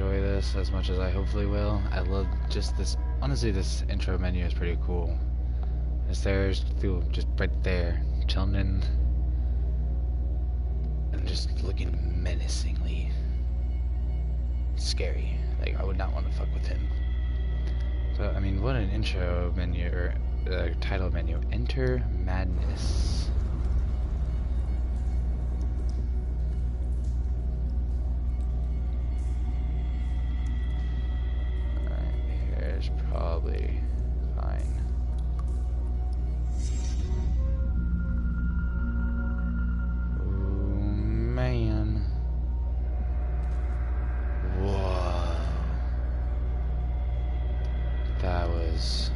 enjoy this as much as I hopefully will. I love just this. Honestly, this intro menu is pretty cool. There's Cthulhu just right there, chilling in, and just looking menacingly scary. Like, I would not want to fuck with him. But I mean, what an intro menu, or title menu. Enter Madness. Alright, here's probably fine. Oh man. Whoa. That was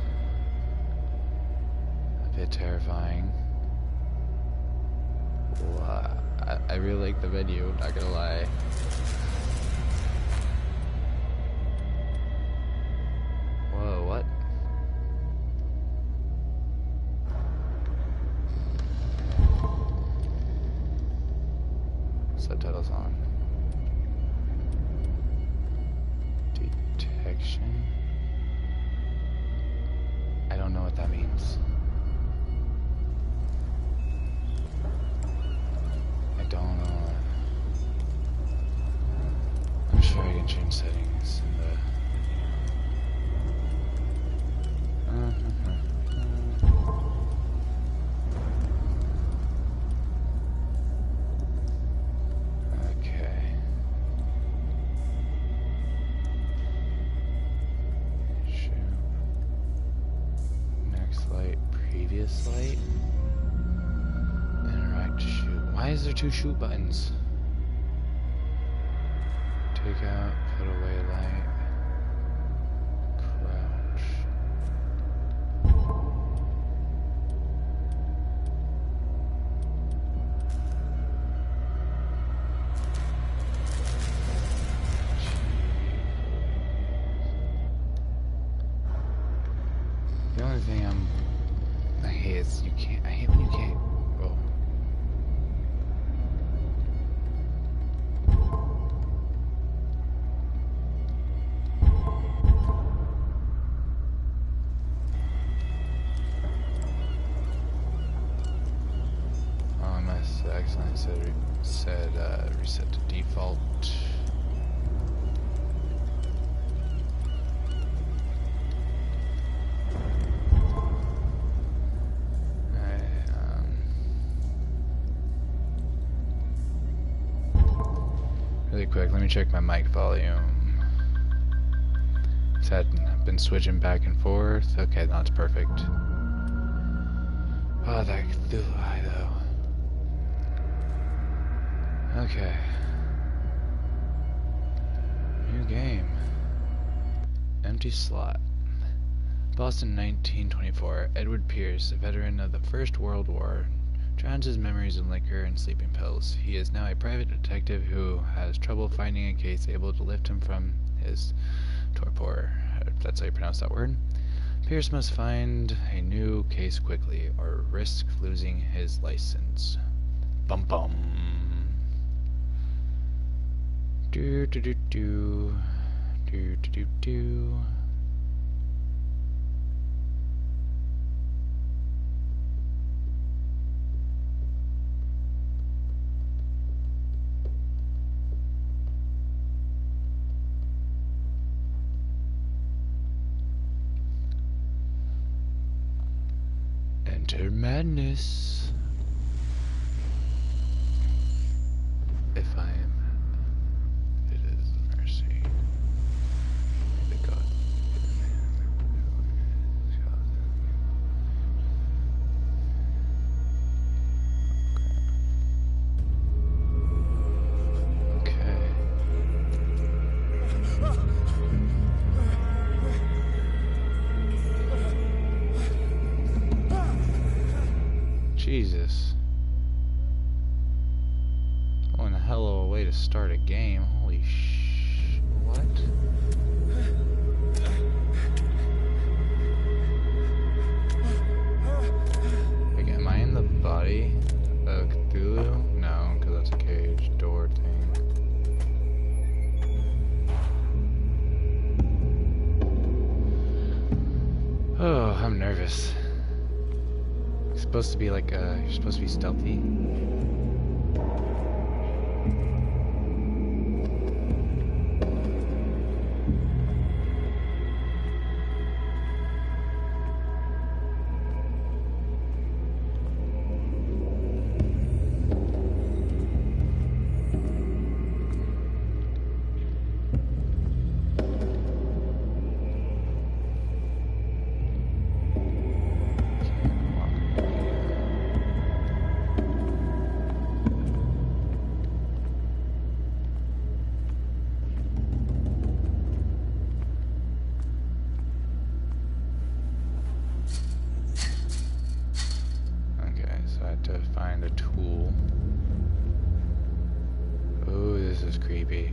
a bit terrifying. Wow. I really like the menu, not gonna lie. Whoa, what? Subtitles on. Detection. I don't know what that means. I don't know. I'm sure I can change settings in the... Okay. Shoot. Next light, previous light. Interact, shoot. Why is there two shoot buttons? Take out, put away light. Crouch. The only thing I hate is you can't. I hate when you can't. Oh. Oh, I must have accidentally said reset to default. Really quick, let me check my mic volume. It's been switching back and forth. Okay, now it's perfect. Oh, that Cthulhu eye though. Okay. New game. Empty slot. Boston, 1924. Edward Pierce, a veteran of the First World War, drowns his memories in liquor and sleeping pills. He is now a private detective who has trouble finding a case able to lift him from his torpor. If that's how you pronounce that word. Pierce must find a new case quickly, or risk losing his license. Bum bum. Do do do do. Do do do do. Enter madness. If I am, it is mercy. The God. Okay. Jesus. One hell of a way to start a game. Holy what? Like, am I in the body of Cthulhu? No, because that's a cage door thing. nervous. It's supposed to be like, you're supposed to be stealthy. To find a tool. Oh, this is creepy.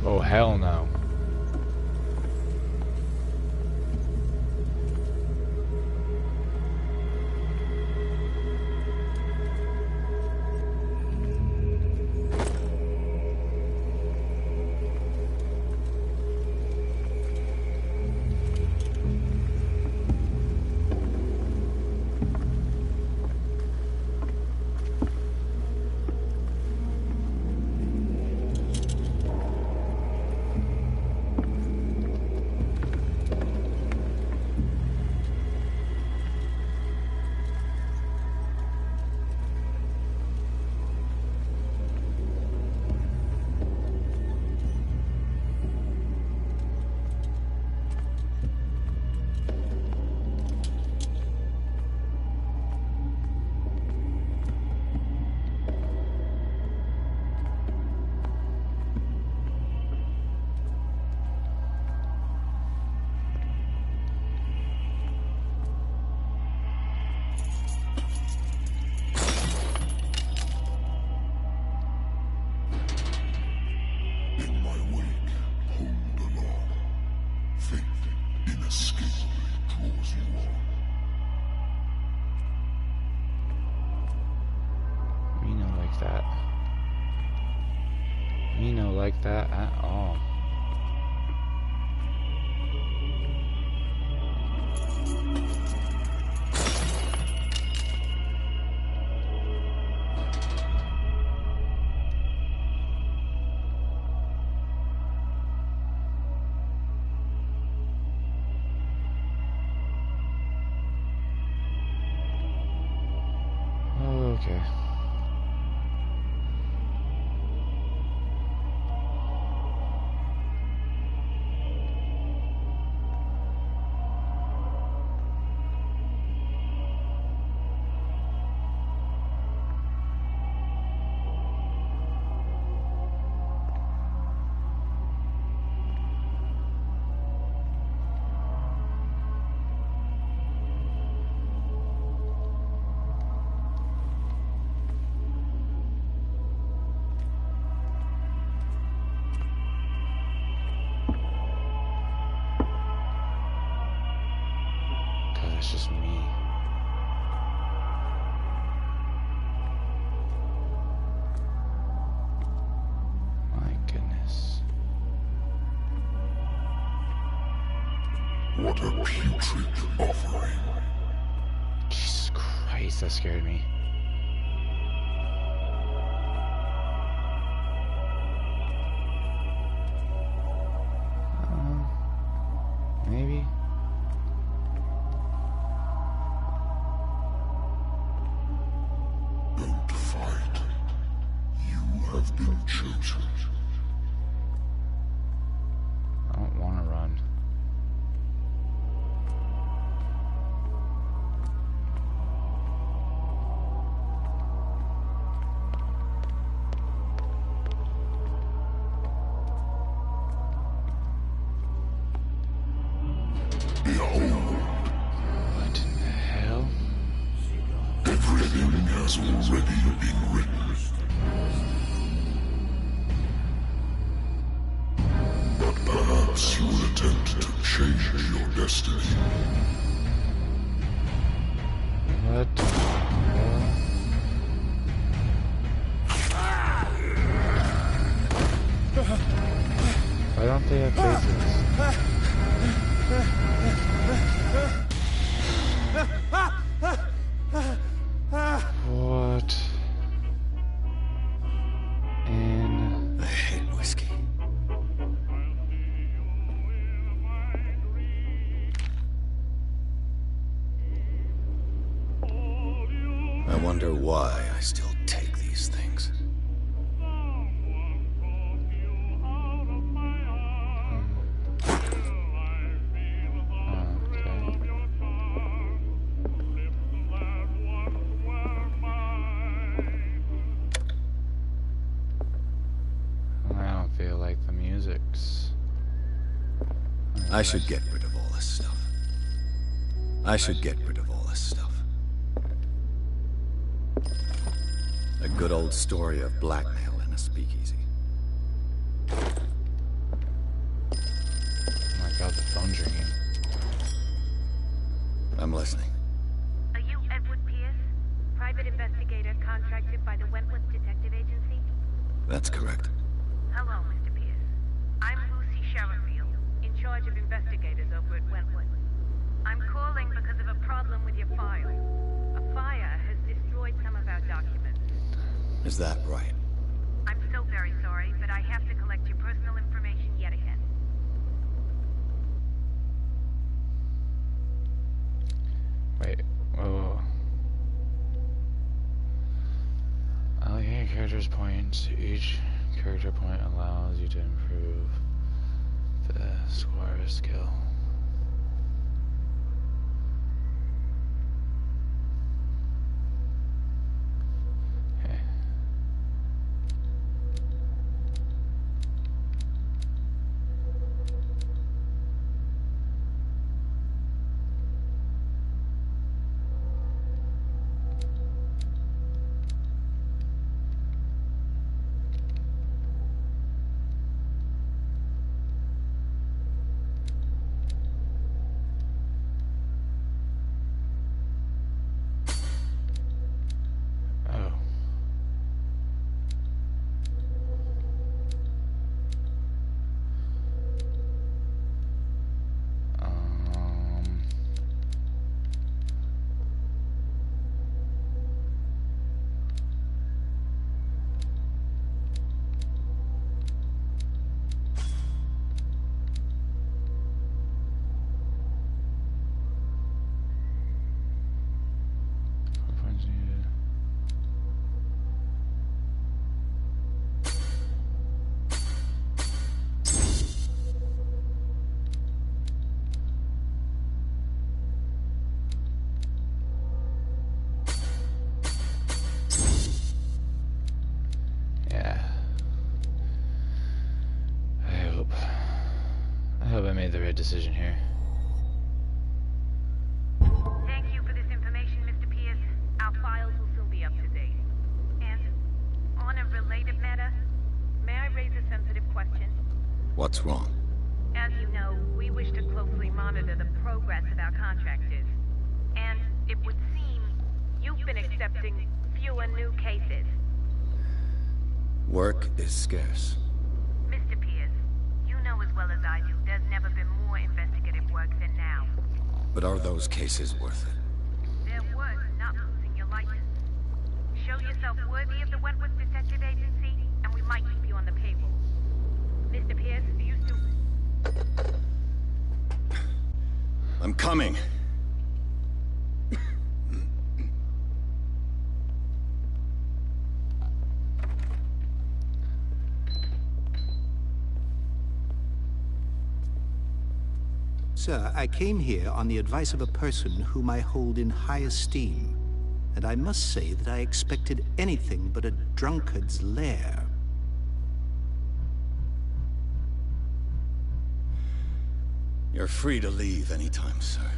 Oh, hell no. Like that at all. Okay. That's just me. My goodness. What a putrid offering. Jesus Christ, that scared me. Maybe. Don't fight. You have been chosen. I don't want to run. has already been written. But perhaps you will attempt to change your destiny. What the hell? Why don't they have faces? What? In... I hate whiskey. I wonder why I still take these things. Feel like the music's... I should get rid of all this stuff. I should get rid of all this stuff. A good old story of blackmail in a speakeasy. Oh my god, the phone's ringing. I'm listening. Are you Edward Pierce, private investigator contracted by the Wentworth Detective Agency? That's correct. Hello, Mr. Pierce. I'm Lucy Sherrifield, in charge of investigators over at Wentworth. I'm calling because of a problem with your file. A fire has destroyed some of our documents. Is that right? I'm so very sorry, but I have to collect your personal information yet again. Wait, whoa. Allocating characters points. Each character point allows you to improve the score skill. Okay. Decision here. Thank you for this information, Mr. Pierce. Our files will soon be up to date. And on a related matter, may I raise a sensitive question? What's wrong? As you know, we wish to closely monitor the progress of our contractors. And it would seem you've been accepting fewer new cases. Work is scarce. Mr. Pierce, you know as well as I do, there's never been more investigative work than now. But are those cases worth it? They're worth not losing your license. Show yourself worthy of the Wentworth Detective Agency, and we might keep you on the payroll. Mr. Pierce, are you still... I'm coming. Sir, I came here on the advice of a person whom I hold in high esteem, and I must say that I expected anything but a drunkard's lair. You're free to leave anytime, sir.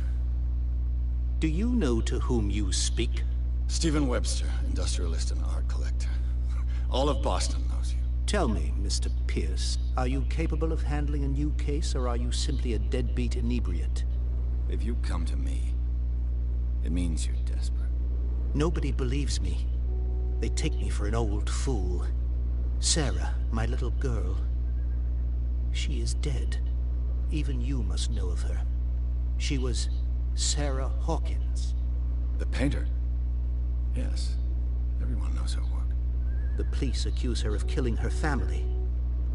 Do you know to whom you speak? Stephen Webster, industrialist and art collector. All of Boston knows you. Tell me, Mr. Pierce, are you capable of handling a new case, or are you simply a deadbeat inebriate? If you come to me, it means you're desperate. Nobody believes me. They take me for an old fool. Sarah, my little girl, she is dead. Even you must know of her. She was Sarah Hawkins. The painter? Yes. Everyone knows her work. The police accuse her of killing her family.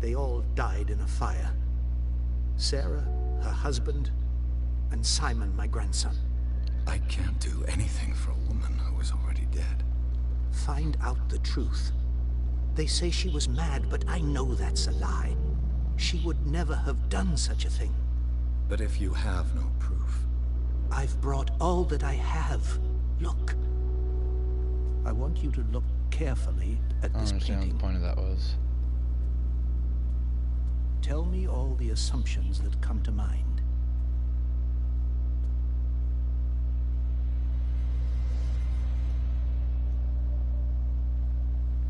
They all died in a fire. Sarah, her husband, and Simon, my grandson. I can't do anything for a woman who is already dead. Find out the truth. They say she was mad, but I know that's a lie. She would never have done such a thing. But if you have no proof... I've brought all that I have. Look. I want you to look carefully at I don't this understand what painting. the point of that was. Tell me all the assumptions that come to mind.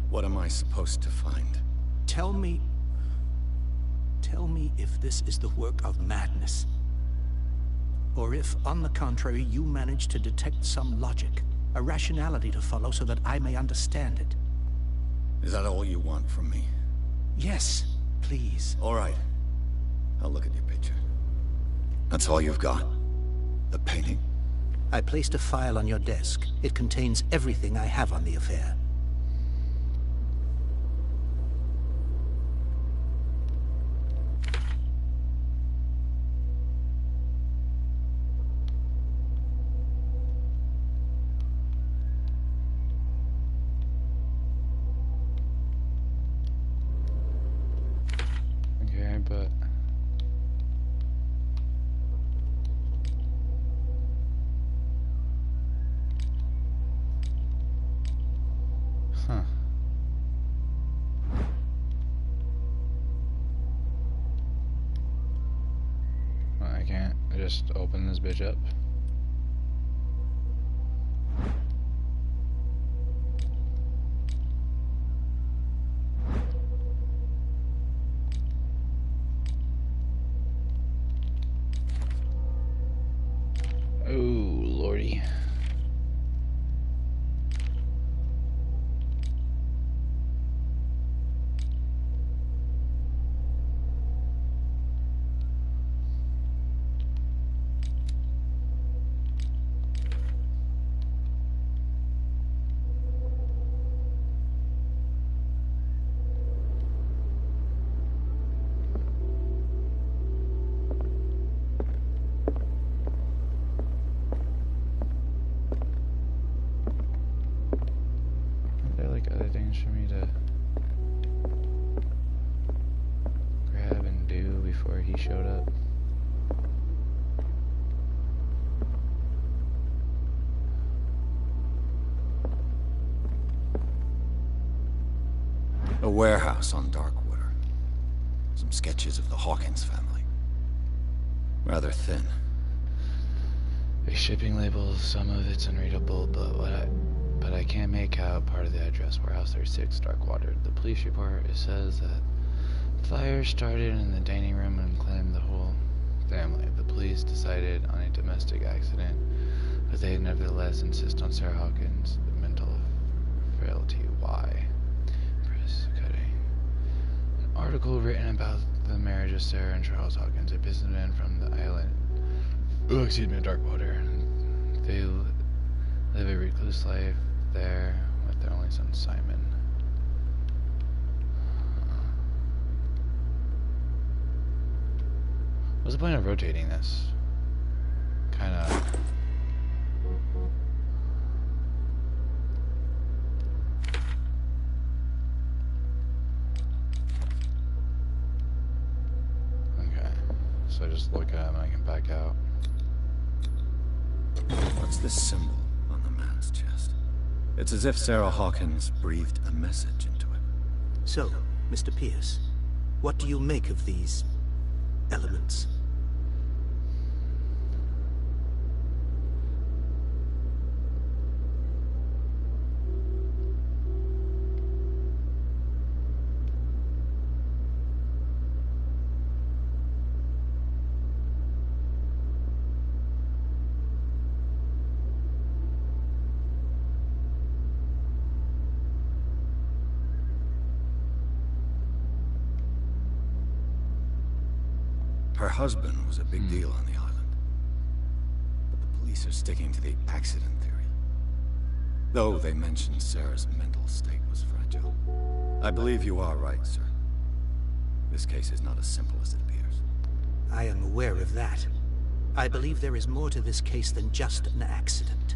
What am I supposed to find? Tell me if this is the work of madness. Or if, on the contrary, you manage to detect some logic, a rationality to follow so that I may understand it. Is that all you want from me? Yes, please. All right. I'll look at your picture. That's all you've got? The painting? I placed a file on your desk. It contains everything I have on the affair. Okay, but... Huh. Well, I can't just open this bitch up. Oh, lordy. Are there like other things for me to grab and do before he showed up? A warehouse on Darkwater. Some sketches of the Hawkins family. Rather thin. Big shipping labels, some of it's unreadable, but I can't make out part of the address. Warehouse 36, Darkwater. The police report, it says that fire started in the dining room and claimed the whole family. The police decided on a domestic accident, but they nevertheless insist on Sarah Hawkins' mental frailty. Why? Press cutting. An article written about the marriage of Sarah and Charles Hawkins, a businessman from the island. Darkwater. They live a recluse life there with their only son Simon. What's the point of rotating this? Kinda. Okay. So I just look at him and I can back out. What's this symbol on the man's chest? It's as if Sarah Hawkins breathed a message into it. So, Mr. Pierce, what do you make of these elements? Her husband was a big deal on the island. But the police are sticking to the accident theory. Though they mentioned Sarah's mental state was fragile. I believe you are right, sir. This case is not as simple as it appears. I am aware of that. I believe there is more to this case than just an accident.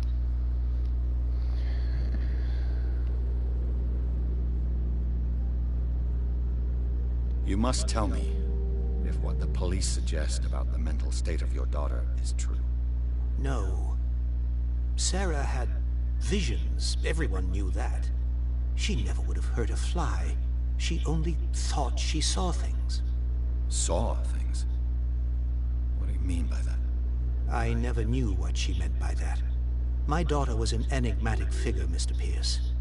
You must tell me if what the police suggest about the mental state of your daughter is true. No. Sarah had visions. Everyone knew that. She never would have hurt a fly. She only thought she saw things. Saw things? What do you mean by that? I never knew what she meant by that. My daughter was an enigmatic figure, Mr. Pierce.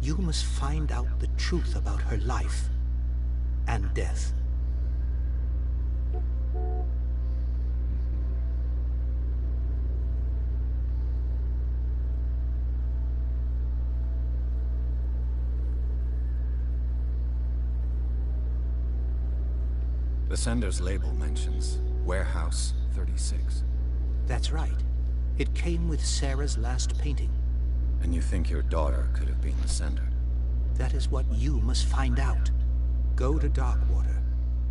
You must find out the truth about her life and death. The sender's label mentions Warehouse 36. That's right. It came with Sarah's last painting. And you think your daughter could have been the sender? That is what you must find out. Go to Darkwater.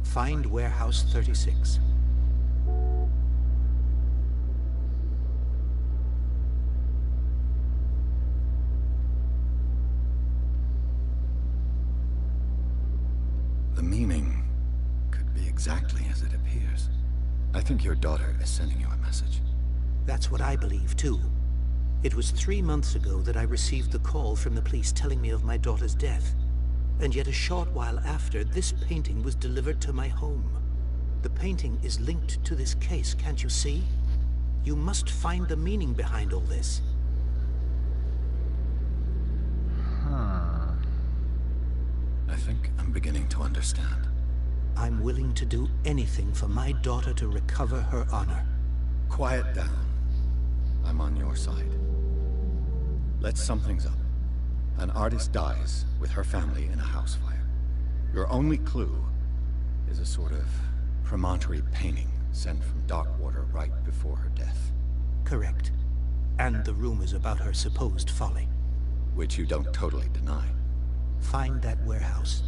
Find Warehouse 36. The meaning could be exactly as it appears. I think your daughter is sending you a message. That's what I believe, too. It was 3 months ago that I received the call from the police telling me of my daughter's death. And yet a short while after, this painting was delivered to my home. The painting is linked to this case, can't you see? You must find the meaning behind all this. I think I'm beginning to understand. I'm willing to do anything for my daughter to recover her honor. Quiet down. I'm on your side. Let's sum things up. An artist dies with her family in a house fire. Your only clue is a sort of promontory painting sent from Darkwater right before her death. Correct. And the rumors about her supposed folly. Which you don't totally deny. Find that warehouse.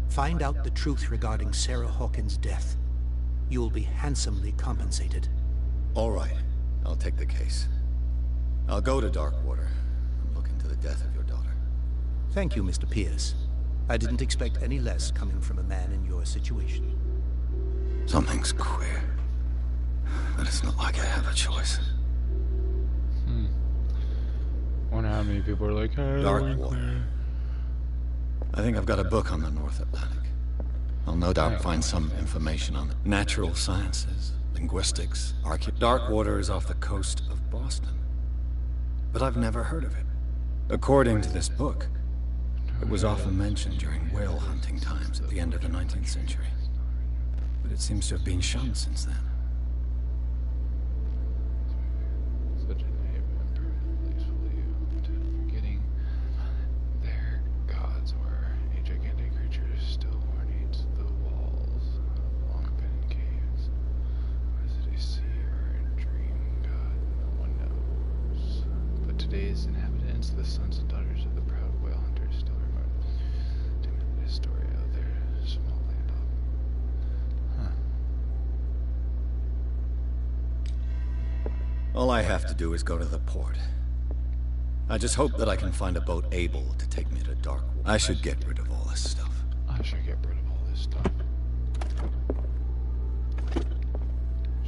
Find out the truth regarding Sarah Hawkins' death. You'll be handsomely compensated. All right. I'll take the case. I'll go to Darkwater and look into the death of your daughter. Thank you, Mr. Pierce. I didn't expect any less coming from a man in your situation. Something's queer. But it's not like I have a choice. Wonder how many people are like, hey, Darkwater. I think I've got a book on the North Atlantic. I'll no doubt find some information on the natural sciences, linguistics, Darkwater is off the coast of Boston. But I've never heard of it. According to this book, it was often mentioned during whale hunting times at the end of the 19th century. But it seems to have been shunned since then. Such a name and peacefully forgetting their gods were a gigantic creature still beneath the walls of long-abandoned caves. Was it a sea or a dream god? No one knows. But today's inhabitants, the sons and daughters of the proud whale hunters, still remember the story of their small land off. All I have to do is go to the port. I just hope that I can find a boat able to take me to Darkwater. I should get rid of all this stuff. I should get rid of all this stuff.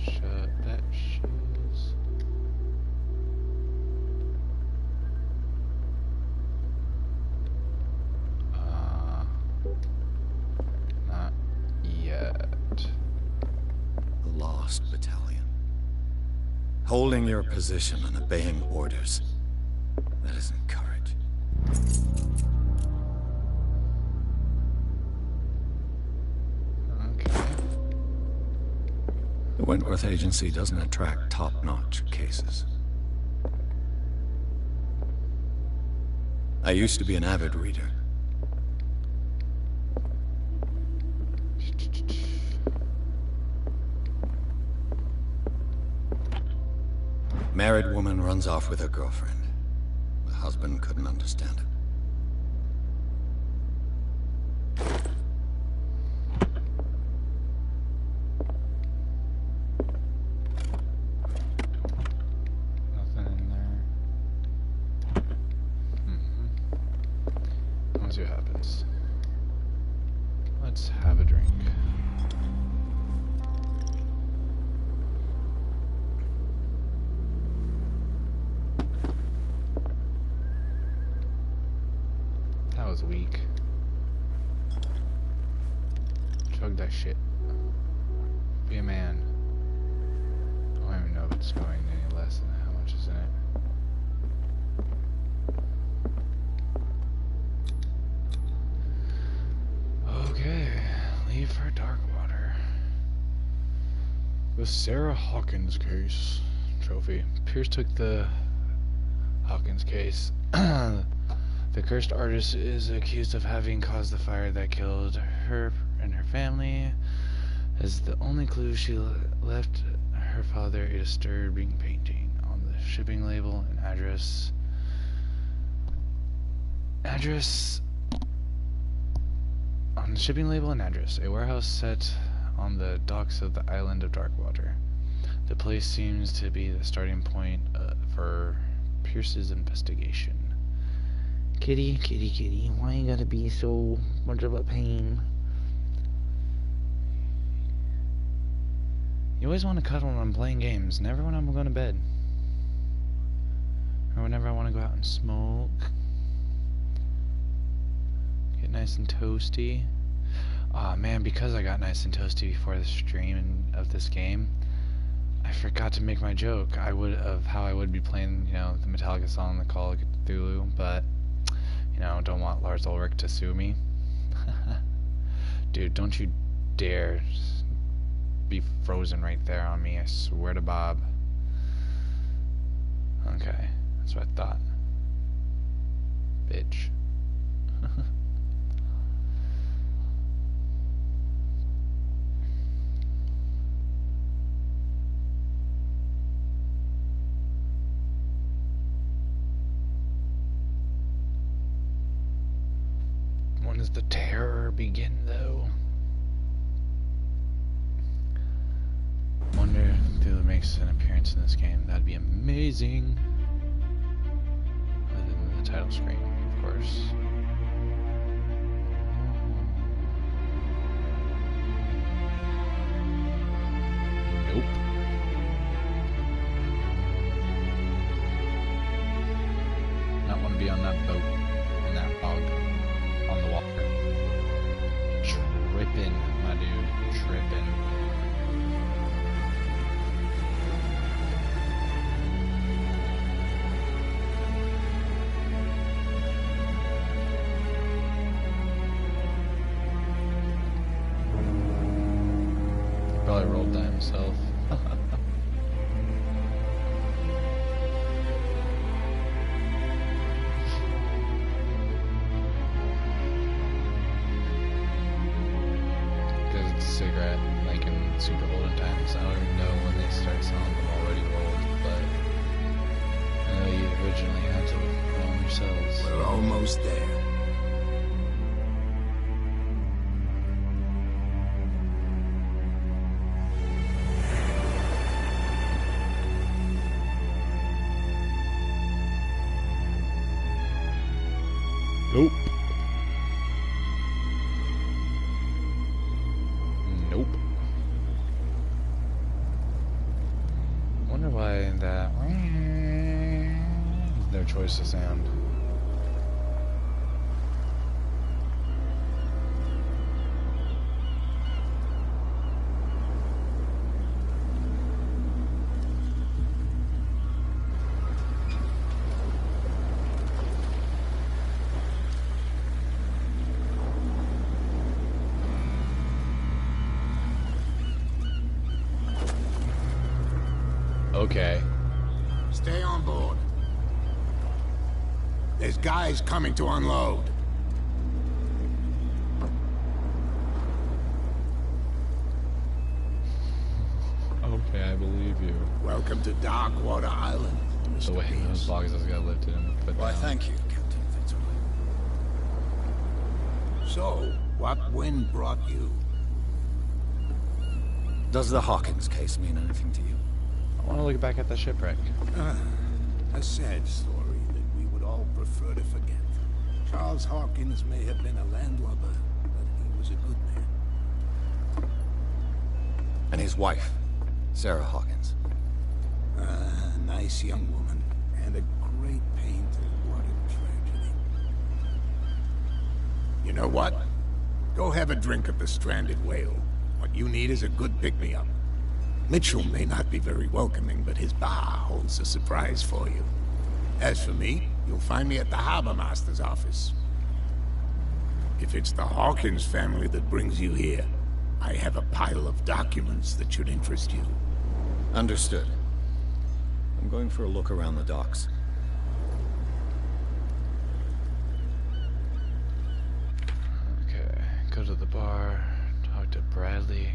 Shut that shiz. Not yet. The Lost Battalion. Holding your position and obeying orders. That isn't courage. Okay. The Wentworth Agency doesn't attract top-notch cases. I used to be an avid reader. Married woman runs off with her girlfriend. The husband couldn't understand it. Nothing in there. Let's see what happens. Let's have a drink. That was weak. Chug that shit. Be a man. I don't even know if it's going any less than how much is in it. Okay, leave for Darkwater. The Sarah Hawkins case trophy. Pierce took the Hawkins case. The cursed artist is accused of having caused the fire that killed her and her family. As the only clue, she left her father a disturbing painting on the shipping label and address. On the shipping label and address, a warehouse set on the docks of the island of Darkwater. The place seems to be the starting point for Pierce's investigation. Kitty, kitty, kitty, why you gotta be so much of a pain? You always want to cuddle when I'm playing games, never when I'm going to bed. Or whenever I want to go out and smoke. Get nice and toasty. Aw, man, because I got nice and toasty before the stream of this game, I forgot to make my joke. Of how I would be playing, you know, the Metallica song, the Call of Cthulhu, but, you know, don't want Lars Ulrich to sue me. Dude, don't you dare be frozen right there on me, I swear to Bob. Okay, that's what I thought. Bitch. When does the terror begin, though? Wonder if Cthulhu makes an appearance in this game. That'd be amazing. Other than the title screen, of course. Nope. Not want to be on that boat in that fog on the water. Trippin', my dude, trippin'. Probably rolled that himself. Because it's a cigarette, like in super olden times. I don't even know when they start selling them already rolled, but I know you originally had to roll them yourselves. We're almost there. Nope. Nope. Wonder why that is their choice of sound. Okay. Stay on board. There's guys coming to unload. Okay, I believe view. Welcome to Darkwater Island, The Mr. way those Pierce. boxes got lifted and put Why, down. thank you, Captain Fitzroy. So, what wind brought you? Does the Hawkins case mean anything to you? I want to look back at the shipwreck. A sad story that we would all prefer to forget. Charles Hawkins may have been a landlubber, but he was a good man. And his wife, Sarah Hawkins. A nice young woman, and a great painter. What a tragedy. You know what? Go have a drink at the Stranded Whale. What you need is a good pick-me-up. Mitchell may not be very welcoming, but his bar holds a surprise for you. As for me, you'll find me at the Harbor Master's office. If it's the Hawkins family that brings you here, I have a pile of documents that should interest you. Understood. I'm going for a look around the docks. Okay, go to the bar, talk to Bradley.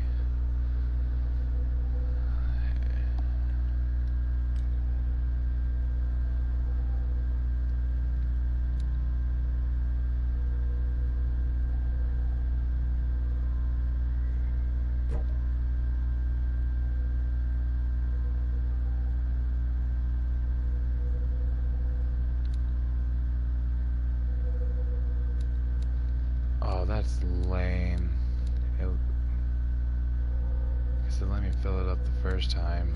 Oh, that's lame. Guess it let me fill it up the first time.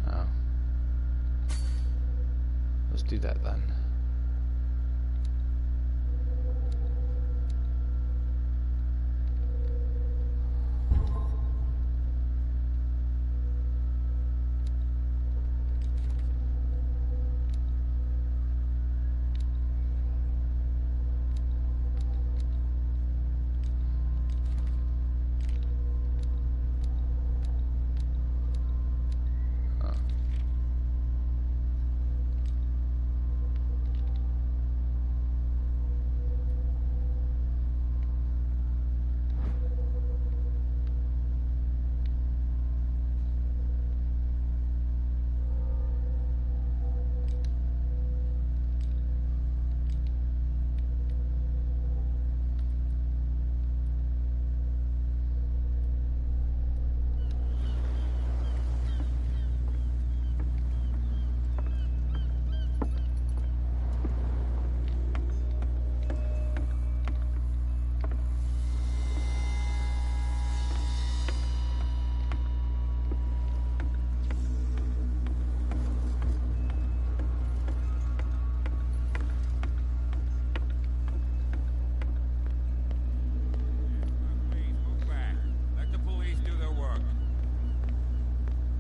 Oh. Let's do that then.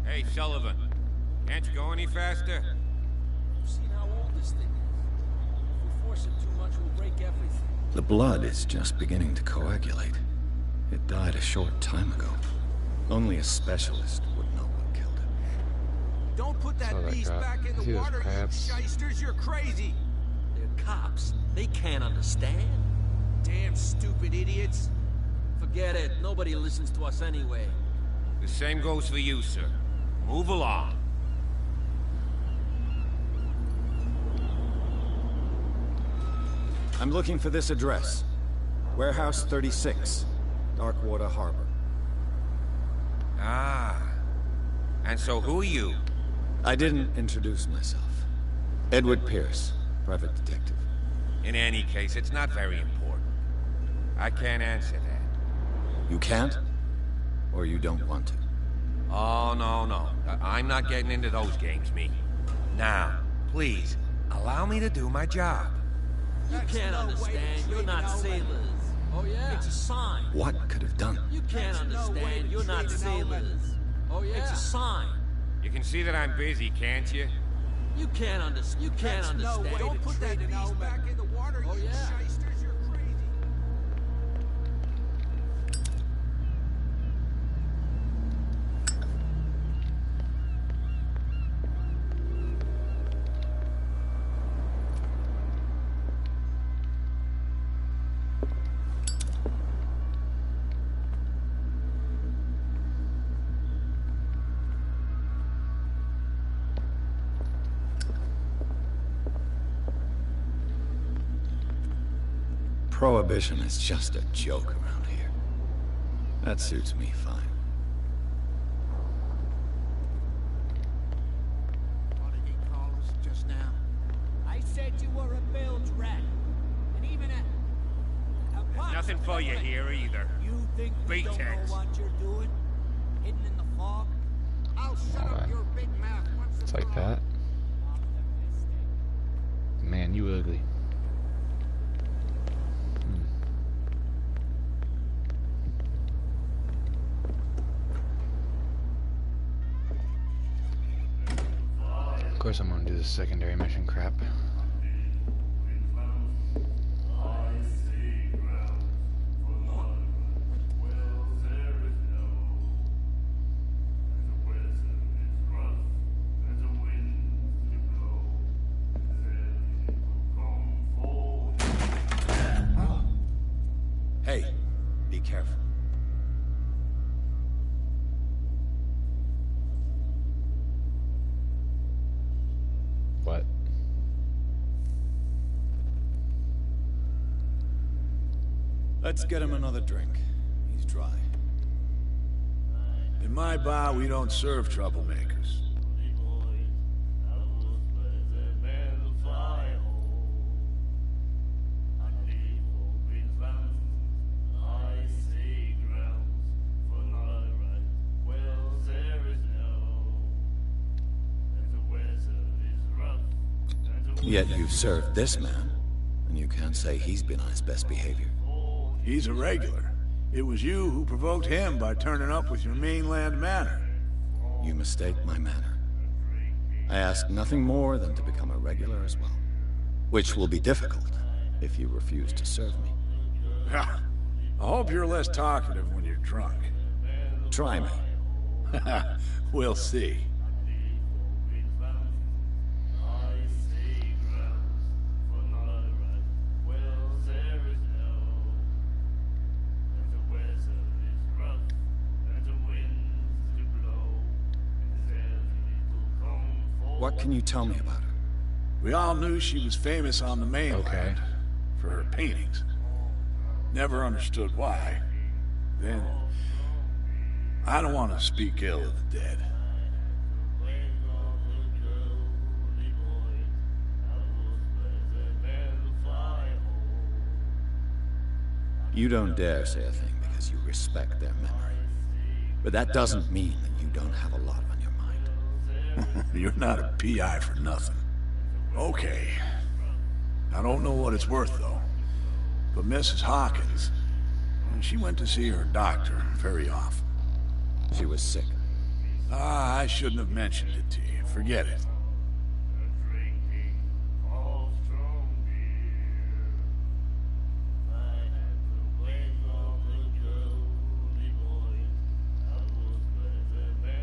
Hey, Sullivan. Can't you go any faster? You've seen how old this thing is. If we force it too much, we'll break everything. The blood is just beginning to coagulate. It died a short time ago. Only a specialist would know what killed it. Don't put that Saw that beast crap. back in See the those water, you crabs? shysters. You're crazy. They're cops. They can't understand. Damn stupid idiots. Forget it. Nobody listens to us anyway. The same goes for you, sir. Move along. I'm looking for this address. Warehouse 36, Darkwater Harbor. Ah. And so who are you? I didn't introduce myself. Edward Pierce, private detective. In any case, it's not very important. I can't answer that. You can't? Or you don't want to? Oh, no. I'm not getting into those games, me. Now, please, allow me to do my job. You can't understand. You're not sailors. Oh, yeah? It's a sign. What could have done it? You can't understand. You're not sailors. Oh, yeah? It's a sign. You can see that I'm busy, can't you? You can't understand. You can't understand. Don't put that beast back in the water, you shysters. You're crazy. Prohibition is just a joke around here. That suits me fine. What did he call us just now? I said you were a bilge rat. And even a Nothing for you here either. You think we don't know Beatex. what you're doing? Hidden in the fog? I'll shut up your big mouth once It's and like for all. that. Man, you ugly. Of course I'm gonna do the secondary mission crap. Hey, be careful. What? Let's get him another drink. He's dry. In my bar, we don't serve troublemakers. Yet you've served this man, and you can't say he's been on his best behavior. He's a regular. It was you who provoked him by turning up with your mainland manner. You mistake my manner. I ask nothing more than to become a regular as well. Which will be difficult if you refuse to serve me. I hope you're less talkative when you're drunk. Try me. We'll see. What can you tell me about her? We all knew she was famous on the mainland Okay. for her paintings. Never understood why. Then, I don't want to speak ill of the dead. You don't dare say a thing because you respect their memory. But that doesn't mean that you don't have a lot on your mind. You're not a PI for nothing. Okay. I don't know what it's worth, though. But Mrs. Hawkins, she went to see her doctor very often. She was sick. Ah, I shouldn't have mentioned it to you. Forget it.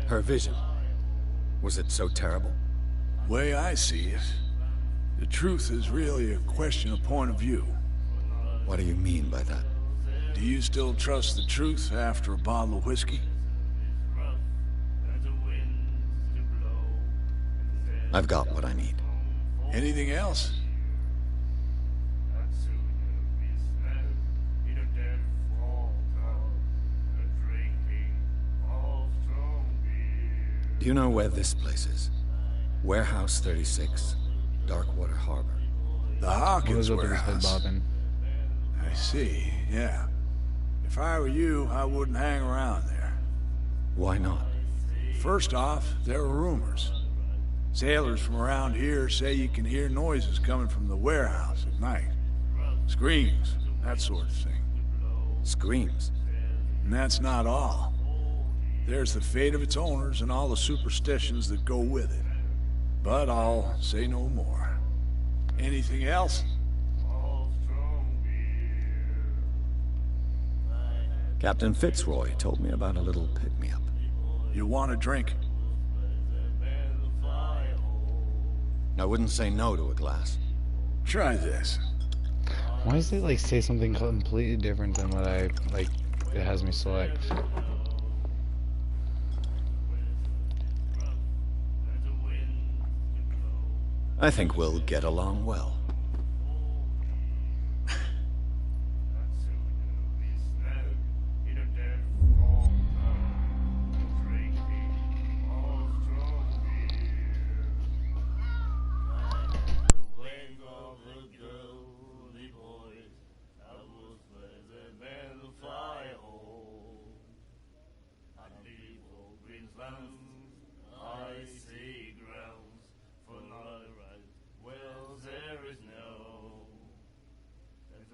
Her vision. Was it so terrible? Way I see it, the truth is really a question of point of view. What do you mean by that? Do you still trust the truth after a bottle of whiskey? I've got what I need. Anything else? Do you know where this place is? Warehouse 36, Darkwater Harbor. The Hawkins Elizabeth is head warehouse. bobbing. I see, yeah. If I were you, I wouldn't hang around there. Why not? First off, there are rumors. Sailors from around here say you can hear noises coming from the warehouse at night. Screams, that sort of thing. Screams. And that's not all. There's the fate of its owners and all the superstitions that go with it. But I'll say no more. Anything else? Captain Fitzroy told me about a little pick-me-up. You want a drink? I wouldn't say no to a glass. Try this. Why does it like say something completely different than what I like? It has me select. I think we'll get along well.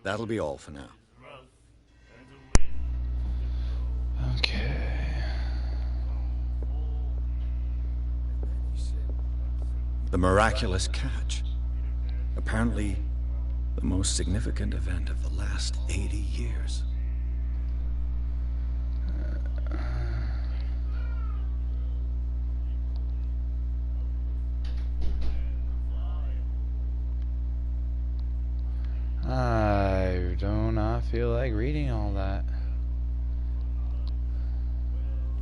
That'll be all for now. Okay. The miraculous catch. Apparently, the most significant event of the last 80 years. I do not feel like reading all that.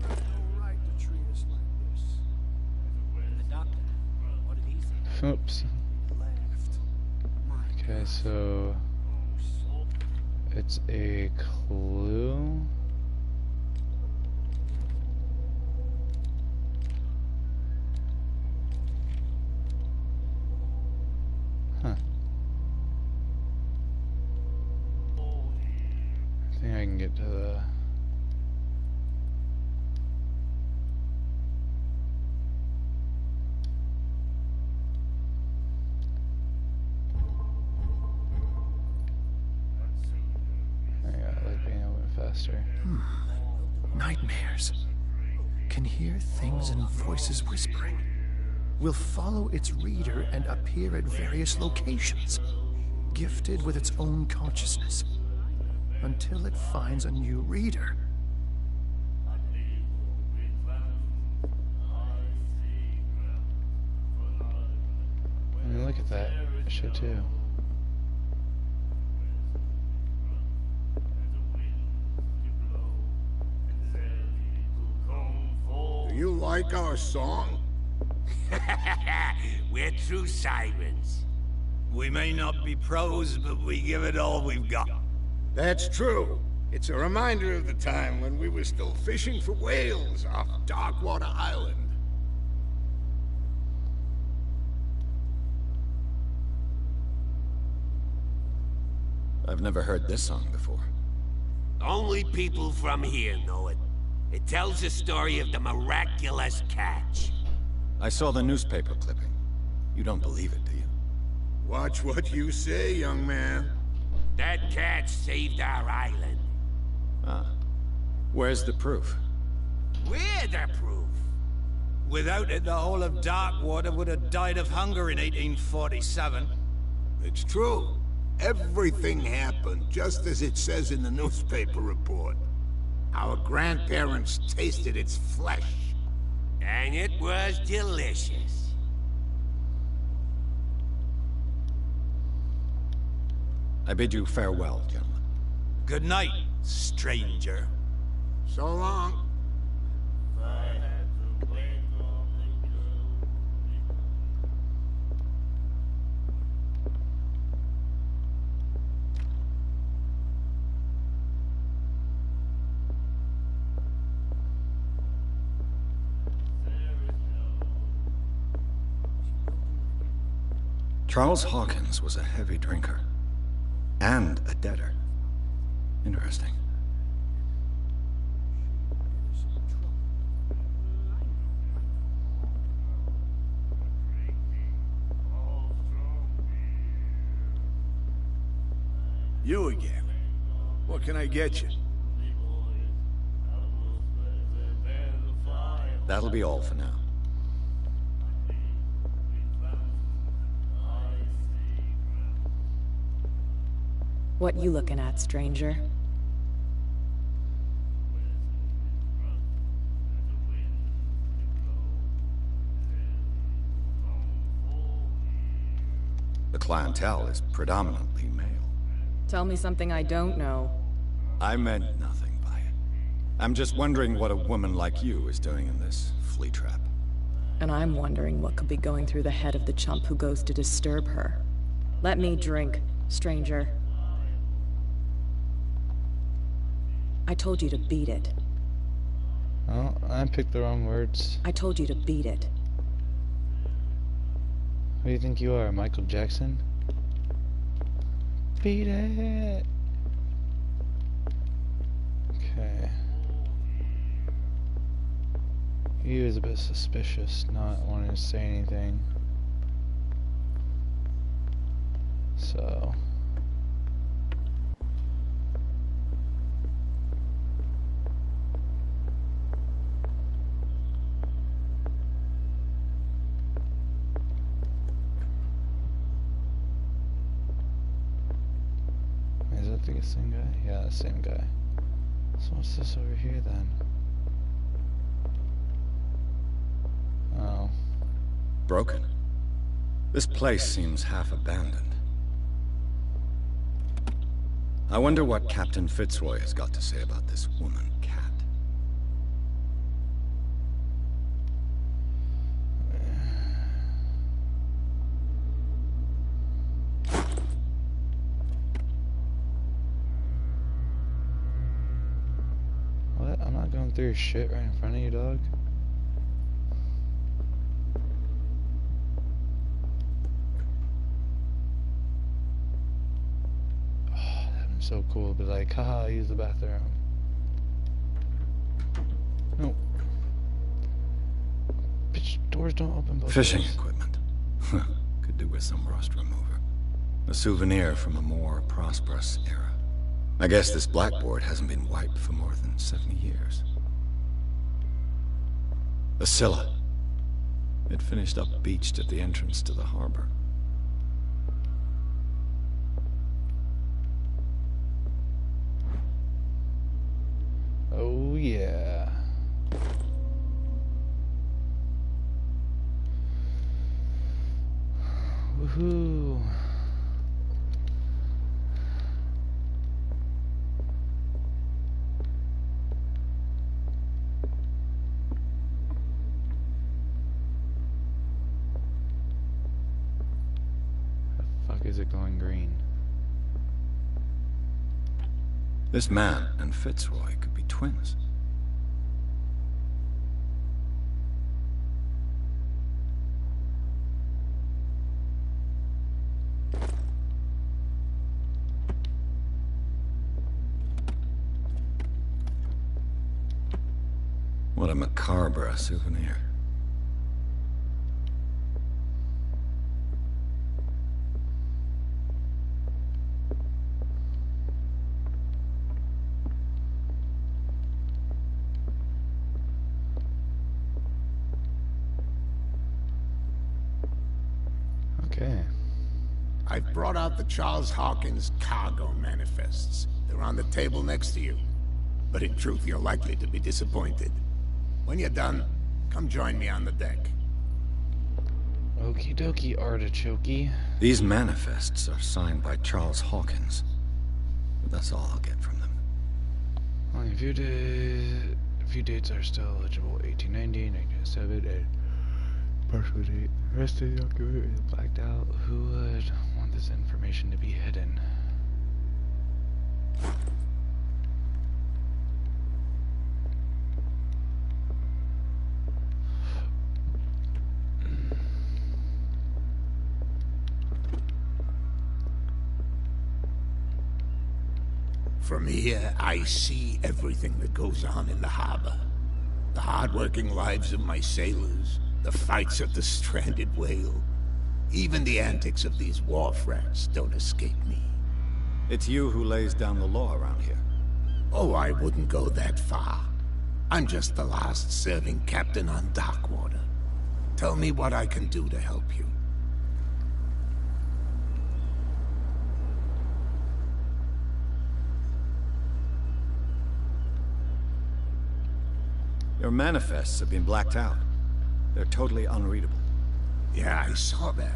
You have no right to treat us like this. And the doctor, what did he say? Oops. Laughed. My Okay, so it's a clue. Huh. I think I can get to the... I like being able to faster. Nightmares. Can hear things and voices whispering. Will follow its reader and appear at various locations, gifted with its own consciousness, until it finds a new reader. I mean, look at that shit too. Do you like our song? We're true sirens. We may not be pros, but we give it all we've got. That's true. It's a reminder of the time when we were still fishing for whales off Darkwater Island. I've never heard this song before. Only people from here know it. It tells the story of the miraculous catch. I saw the newspaper clipping. You don't believe it, do you? Watch what you say, young man. That catch saved our island. Ah. Where's the proof? We're the proof. Without it, the whole of Darkwater would have died of hunger in 1847. It's true. Everything happened just as it says in the newspaper report. Our grandparents tasted its flesh. And it was delicious. I bid you farewell, gentlemen. Good night, stranger. So long. Charles Hawkins was a heavy drinker. And a debtor. Interesting. You again. What can I get you? That'll be all for now. What you looking at, stranger? The clientele is predominantly male. Tell me something I don't know. I meant nothing by it. I'm just wondering what a woman like you is doing in this flea trap. And I'm wondering what could be going through the head of the chump who goes to disturb her. Let me drink, stranger. I told you to beat it. Oh, I picked the wrong words. I told you to beat it. Who do you think you are, Michael Jackson? Beat it! Okay. He was a bit suspicious, not wanting to say anything. So... Is that the same guy? Yeah, the same guy. So what's this over here then? Oh. Broken. This place seems half abandoned. I wonder what Captain Fitzroy has got to say about this woman, Cat. What? I'm not going through your shit right in front of you, dog. So cool, but like, haha, use the bathroom. No. Bitch, doors don't open both Fishing ways. equipment. Could do with some rust remover. A souvenir from a more prosperous era. I guess this blackboard hasn't been wiped for more than 70 years. The Scylla. It finished up beached at the entrance to the harbor. Oh yeah. Woohoo. The fuck is it going green? This man and Fitzroy could be twins. What a macabre souvenir. Okay. I've brought out the Charles Hawkins cargo manifests. They're on the table next to you. But in truth, you're likely to be disappointed. When you're done, come join me on the deck. Okie dokie, artichokey. These manifests are signed by Charles Hawkins. But that's all I'll get from them. Only a few dates are still eligible. 1890, 1907, and partial date. The rest of the document is blacked out. Who would want this information to be hidden? From here, I see everything that goes on in the harbor. The hard-working lives of my sailors, the fights of the stranded whale. Even the antics of these wharf rats don't escape me. It's you who lays down the law around here. Oh, I wouldn't go that far. I'm just the last serving captain on Darkwater. Tell me what I can do to help you. Your manifests have been blacked out. They're totally unreadable. Yeah, I saw that.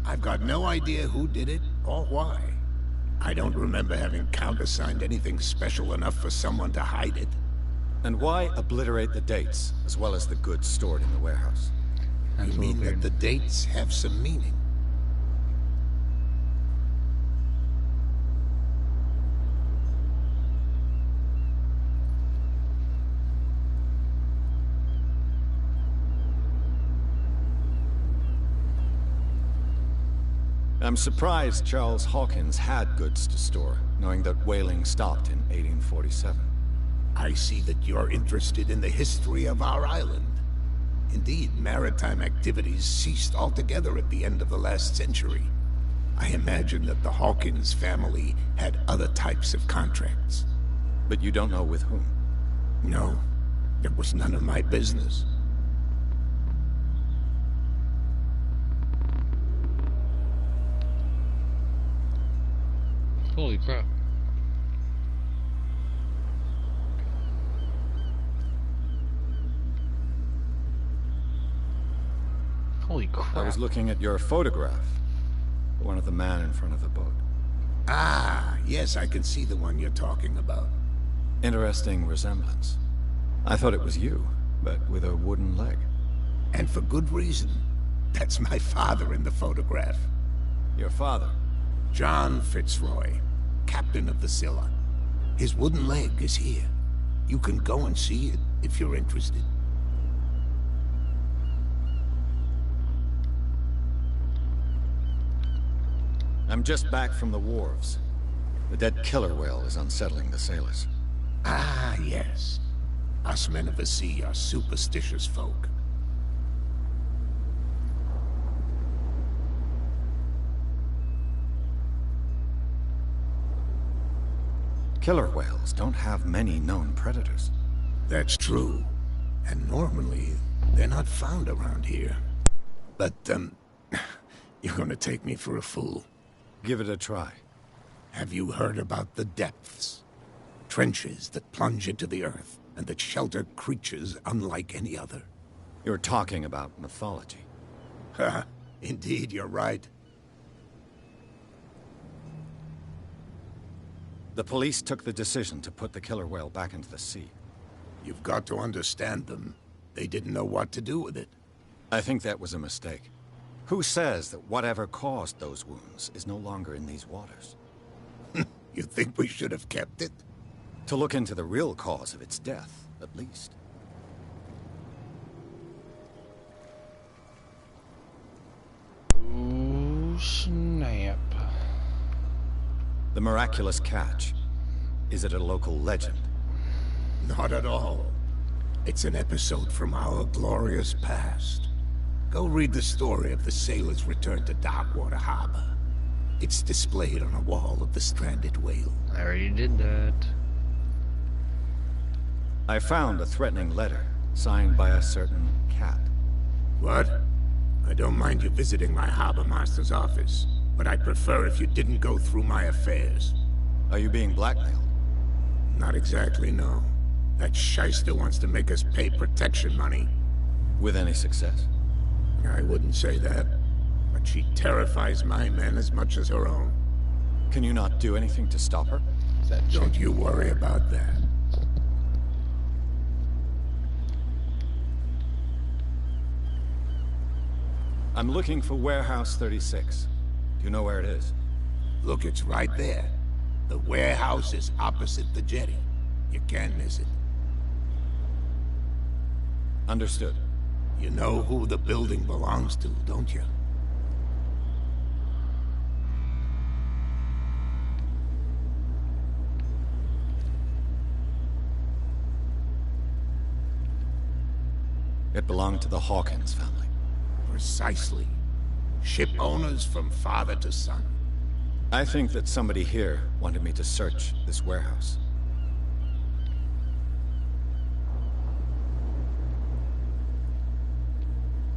I've got no idea who did it or why. I don't remember having countersigned anything special enough for someone to hide it. And why obliterate the dates, as well as the goods stored in the warehouse? You mean that the dates have some meaning? I'm surprised Charles Hawkins had goods to store, knowing that whaling stopped in 1847. I see that you're interested in the history of our island. Indeed, maritime activities ceased altogether at the end of the last century. I imagine that the Hawkins family had other types of contracts. But you don't know with whom? No, it was none of my business. Holy crap. Holy crap. I was looking at your photograph. One of the man in front of the boat. Ah, yes, I can see the one you're talking about. Interesting resemblance. I thought it was you, but with a wooden leg. And for good reason. That's my father in the photograph. Your father? John Fitzroy, captain of the Scylla. His wooden leg is here. You can go and see it if you're interested. I'm just back from the wharves. The dead killer whale is unsettling the sailors. Ah, yes. Us men of the sea are superstitious folk. Killer whales don't have many known predators. That's true. And normally, they're not found around here. But, you're gonna take me for a fool. Give it a try. Have you heard about the depths? Trenches that plunge into the earth, and that shelter creatures unlike any other. You're talking about mythology. Ha! Indeed, you're right. The police took the decision to put the killer whale back into the sea. You've got to understand them. They didn't know what to do with it. I think that was a mistake. Who says that whatever caused those wounds is no longer in these waters? You think we should have kept it? To look into the real cause of its death, at least. Ooh, snap. The miraculous catch. Is it a local legend? Not at all. It's an episode from our glorious past. Go read the story of the sailor's return to Darkwater Harbor. It's displayed on a wall of the stranded whale. I already did that. I found a threatening letter, signed by a certain cat. What? I don't mind you visiting my harbor master's office, but I'd prefer if you didn't go through my affairs. Are you being blackmailed? Not exactly, no. That shyster wants to make us pay protection money. With any success? I wouldn't say that, but she terrifies my men as much as her own. Can you not do anything to stop her? Don't you worry about that. I'm looking for Warehouse 36. Do you know where it is? Look, it's right there. The warehouse is opposite the jetty. You can't miss it. Understood. You know who the building belongs to, don't you? It belonged to the Hawkins family. Precisely. Ship owners from father to son. I think that somebody here wanted me to search this warehouse.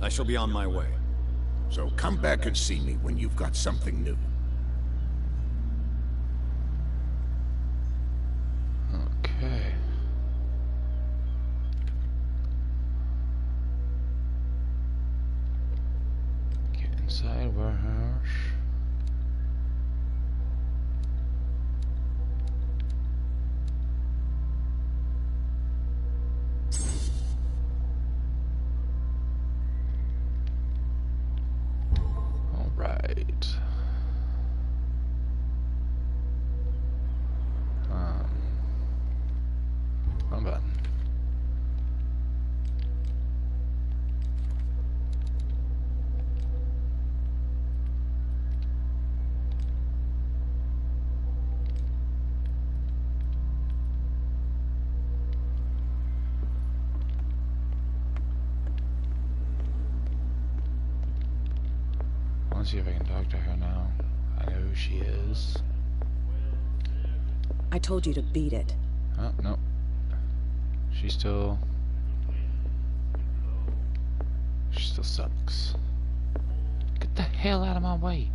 I shall be on my way. So come back and see me when you've got something new. Okay. Get inside warehouse. Right. Wrong button. Let's see if I can talk to her now. I know who she is. I told you to beat it. Oh, no. She still sucks. Get the hell out of my way.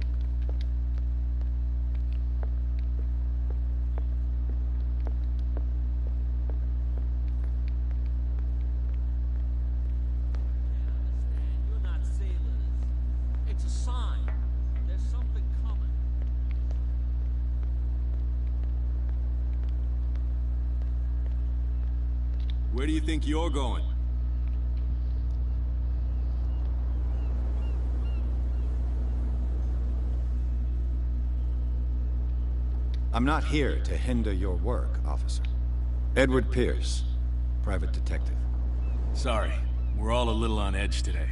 You're not sailors. It's a sign. There's something coming. Where do you think you're going? I'm not here to hinder your work, officer. Edward Pierce, private detective. Sorry, we're all a little on edge today.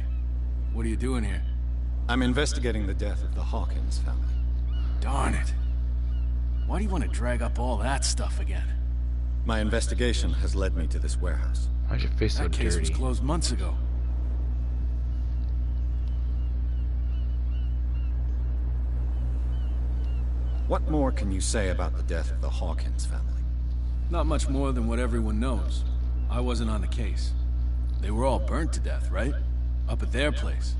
What are you doing here? I'm investigating the death of the Hawkins family. Darn it. Why do you want to drag up all that stuff again? My investigation has led me to this warehouse. Why's your face so That case was dirty? closed months ago. What more can you say about the death of the Hawkins family? Not much more than what everyone knows. I wasn't on the case. They were all burnt to death, right? Up at their place.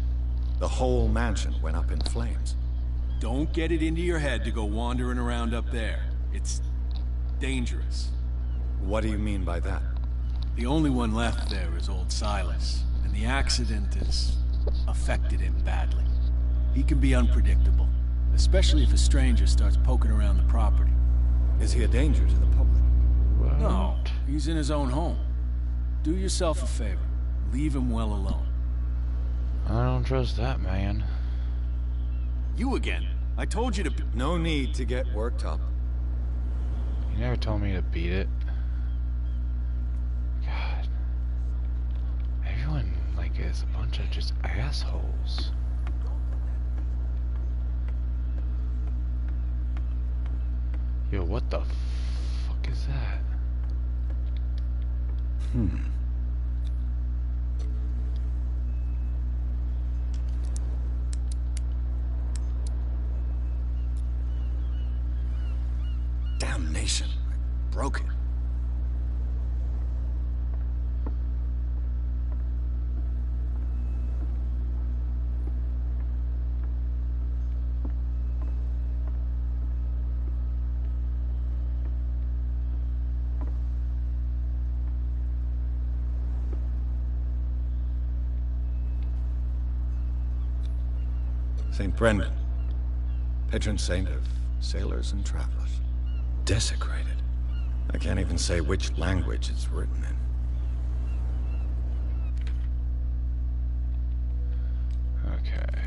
The whole mansion went up in flames. Don't get it into your head to go wandering around up there. It's dangerous. What do you mean by that? The only one left there is old Silas, and the accident has affected him badly. He can be unpredictable, especially if a stranger starts poking around the property. Is he a danger to the public? What? No, he's in his own home. Do yourself a favor. Leave him well alone. I don't trust that man. You again. I told you to... No need to get worked up. You never told me to beat it. God. Everyone, like, is a bunch of just assholes. Yo, what the fuck is that? Damnation. I broke it. St. Brendan, patron saint of sailors and travelers. Desecrated. I can't even say which language it's written in. Okay.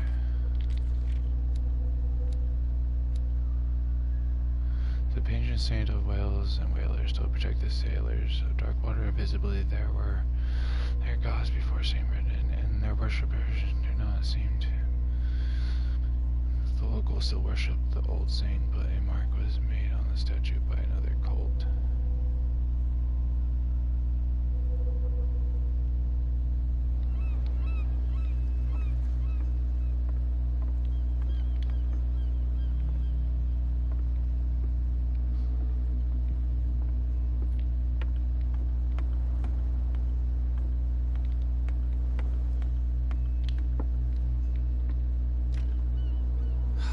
The patron saint of whales and whalers to protect the sailors of dark water. Visibly there were their gods before St. Brendan, and their worshippers do not seem to. The locals still worship the old saint, but a mark was made on the statue by another cult.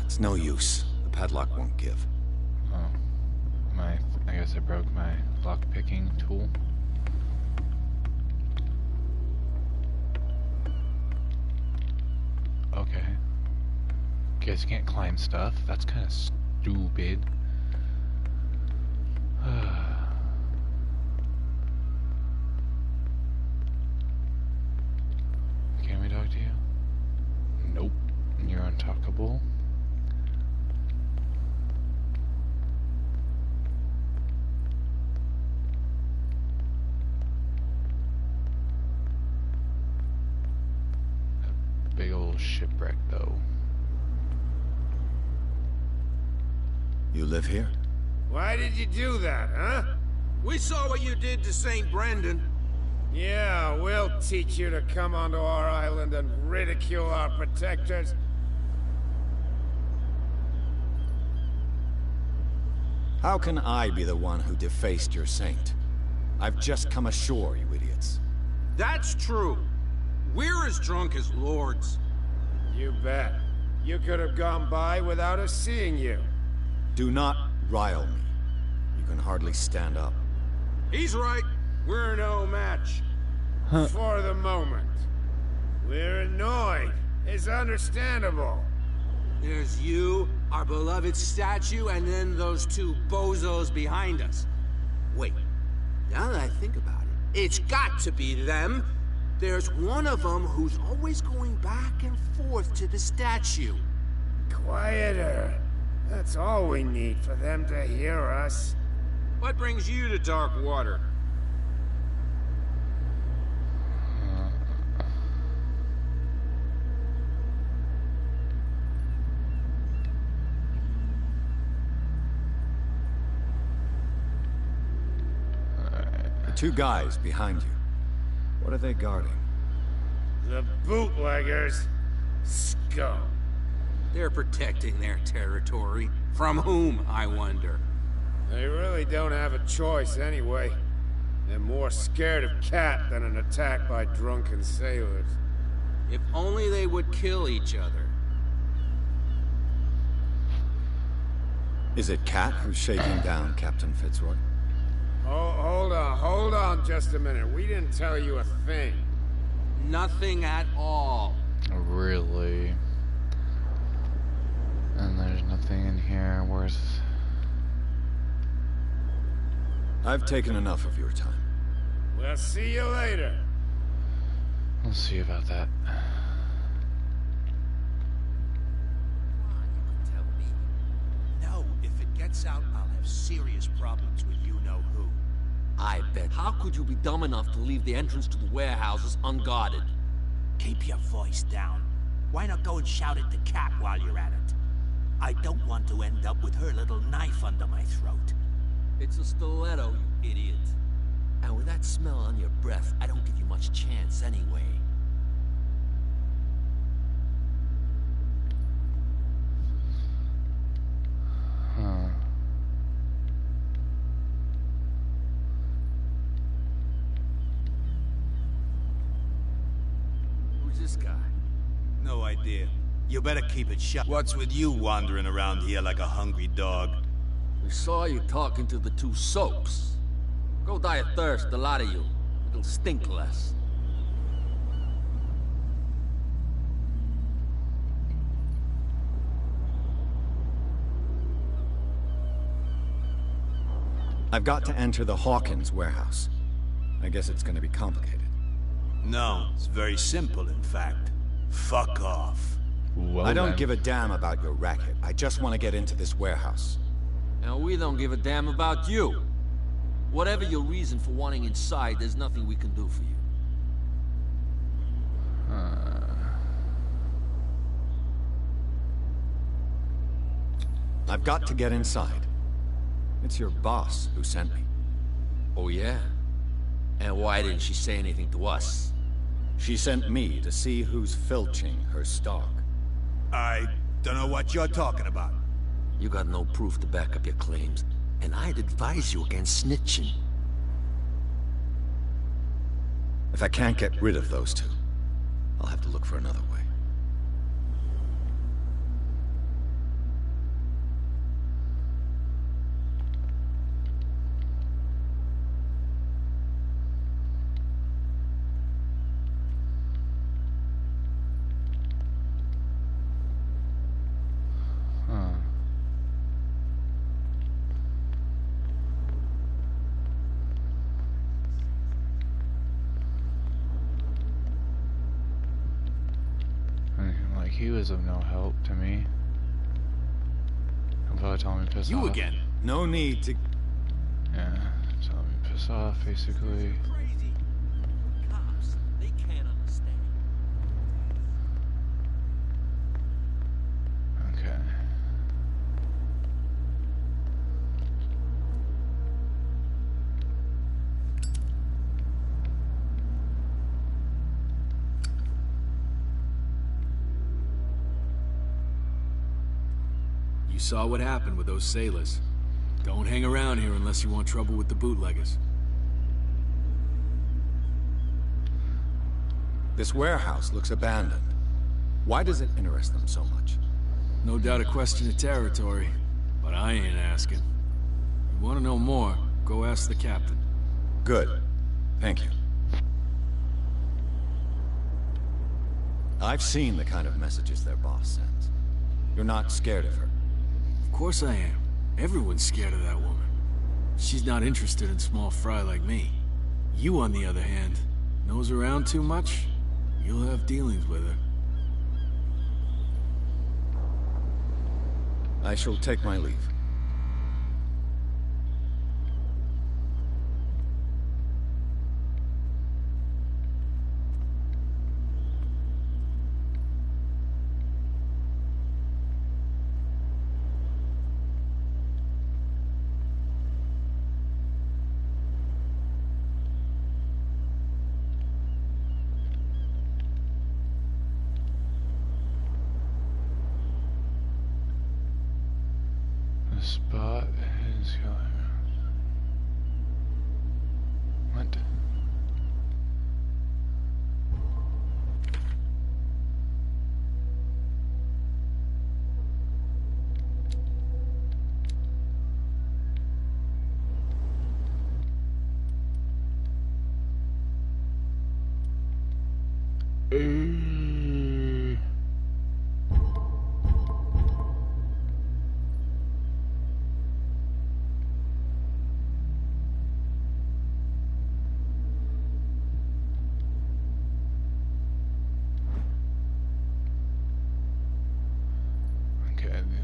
It's no use. The padlock won't give. Oh. I guess I broke my lock-picking tool. Okay. Guess you can't climb stuff. That's kind of stupid. Can we talk to you? Nope. You're untalkable. Big old shipwreck, though. You live here? Why did you do that, huh? We saw what you did to St. Brendan. Yeah, we'll teach you to come onto our island and ridicule our protectors. How can I be the one who defaced your saint? I've just come ashore, you idiots. That's true. We're as drunk as lords. You bet. You could have gone by without us seeing you. Do not rile me. You can hardly stand up. He's right. We're no match. For the moment. We're annoyed. It's understandable. There's you, our beloved statue, and then those two bozos behind us. Wait, now that I think about it, it's got to be them. There's one of them who's always going back and forth to the statue. Quieter. That's all we need for them to hear us. What brings you to dark water? Two guys behind you. What are they guarding? The bootleggers. Scum. They're protecting their territory. From whom, I wonder? They really don't have a choice anyway. They're more scared of Cat than an attack by drunken sailors. If only they would kill each other. Is it Cat who's shaking down Captain Fitzroy? Oh, hold on just a minute. We didn't tell you a thing. Nothing at all. Really? And there's nothing in here worth... I've taken enough of your time. We'll see you later. We'll see about that. No, if it gets out, I'll have serious problems with you-know-who. I bet. How could you be dumb enough to leave the entrance to the warehouses unguarded? Keep your voice down. Why not go and shout at the Cat while you're at it? I don't want to end up with her little knife under my throat. It's a stiletto, you idiot. And with that smell on your breath, I don't give you much chance anyway. Huh. Who's this guy? No idea. You better keep it shut. What's with you wandering around here like a hungry dog? We saw you talking to the two soaps. Go die of thirst, the lot of you. It'll stink less. I've got to enter the Hawkins warehouse. I guess it's gonna be complicated. No, it's very simple, in fact. Fuck off. Well, I don't then. give a damn about your racket. I just want to get into this warehouse. And we don't give a damn about you. Whatever your reason for wanting inside, there's nothing we can do for you. I've got to get inside. It's your boss who sent me. Oh yeah? And why didn't she say anything to us? She sent me to see who's filching her stock. I don't know what you're talking about. You got no proof to back up your claims, and I'd advise you against snitching. If I can't get rid of those two, I'll have to look for another way. He was of no help to me. I'm probably telling me to piss off. You again? No need to... Yeah, telling me to piss off, basically. Crazy. Cops, they can't understand. Okay. You saw what happened with those sailors. Don't hang around here unless you want trouble with the bootleggers. This warehouse looks abandoned. Why does it interest them so much? No doubt a question of territory, but I ain't asking. You want to know more, go ask the captain. Good. Thank you. I've seen the kind of messages their boss sends. You're not scared of her? Of course I am. Everyone's scared of that woman. She's not interested in small fry like me. You, on the other hand, nose around too much, you'll have dealings with her. I shall take my leave. The spot is going. What?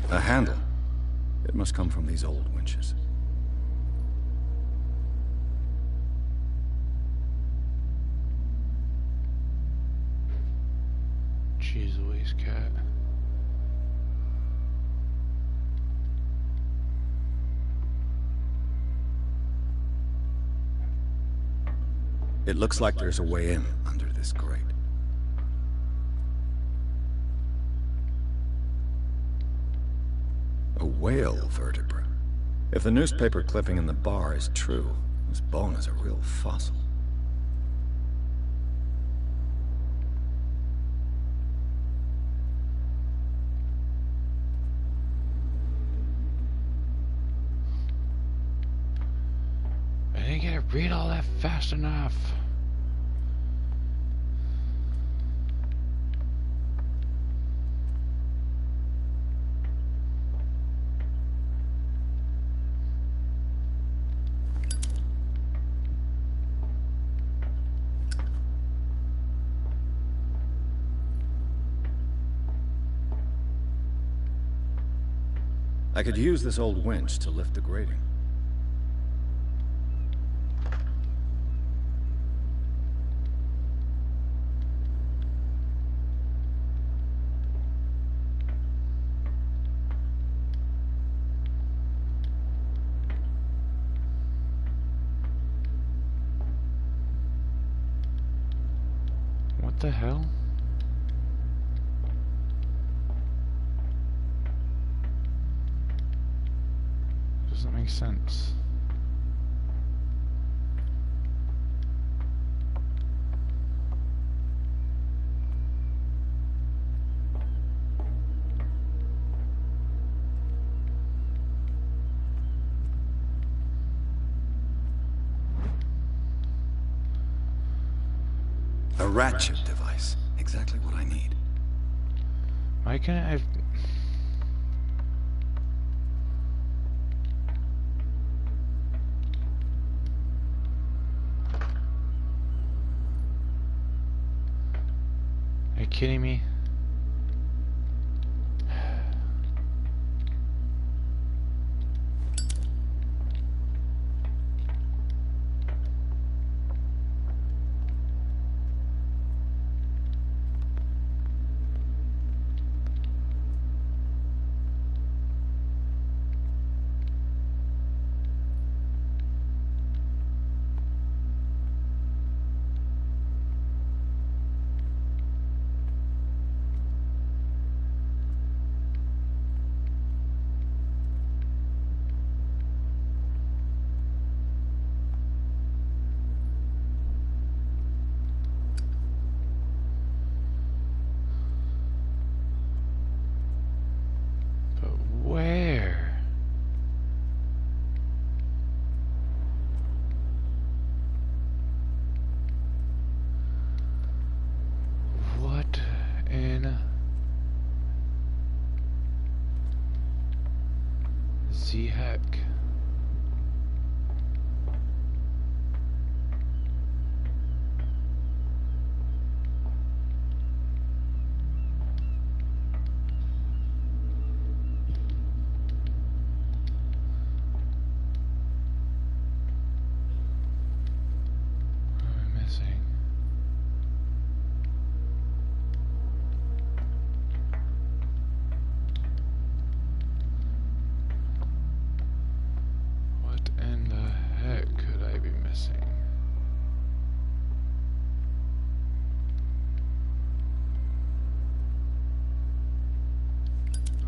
A handle. It must come from these old winches. Jeez Louise, cat. It looks like there's a way in under this grate. A whale vertebra. If the newspaper clipping in the bar is true, this bone is a real fossil. I didn't get to read all that fast enough. I could use this old winch to lift the grating. What the hell? Doesn't make sense. A ratchet device. Exactly what I need. Why can't I... Are you kidding me? the heck?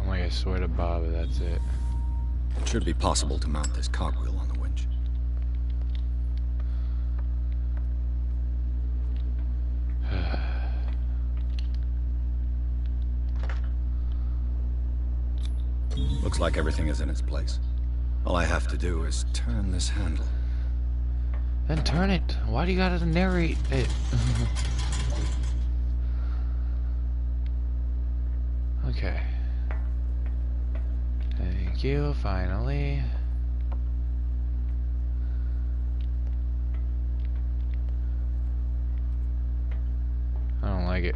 I swear to Bob, that's it. It should be possible to mount this cogwheel on the winch. Looks like everything is in its place. All I have to do is turn this handle. Then turn it. Why do you gotta narrate it? Okay. Thank you, finally. I don't like it.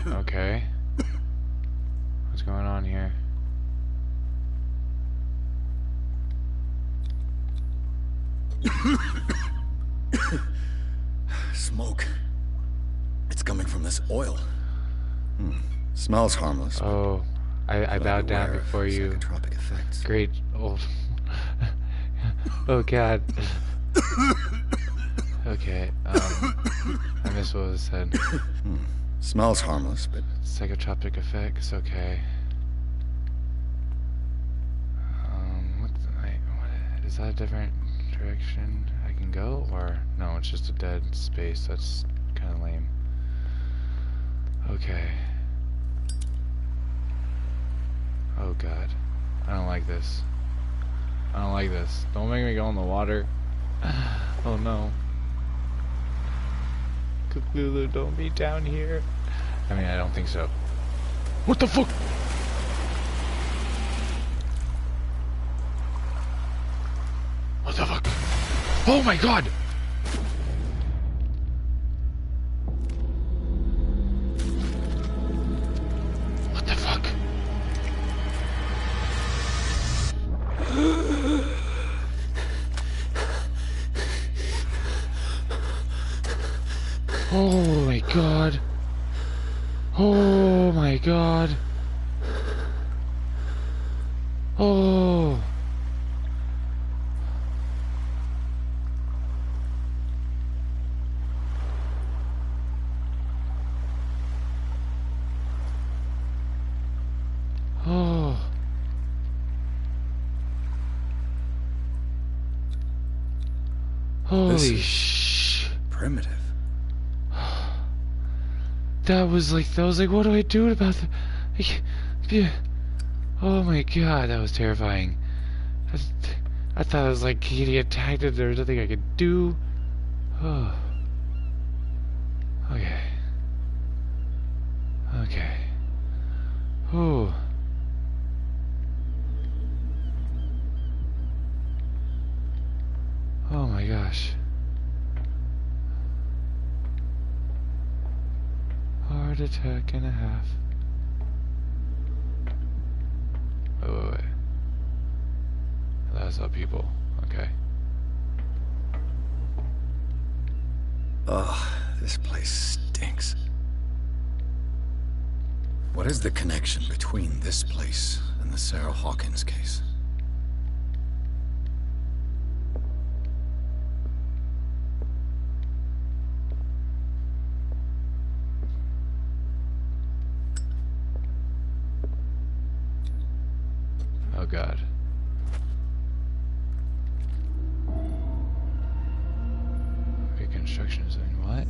Okay. What's going on here? Smoke. It's coming from this oil. Smells harmless. Oh, I bowed down before you. Psychotropic effects. Great. Oh, oh God. Okay. I missed what was said. Smells harmless, but psychotropic effects. Okay. What is that a different direction I can go, or no? It's just a dead space. That's kind of lame. Okay. Oh God, I don't like this. I don't like this. Don't make me go in the water. Oh no. Cthulhu, don't be down here. I mean, I don't think so. What the fuck? What the fuck? Oh my God! What the fuck? Oh my God. Oh my God. Oh. Oh. Holy sh! Primitive. That was like, what do I do about the... Oh my God, that was terrifying. I thought I was like getting attacked and there was nothing I could do. Oh. Okay. Okay. Oh. Oh my gosh. Heart attack and a half. Wait. That's all people. Okay. Ugh, this place stinks. What is the connection between this place and the Sarah Hawkins case? Oh God. Reconstruction zone, what?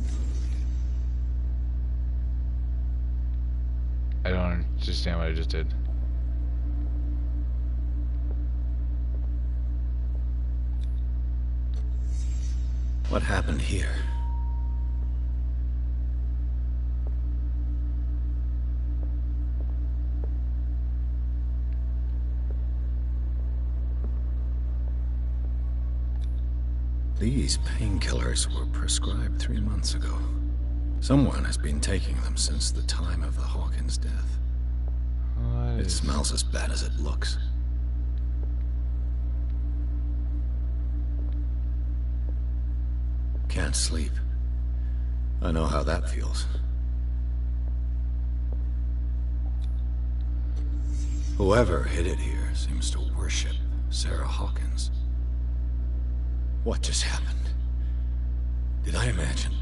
I don't understand what I just did. What happened here? These painkillers were prescribed 3 months ago. Someone has been taking them since the time of the Hawkins death. It smells as bad as it looks. Can't sleep. I know how that feels. Whoever hid it here seems to worship Sarah Hawkins. What just happened? Did I imagine?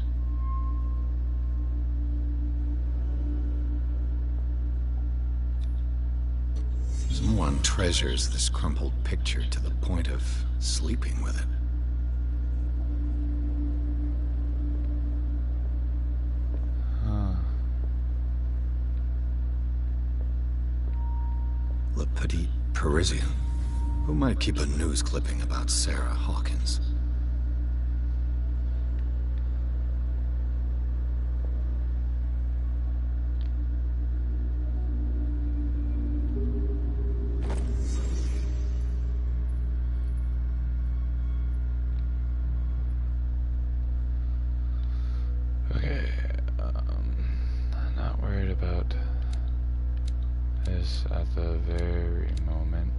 Someone treasures this crumpled picture to the point of sleeping with it. Le Petit Parisien. Who might keep a news clipping about Sarah Hawkins? Okay, I'm not worried about this at the very moment.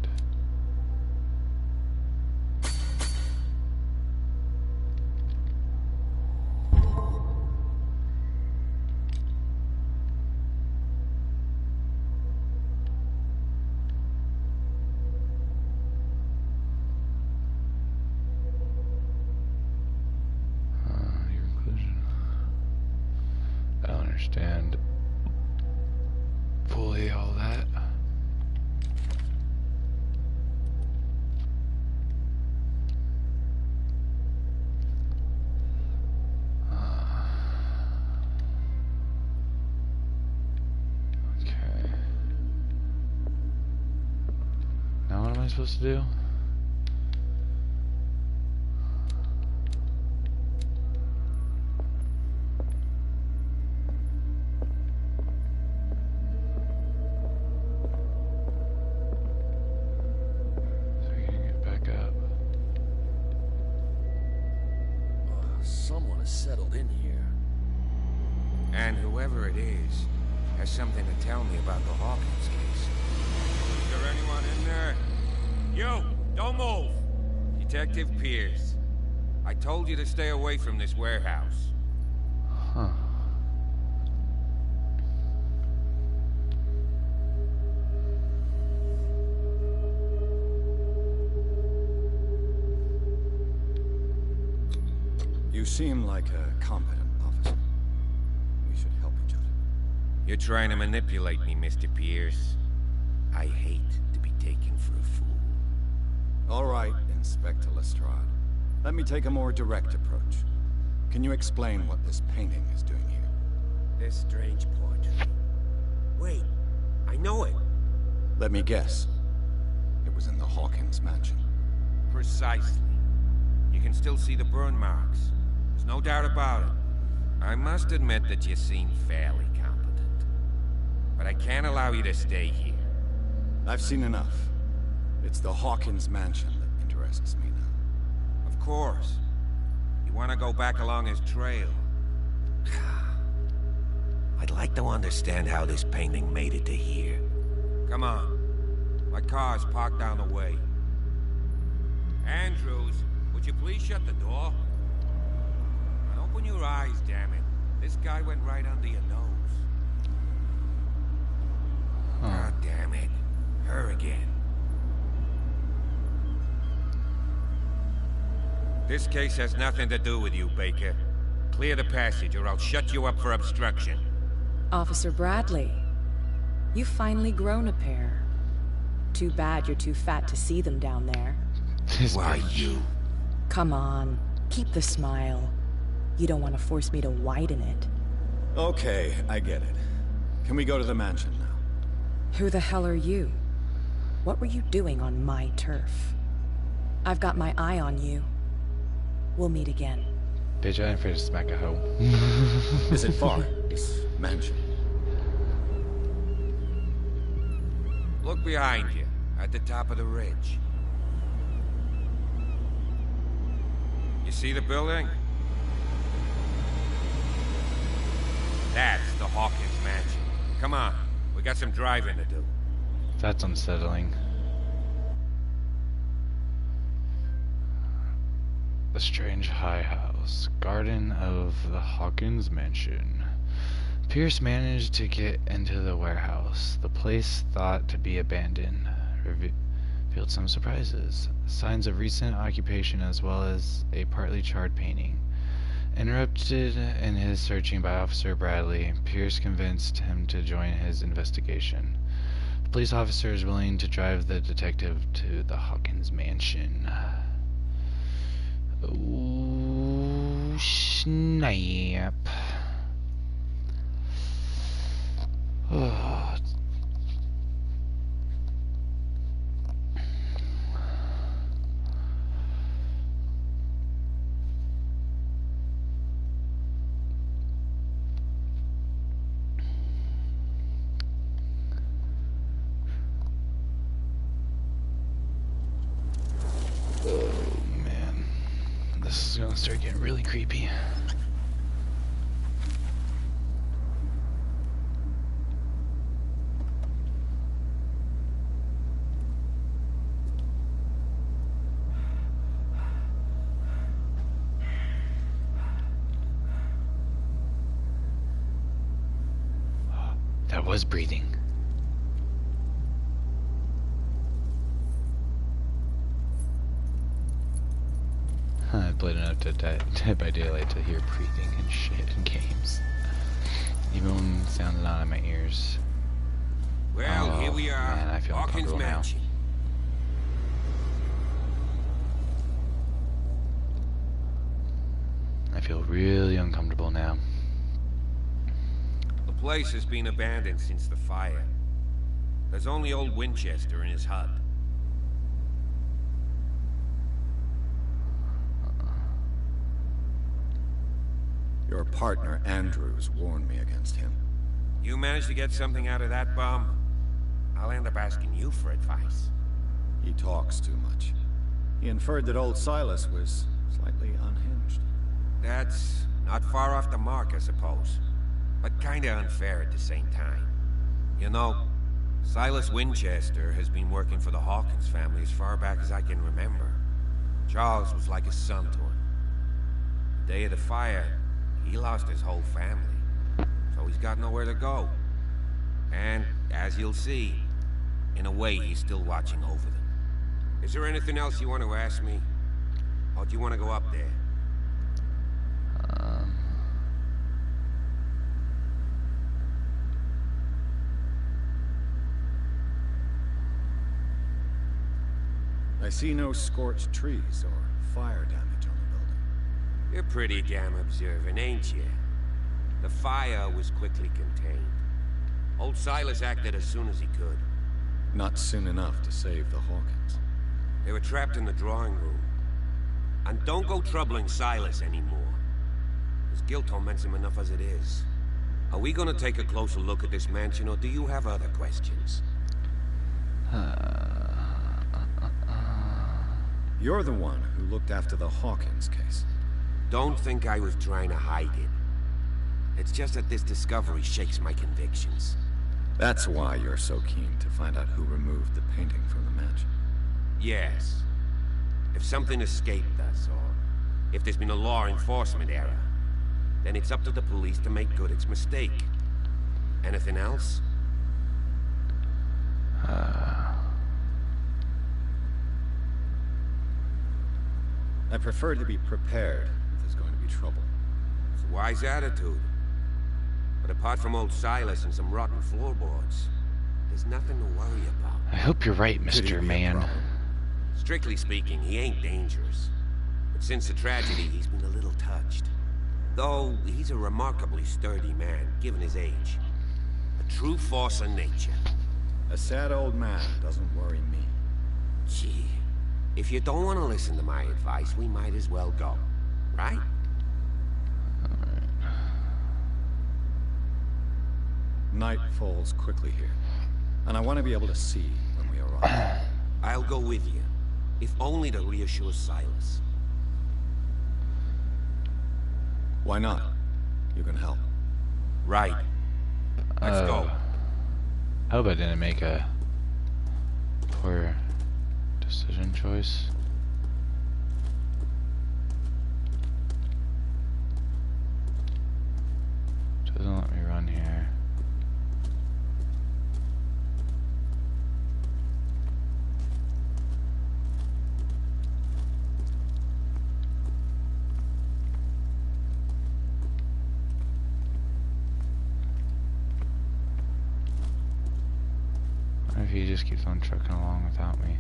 Your conclusion. I don't understand fully all that. Okay. Now what am I supposed to do? So we can get back up. Someone has settled in here. And whoever it is has something to tell me about the Hawkins case. Is there anyone in there? You! Don't move! Detective Pierce. I told you to stay away from this warehouse. Huh. You seem like a competent officer. We should help each other. You're trying to manipulate me, Mr. Pierce. I hate to be taken for a fool. All right, Inspector Lestrade. Let me take a more direct approach. Can you explain what this painting is doing here? This strange portrait. Wait, I know it. Let me guess. It was in the Hawkins mansion. Precisely. You can still see the burn marks. There's no doubt about it. I must admit that you seem fairly competent. But I can't allow you to stay here. I've seen enough. It's the Hawkins mansion that interests me now. Of course. You want to go back along his trail. I'd like to understand how this painting made it to here. Come on. My car's parked down the way. Andrews, would you please shut the door? And open your eyes, damn it. This guy went right under your nose. God damn it. Her again. This case has nothing to do with you, Baker. Clear the passage or I'll shut you up for obstruction. Officer Bradley, you've finally grown a pair. Too bad you're too fat to see them down there. Why you? Come on, keep the smile. You don't want to force me to widen it. Okay, I get it. Can we go to the mansion now? Who the hell are you? What were you doing on my turf? I've got my eye on you. We'll meet again. Bitch, I ain't afraid to smack a hoe. Is it far, this mansion? Look behind you, at the top of the ridge. You see the building? That's the Hawkins mansion. Come on, we got some driving to do. That's unsettling. The strange high house, garden of the Hawkins mansion. Pierce managed to get into the warehouse. The place, thought to be abandoned, revealed some surprises. Signs of recent occupation as well as a partly charred painting. Interrupted in his searching by Officer Bradley, Pierce convinced him to join his investigation. The police officer is willing to drive the detective to the Hawkins mansion. Oh, snap. Oh. This is gonna start getting really creepy. That was breathing. I played enough to Dead by Daylight to hear breathing and shit in games. Even when it sounded out in my ears. Well, here we are. Man, I feel Hawkins mansion. I feel really uncomfortable now. The place has been abandoned since the fire. There's only old Winchester in his hut. Your partner, Andrews, warned me against him. You managed to get something out of that bum? I'll end up asking you for advice. He talks too much. He inferred that old Silas was slightly unhinged. That's not far off the mark, I suppose. But kinda unfair at the same time. You know, Silas Winchester has been working for the Hawkins family as far back as I can remember. Charles was like a son to him. The day of the fire, he lost his whole family, so he's got nowhere to go. And, as you'll see, in a way he's still watching over them. Is there anything else you want to ask me? Or do you want to go up there? I see no scorched trees or fire damage on the building. You're pretty damn observant, ain't you? The fire was quickly contained. Old Silas acted as soon as he could. Not soon enough to save the Hawkins. They were trapped in the drawing room. And don't go troubling Silas anymore. His guilt torments him enough as it is. Are we gonna take a closer look at this mansion, or do you have other questions? You're the one who looked after the Hawkins case. Don't think I was trying to hide it. It's just that this discovery shakes my convictions. That's why you're so keen to find out who removed the painting from the mansion. Yes. If something escaped us, or if there's been a law enforcement error, then it's up to the police to make good its mistake. Anything else? I prefer to be prepared if there's going to be trouble. It's a wise attitude. But apart from old Silas and some rotten floorboards, there's nothing to worry about. I hope you're right, Mr. Man. Strictly speaking, he ain't dangerous. But since the tragedy, he's been a little touched. Though, he's a remarkably sturdy man, given his age. A true force of nature. A sad old man doesn't worry me. Gee, if you don't want to listen to my advice, we might as well go. Right? Night falls quickly here, and I want to be able to see when we arrive. I'll go with you, if only to reassure Silas. Why not? You can help. Right. Let's go. I hope I didn't make a poor decision choice. Doesn't let me run here. What if he just keeps on trucking along without me?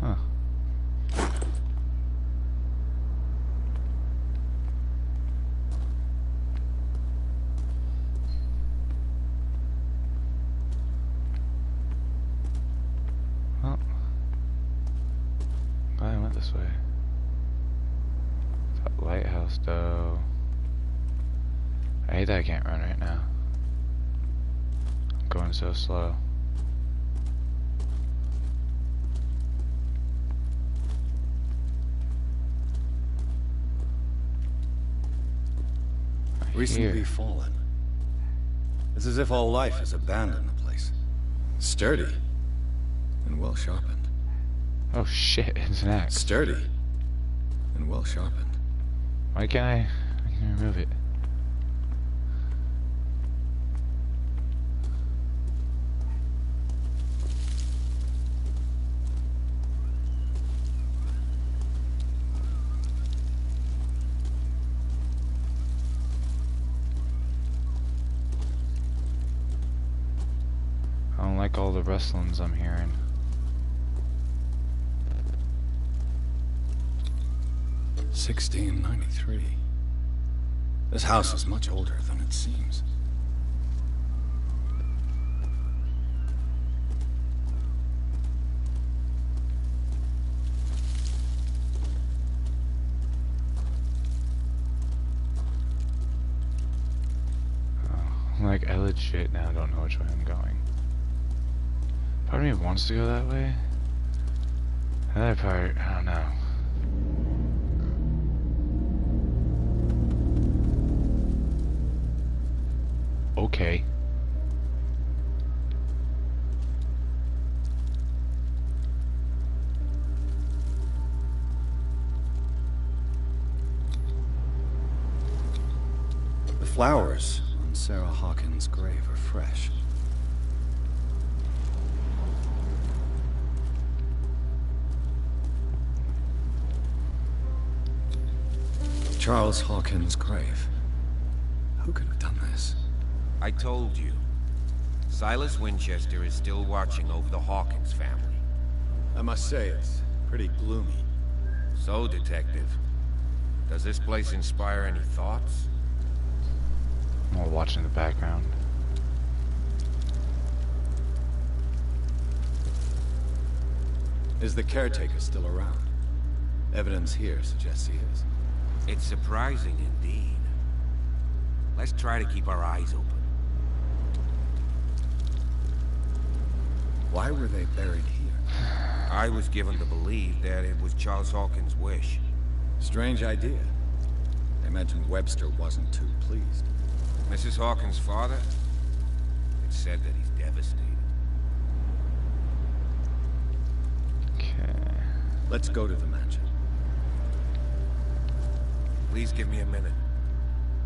Huh. Well, glad I went this way. That lighthouse, though. I hate that I can't run right now. I'm going so slow. Recently fallen. It's as if all life has abandoned the place. Sturdy and well sharpened. Oh shit, it's an axe. Sturdy and well sharpened. Why can't I remove it? I don't like all the rustlings I'm hearing. $1693. This house is much older than it seems. Oh, like I legit now don't know which way I'm going. Part of me wants to go that way. The other part, I don't know. Okay. The flowers on Sarah Hawkins' grave are fresh. Charles Hawkins' grave. Who could have done this? I told you. Silas Winchester is still watching over the Hawkins family. I must say, it's pretty gloomy. So, Detective, does this place inspire any thoughts? I'm all watching the background. Is the caretaker still around? Evidence here suggests he is. It's surprising indeed. Let's try to keep our eyes open. Why were they buried here? I was given to believe that it was Charles Hawkins' wish. Strange idea. I imagine Webster wasn't too pleased. Mrs. Hawkins' father? It's said that he's devastated. Okay. Let's go to the mansion. Please give me a minute.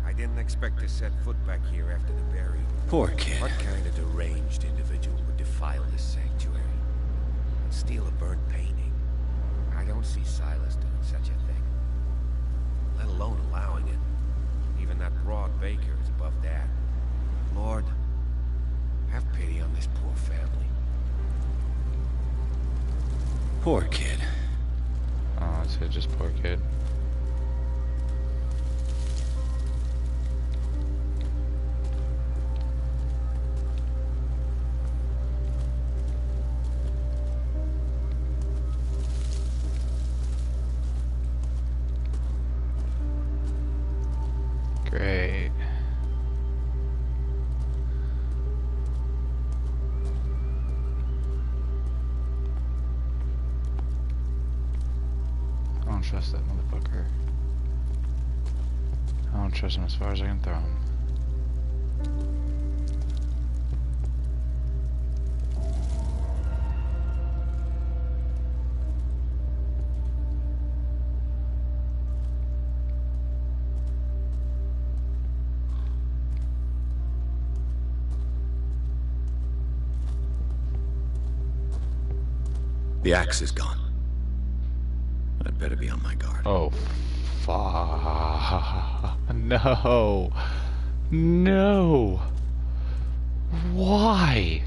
I didn't expect to set foot back here after the burial. Poor kid. What kind of deranged individual would defile this sanctuary and steal a burnt painting? I don't see Silas doing such a thing, let alone allowing it. Even that broad baker is above that. Lord, have pity on this poor family. Poor kid. Oh, it's just poor kid. Great. trust that motherfucker. I don't trust him as far as I can throw him. The axe is gone. I'd better be on my guard. Oh, fuck. No. No. Why?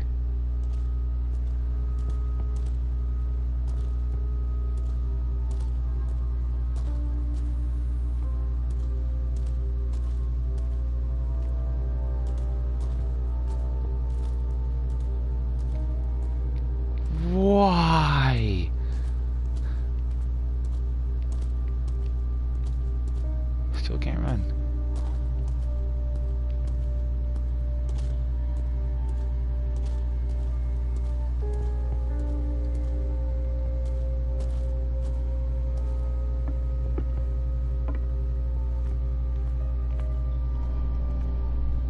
Why? Still can't run.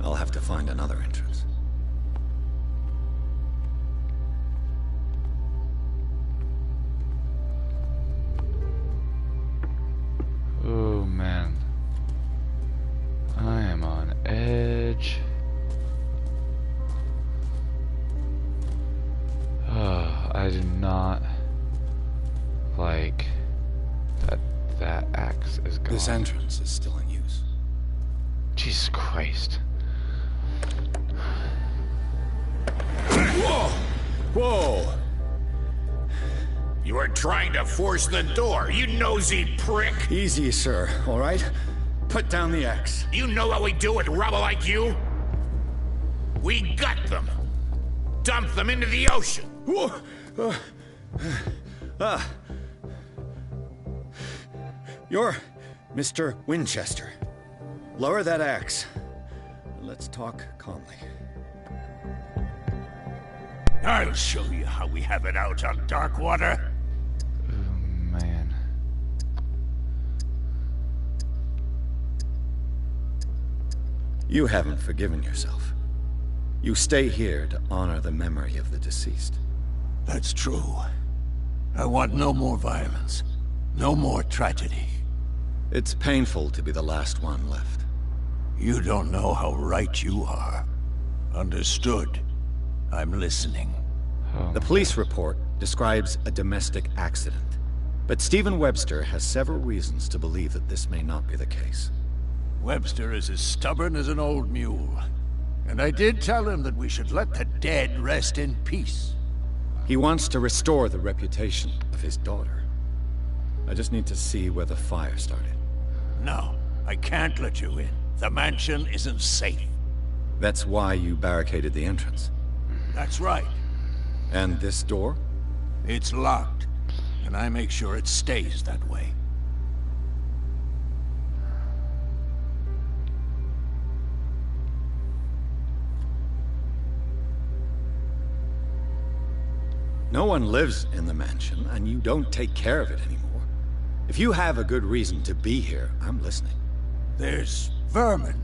I'll have to find another entrance. Oh man, I am on edge. I do not like that axe is gone. This entrance is still in use. Jesus Christ. Whoa! Whoa! You were trying to force the door, you nosy prick! Easy, sir, all right? Put down the axe. You know what we do with rubble like you? We gut them. Dump them into the ocean. Whoa! You're Mr. Winchester. Lower that axe. Let's talk calmly. I'll show you how we have it out on Darkwater. Oh man. You haven't forgiven yourself. You stay here to honor the memory of the deceased. That's true. I want no more violence. No more tragedy. It's painful to be the last one left. You don't know how right you are. Understood. I'm listening. Oh, The police report describes a domestic accident, but Stephen Webster has several reasons to believe that this may not be the case. Webster is as stubborn as an old mule. And I did tell him that we should let the dead rest in peace. He wants to restore the reputation of his daughter. I just need to see where the fire started. No, I can't let you in. The mansion isn't safe. That's why you barricaded the entrance. That's right. And this door? It's locked, and I make sure it stays that way. No one lives in the mansion, and you don't take care of it anymore. If you have a good reason to be here, I'm listening. There's vermin.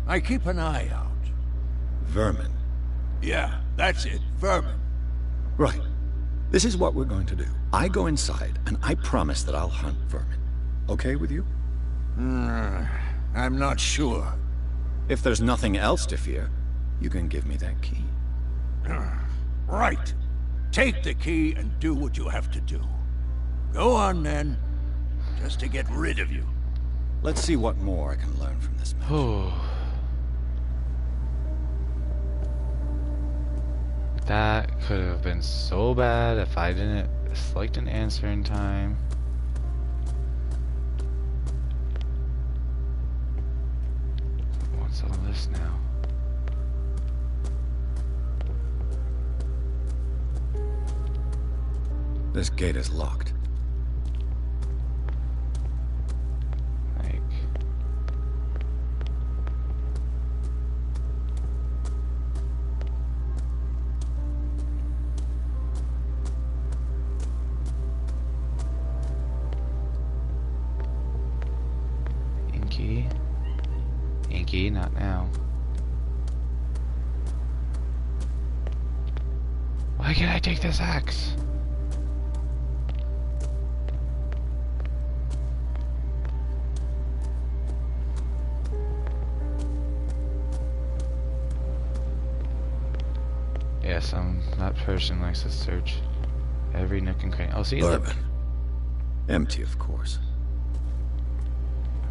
I keep an eye out. Vermin. Yeah, that's it. Vermin. Right. This is what we're going to do. I go inside, and I promise that I'll hunt vermin. Okay with you? I'm not sure. If there's nothing else to fear, you can give me that key. Right. Take the key and do what you have to do. Go on, then. Just to get rid of you. Let's see what more I can learn from this man. Oh. That could have been so bad if I didn't select an answer in time. What's all this now? This gate is locked. Like... key, not now. Why can't I take this axe? Yes, that person likes to search every nook and cranny. Oh, see, look. Empty, of course.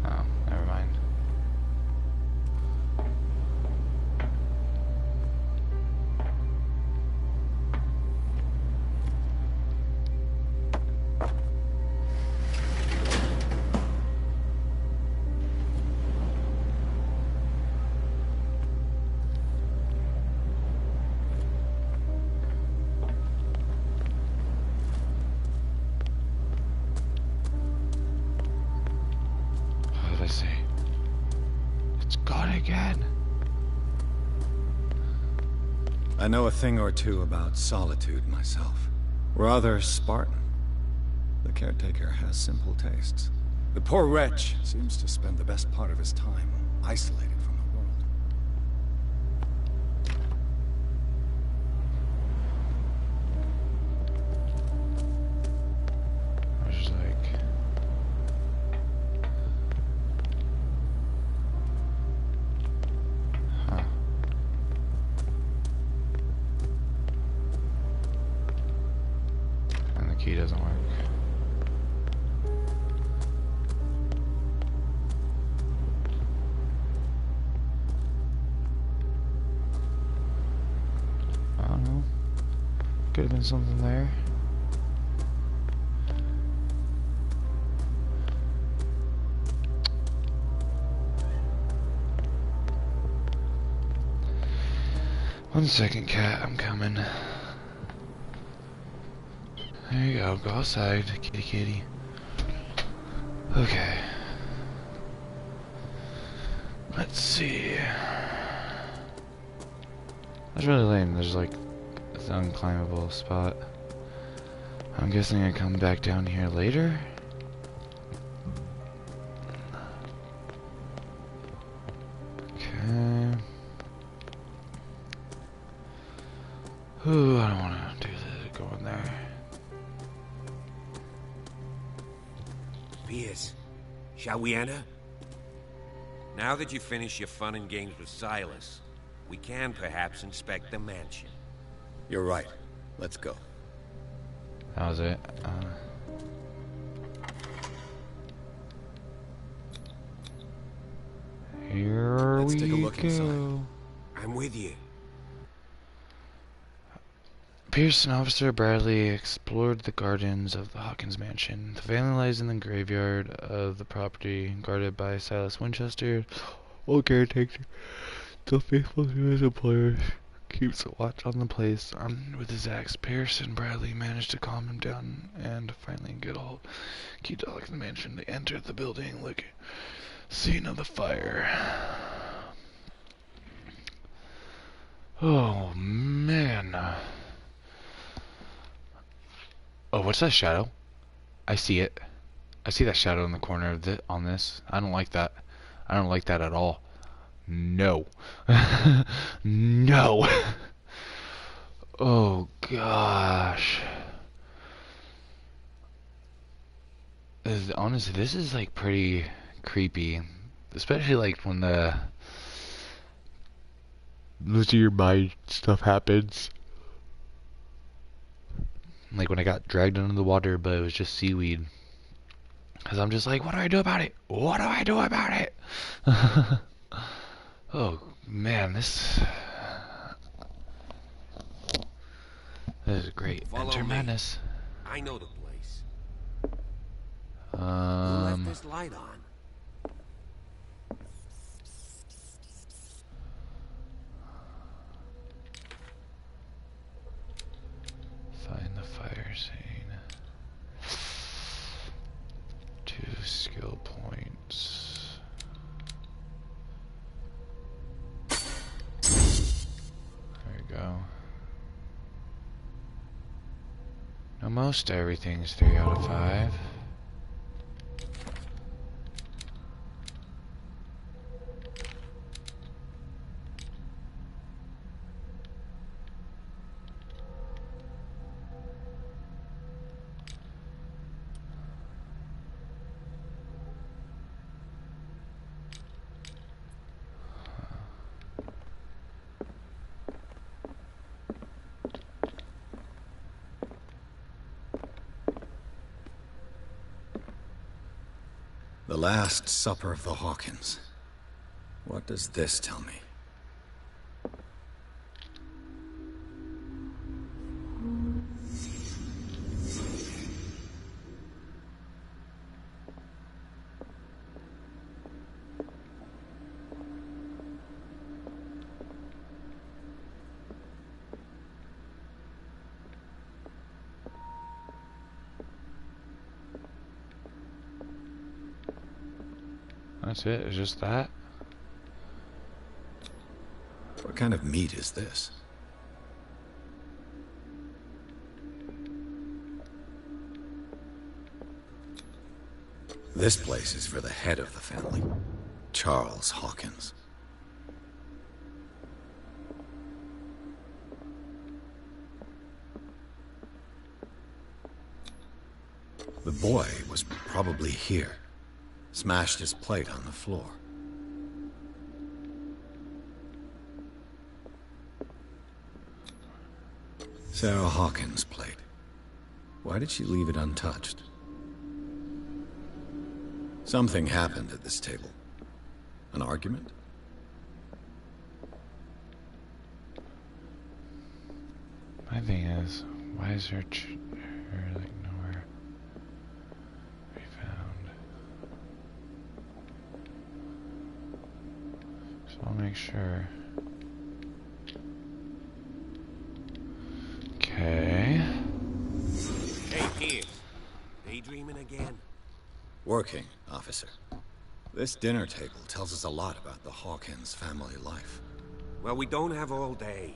Oh, never mind. I know a thing or two about solitude myself. Rather Spartan. The caretaker has simple tastes. The poor wretch seems to spend the best part of his time isolated from the world. There's like... Huh. And the key doesn't work. I don't know. Could have been something there. One second, cat. I'm coming. There you go. Go outside, kitty kitty. Okay. Let's see. That's really lame. There's like this unclimbable spot. I'm guessing I come back down here later. Okay. Ooh, I don't want to do this. Go in there. Piers, shall we enter? Now that you've finished your fun and games with Silas, we can perhaps inspect the mansion. You're right. Let's go. That was it. Here Let's we take a look go. inside. I'm with you. Pierce and Officer Bradley explored the gardens of the Hawkins mansion. The family lies in the graveyard of the property, guarded by Silas Winchester, old caretaker, still faithful to his employers, keeps a watch on the place. Armed with his axe, Pierce and Bradley managed to calm him down and finally get a key to lock the mansion. They entered the building, looking scene of the fire. Oh man. Oh, what's that shadow? I see it. I see that shadow in the corner of on this. I don't like that. I don't like that at all. No. No. Oh gosh. Honestly, this is like pretty creepy, especially like when the losing your mind stuff happens. Like when I got dragged under the water, but it was just seaweed. Because I'm just like, what do I do about it? What do I do about it? Oh, man, this is great. Follow Enter me. madness. I know the place. Who left this light on? Find the fire scene. 2 skill points. There you go. Now most everything's 3 out of 5. The Last Supper of the Hawkins. What does this tell me? That's it? It's just that? What kind of meat is this? This place is for the head of the family, Charles Hawkins. The boy was probably here. Smashed his plate on the floor. Sarah Hawkins' plate. Why did she leave it untouched? Something happened at this table. An argument? My thing is, why is her like nowhere to be found? So I'll make sure. Okay. Hey, Pierce. Daydreaming again? Working, officer. This dinner table tells us a lot about the Hawkins family life. Well, we don't have all day.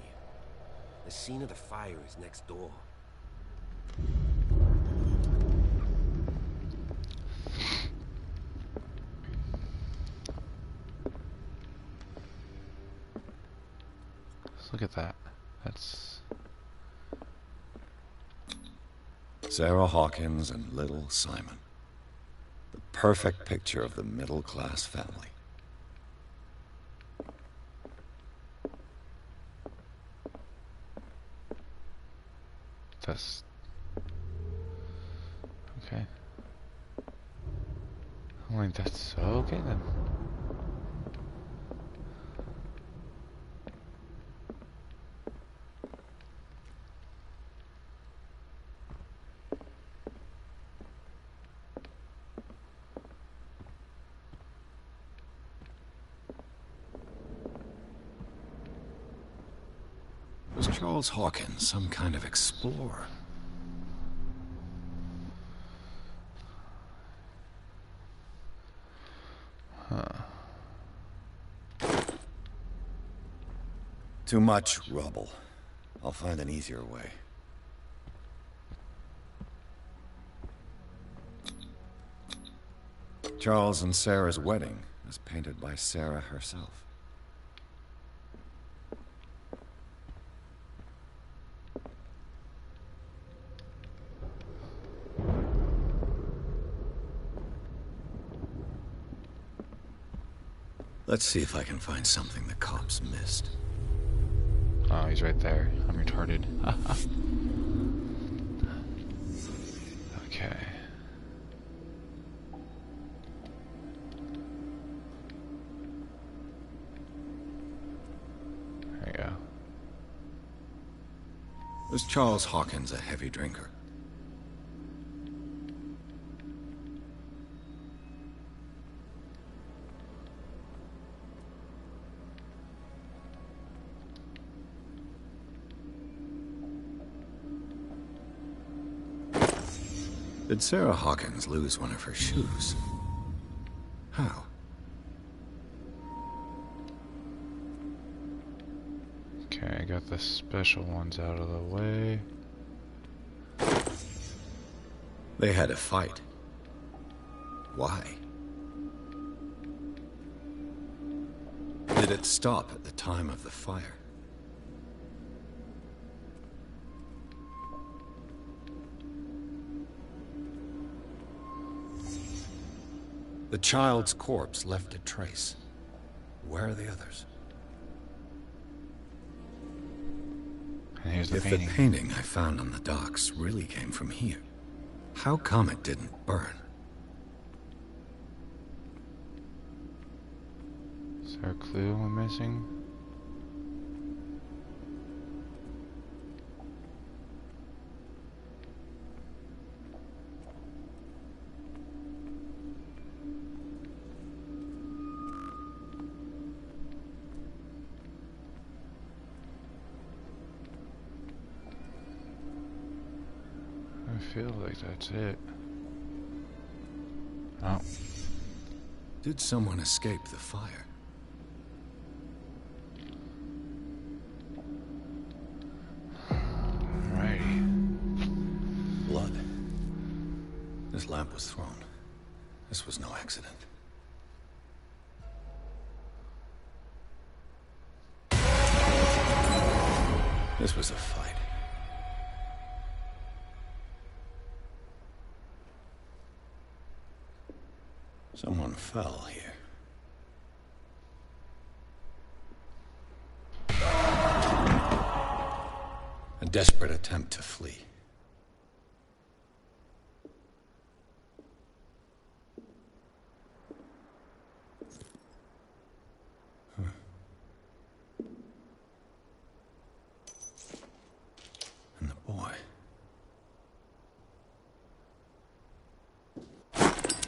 The scene of the fire is next door. Let's look at that. That's... Sarah Hawkins and little Simon. The perfect picture of the middle-class family. That's... okay. I'm like, that's okay then. Was Charles Hawkins some kind of explorer? Huh. Too much rubble. I'll find an easier way. Charles and Sarah's wedding is painted by Sarah herself. Let's see if I can find something the cops missed. Oh, he's right there. I'm retarded. Okay. There you go. Was Charles Hawkins a heavy drinker? Did Sarah Hawkins lose one of her shoes? How? Okay, I got the special ones out of the way. They had a fight. Why? Did it stop at the time of the fire? The child's corpse left a trace. Where are the others? And here's the If painting. the painting I found on the docks really came from here, how come it didn't burn? Is there a clue I'm missing? I feel like that's it. Oh. Did someone escape the fire? Alrighty. Blood. This lamp was thrown. This was no accident. This was a fight. Someone fell here. A desperate attempt to flee. And the boy.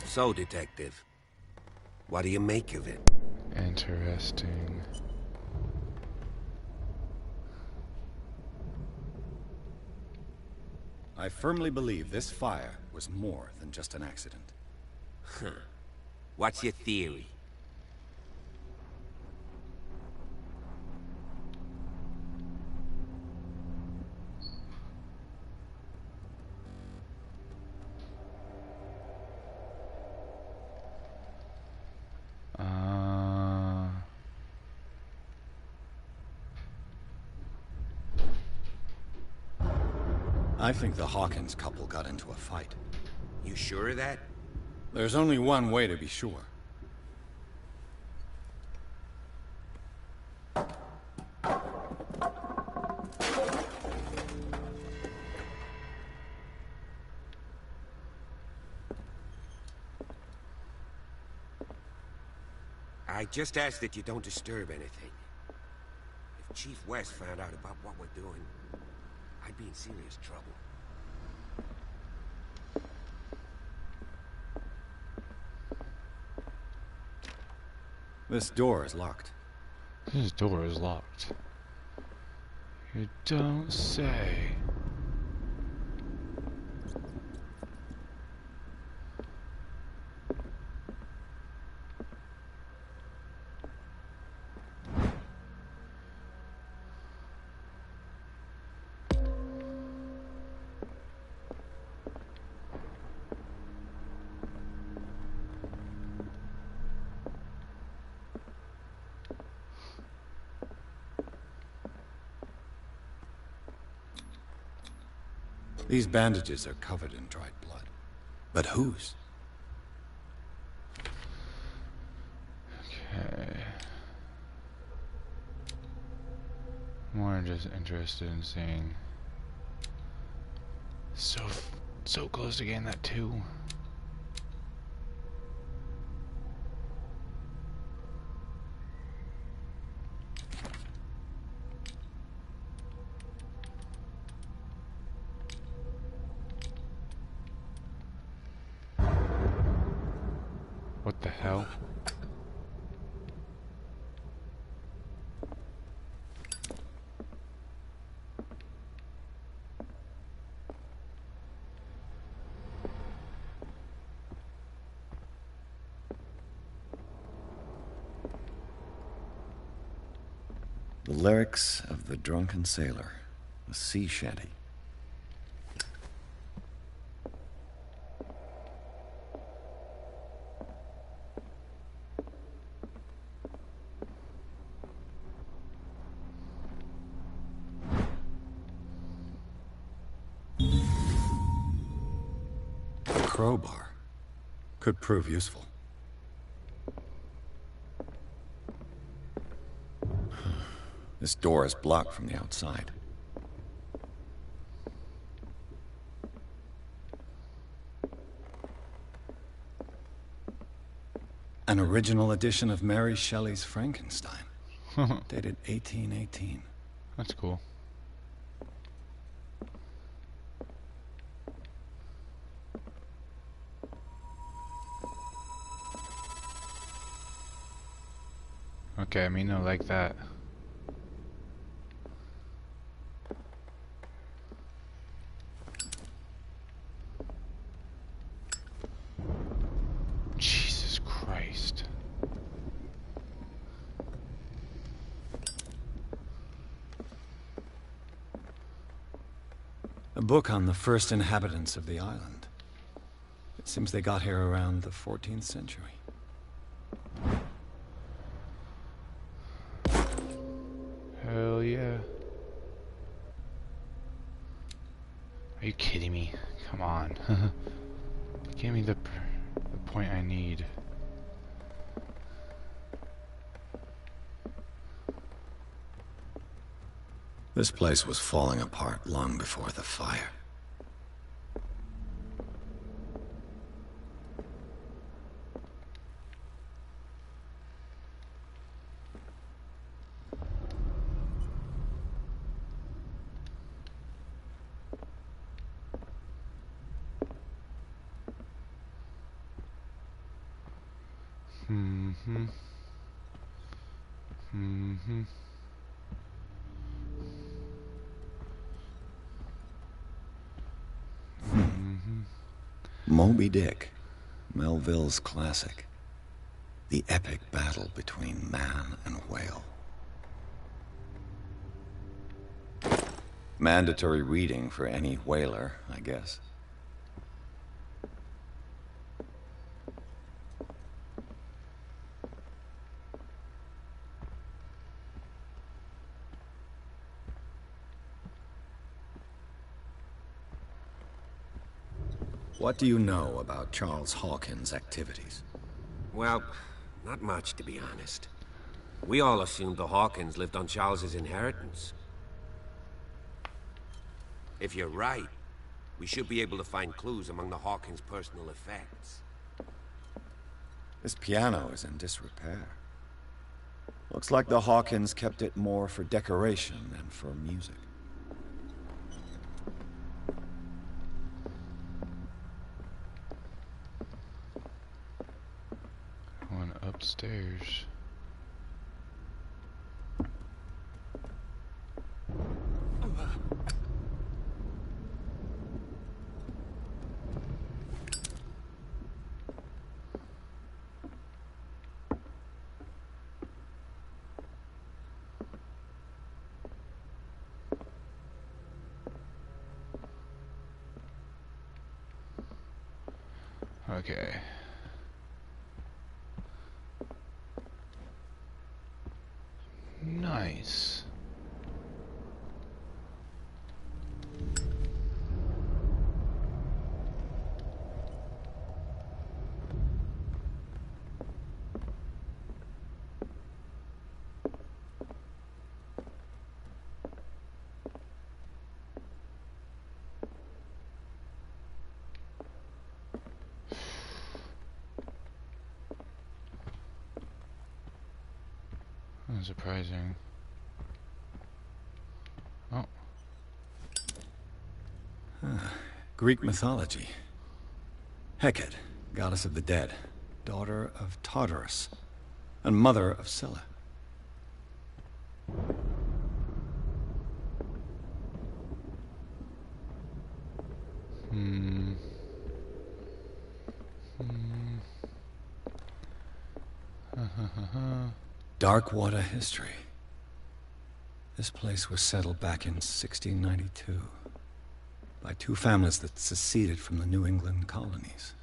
So, Detective, what do you make of it? Interesting. I firmly believe this fire was more than just an accident. Huh. What's your theory? I think the Hawkins couple got into a fight. You sure of that? There's only one way to be sure. I just ask that you don't disturb anything. If Chief West found out about what we're doing, I'd be in serious trouble. This door is locked. This door is locked. You don't say. These bandages are covered in dried blood. But whose? Okay. More just interested in seeing. So close to getting that too. What the hell? The lyrics of the drunken sailor, a sea shanty. A crowbar could prove useful. This door is blocked from the outside. An original edition of Mary Shelley's Frankenstein, dated 1818. That's cool. Okay, I mean, I like that. Jesus Christ. A book on the first inhabitants of the island. It seems they got here around the 14th century. Hell yeah. Are you kidding me? Come on. Give me the point I need. This place was falling apart long before the fire. Moby Dick, Melville's classic. The epic battle between man and whale. Mandatory reading for any whaler, I guess. What do you know about Charles Hawkins' activities? Well, not much, to be honest. We all assumed the Hawkins lived on Charles's inheritance. If you're right, we should be able to find clues among the Hawkins' personal effects. This piano is in disrepair. Looks like the Hawkins kept it more for decoration than for music. One upstairs. Okay. Nice. Surprising. Oh. Greek mythology. Hecate, goddess of the dead, daughter of Tartarus, and mother of Scylla. Darkwater history. This place was settled back in 1692 by two families that seceded from the New England colonies.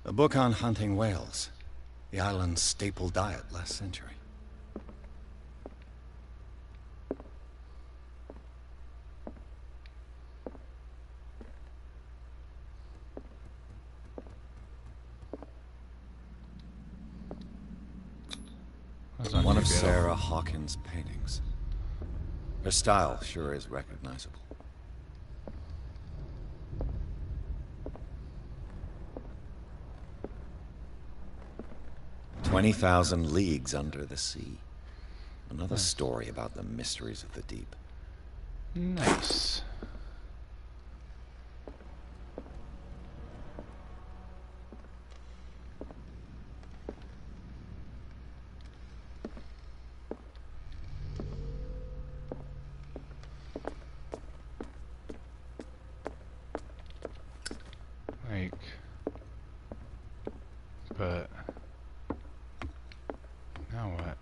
A book on hunting whales, the island's staple diet last century. One of Sarah Hawkins' paintings. Her style sure is recognizable. 20,000 leagues under the sea. Another story about the mysteries of the deep. Nice. Like, but now what?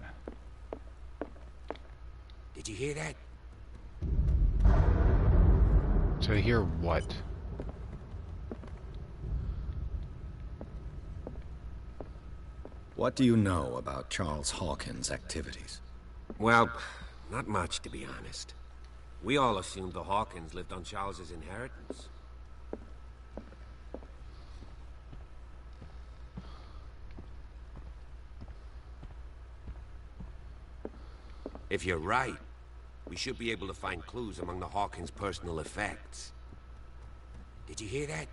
Did you hear that? So hear what? What do you know about Charles Hawkins' activities? Well, not much, to be honest. We all assumed the Hawkins lived on Charles's inheritance. If you're right, we should be able to find clues among the Hawkins' personal effects. Did you hear that?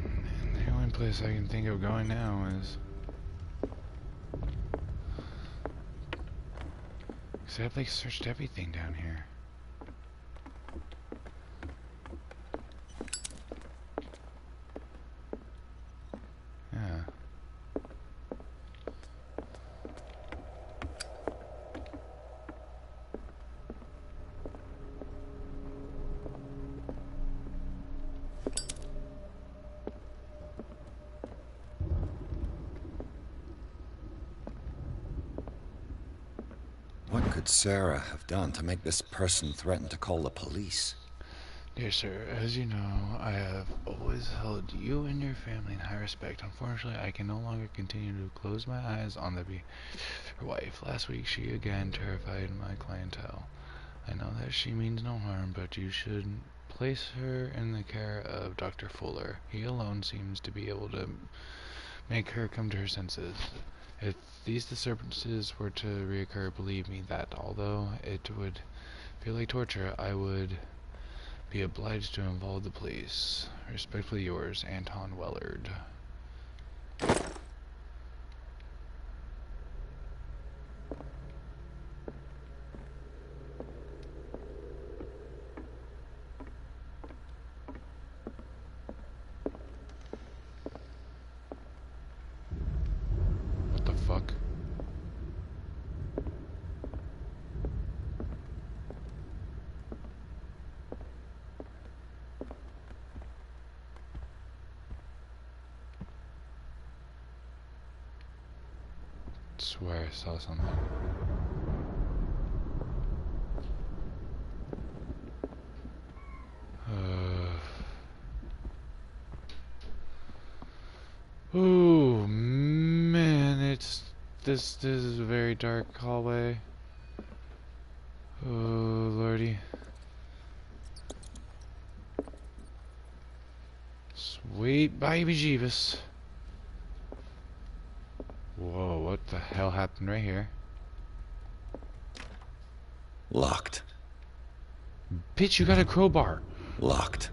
Man, the only place I can think of going now is... because I've like searched everything down here. Yeah. What could Sarah have done to make this person threaten to call the police? Dear sir, as you know, I have always held you and your family in high respect. Unfortunately, I can no longer continue to close my eyes on your wife. Last week, she again terrified my clientele. I know that she means no harm, but you should place her in the care of Dr. Fuller. He alone seems to be able to make her come to her senses. If these disturbances were to reoccur, believe me that, although it would feel like torture, I would be obliged to involve the police. Respectfully yours, Anton Wellard. What the fuck? Swear I saw something. Oh man, it's this is a very dark hallway. Oh lordy. Sweet baby Jeebus. Whoa, what the hell happened right here? Locked. Bitch, you got a crowbar. Locked.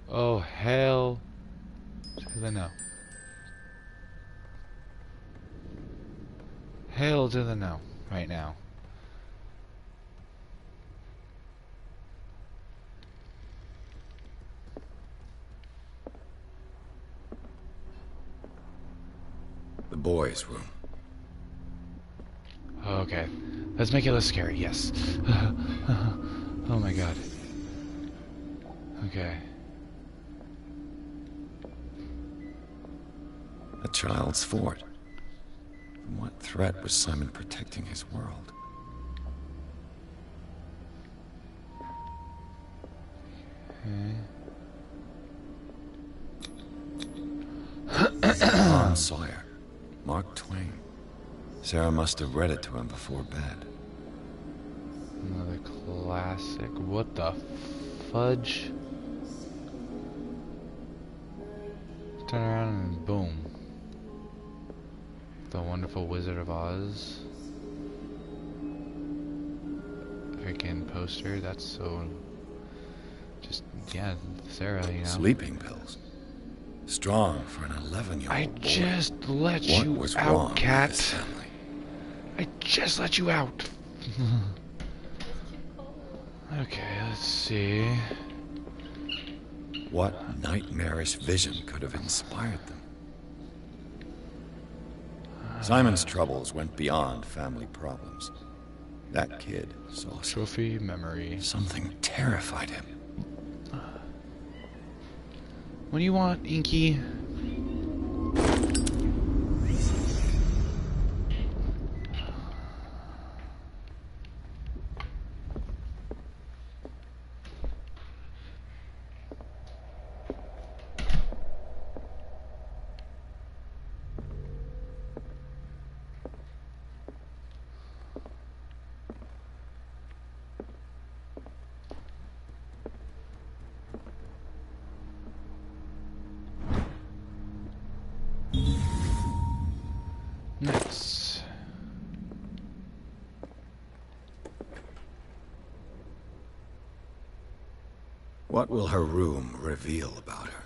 Oh, hell to the no. Hell to the no, right now. The boys' room. Okay, let's make it less scary, yes. Oh my god. Okay. A child's fort. From what threat was Simon protecting his world? Tom Sawyer. Mark Twain. Sarah must have read it to him before bed. Another classic. What the fudge? Turn around and boom. The Wonderful Wizard of Oz. Freaking poster. That's so Just, yeah, Sarah, you know. Sleeping pills. Strong for an 11-year-old I boy. just let What you was out, wrong with Cat. this family? I just let you out. Okay, let's see. What nightmarish vision could have inspired them? Simon's troubles went beyond family problems. That kid saw Trophy memory. something terrified him. What do you want, Inky? Nice. What will her room reveal about her?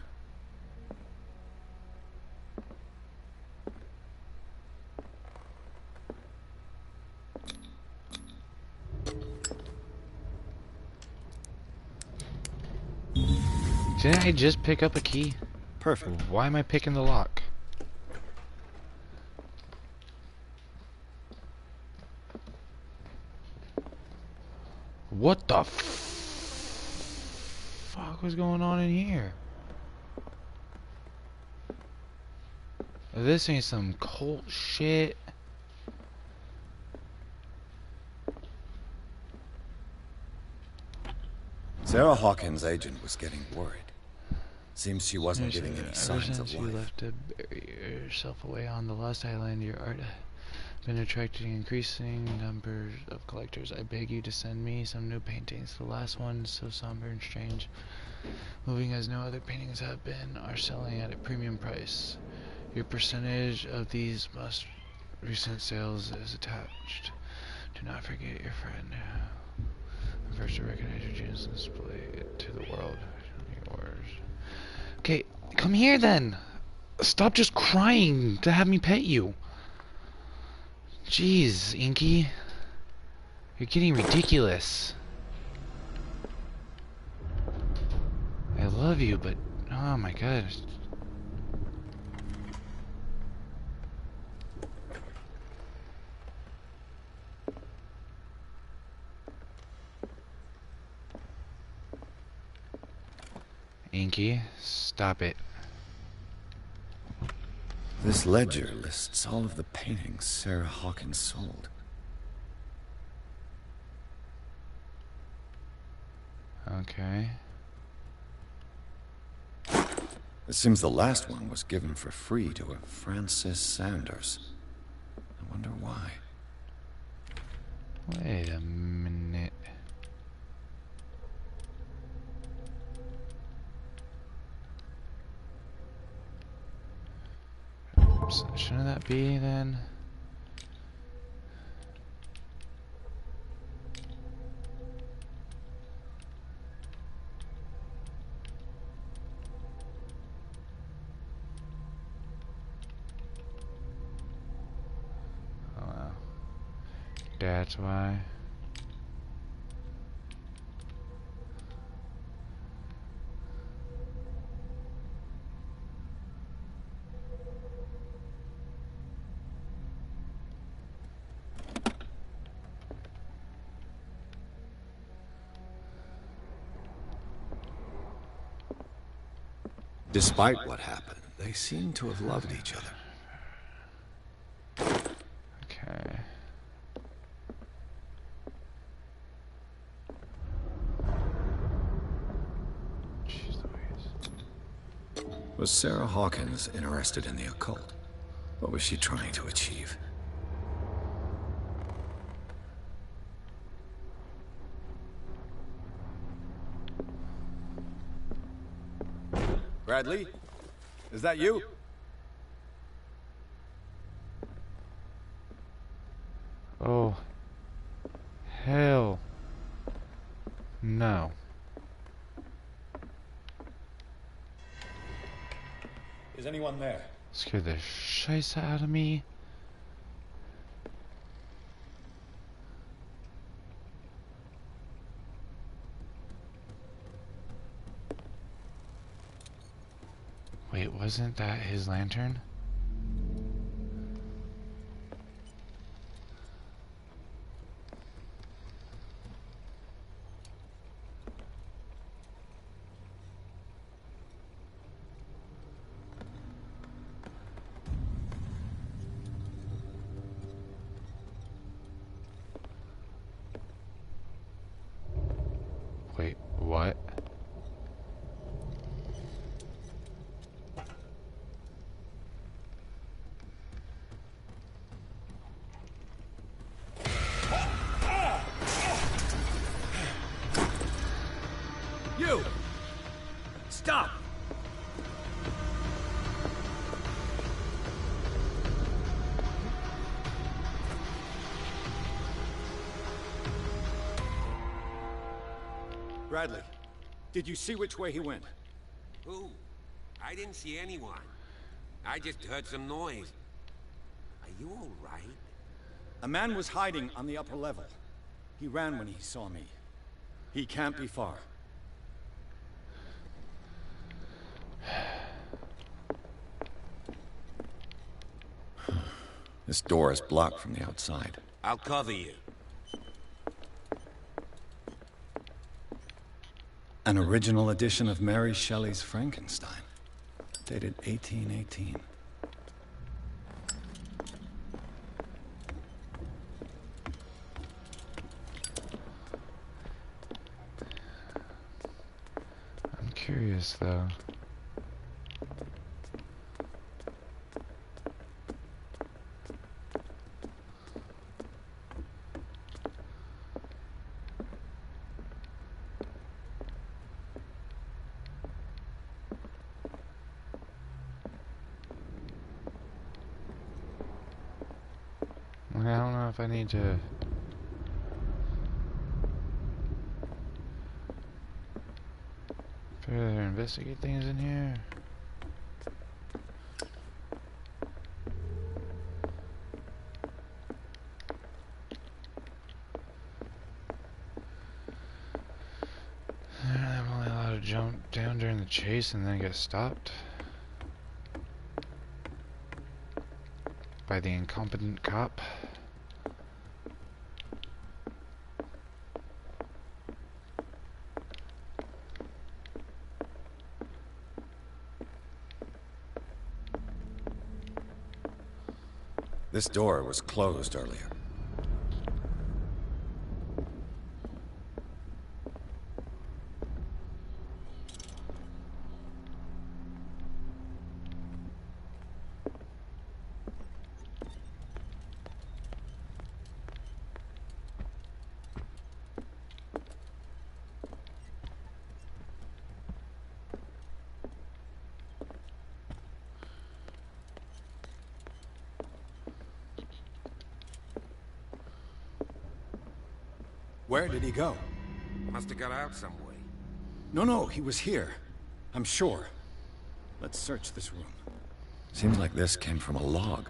Didn't I just pick up a key? Perfect. Why am I picking the lock? What the fuck was going on in here? This ain't some cult shit. Sarah Hawkins' agent was getting worried. Seems she wasn't giving any Ever signs of since you life. left to bury yourself away on the Lost Island, your art has been attracting increasing numbers of collectors. I beg you to send me some new paintings. The last one, so somber and strange, moving as no other paintings have been, are selling at a premium price. Your percentage of these most recent sales is attached. Do not forget your friend. First to recognize your genius and display it to the world. Yours. Okay, come here then. Stop just crying to have me pet you. Jeez, Inky. You're getting ridiculous. I love you, but oh my gosh. Inky, stop it. This ledger lists all of the paintings Sarah Hawkins sold. Okay. It seems the last one was given for free to a Francis Sanders. I wonder why. Wait a minute. Shouldn't that be then? Oh wow. That's why. Despite what happened, they seem to have loved each other. Okay. Jeez Louise. Was Sarah Hawkins interested in the occult? What was she trying to achieve? Bradley? Is that you? Oh. Hell. No. anyone there? Scared the shice out of me. Wait, wasn't that his lantern? Wait, what? You! Stop! Bradley, did you see which way he went? Who? I didn't see anyone. I just heard some noise. Are you all right? A man was hiding on the upper level. He ran when he saw me. He can't be far. This door is blocked from the outside. I'll cover you. An original edition of Mary Shelley's Frankenstein, dated 1818. I'm curious though. I don't know if I need to further investigate things in here. I'm only allowed to jump down during the chase and then get stopped by the incompetent cop. This door was closed earlier. Where did he go? Must have got out some way. No, he was here. I'm sure. Let's search this room. Seems like this came from a log.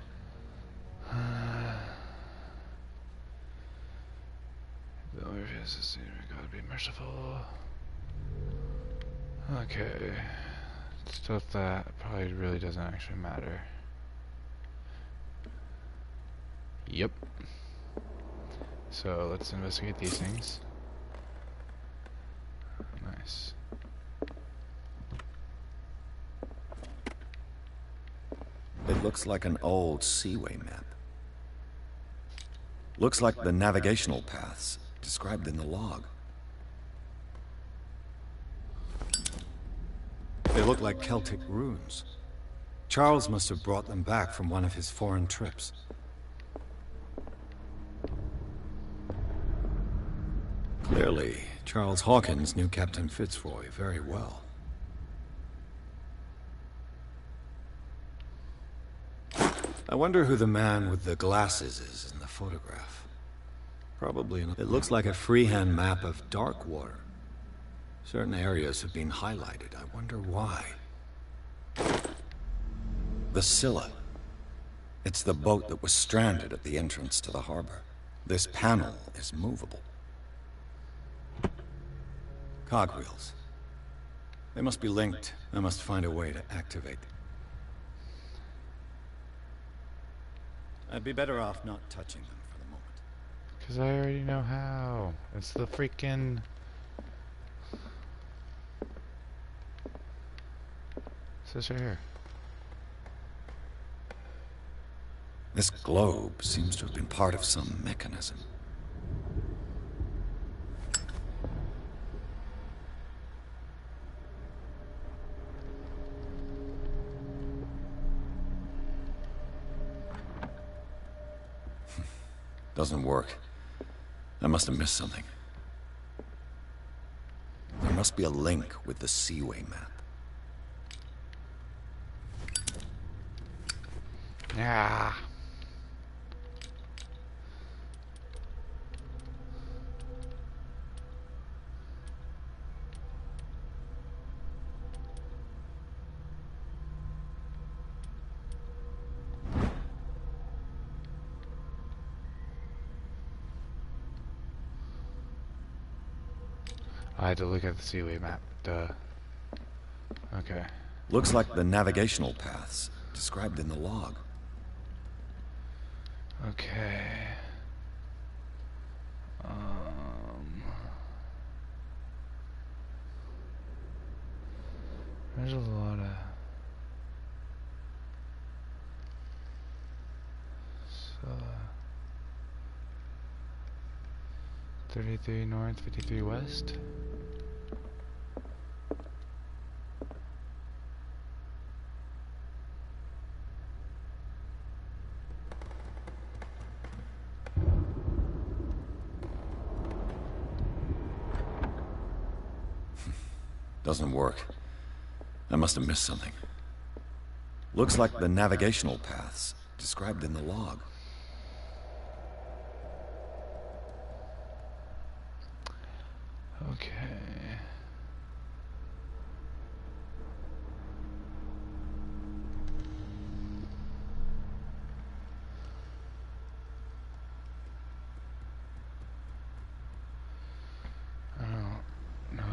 The Orpheus is saying, God be merciful. Okay. Stuff that probably really doesn't actually matter. Yep. So let's investigate these things. Nice. It looks like an old seaway map. Looks like the navigational paths described in the log. They look like Celtic runes. Charles must have brought them back from one of his foreign trips. Clearly, Charles Hawkins knew Captain Fitzroy very well. I wonder who the man with the glasses is in the photograph. Probably it looks like a freehand map of Darkwater. Certain areas have been highlighted. I wonder why. The Scylla. It's the boat that was stranded at the entrance to the harbor. This panel is movable. Cogwheels. They must be linked. I must find a way to activate them. I'd be better off not touching them for the moment. Because I already know how. It's the freaking... It's this right here. This globe seems to have been part of some mechanism. Doesn't work. I must have missed something. There must be a link with the Seaway map. Yeah. I had to look at the Seaway map. Duh. Okay. Looks like the navigational paths described in the log. Okay. There's a lot of... So... 33 north, 53 west. Doesn't work. I must have missed something. Looks like the navigational paths described in the log. Okay. I don't know.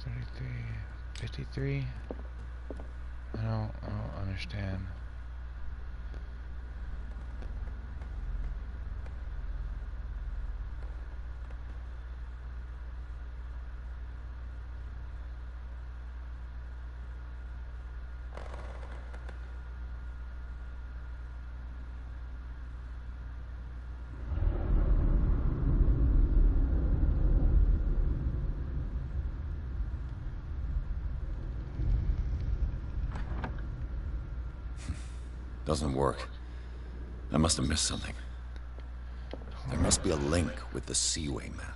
$33, $53? I don't understand. Doesn't work. I must have missed something. There must be a link with the Seaway map.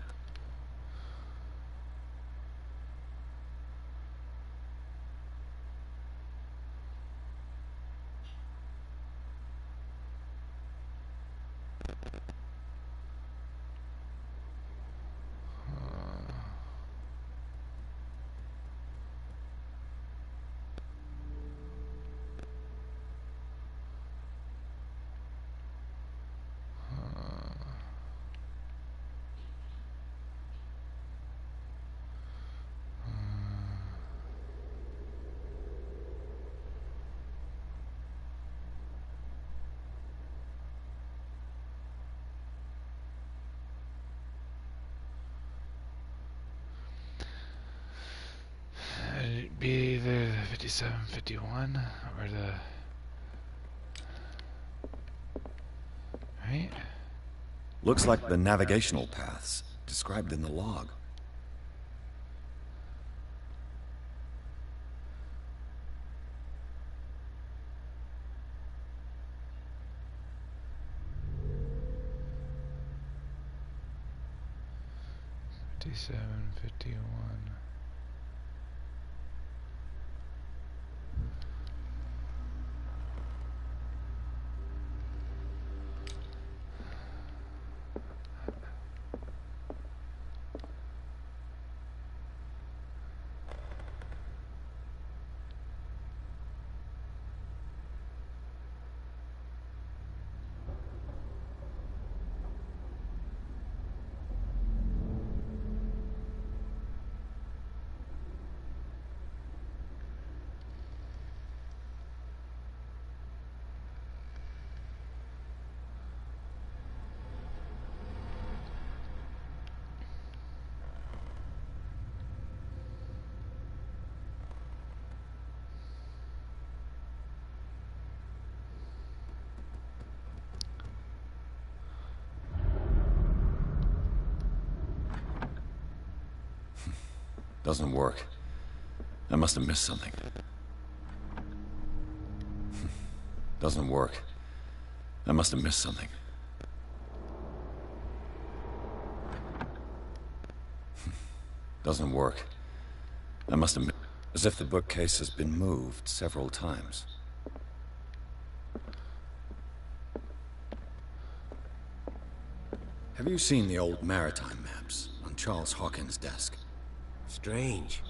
It'd be either the 57, 51 or the... Right? Looks like the navigational paths described in the log. 57, 51. Doesn't work. I must have missed something. Doesn't work. I must have missed something. Doesn't work. I must have as if the bookcase has been moved several times. Have you seen the old maritime maps on Charles Hawkins' desk? Strange.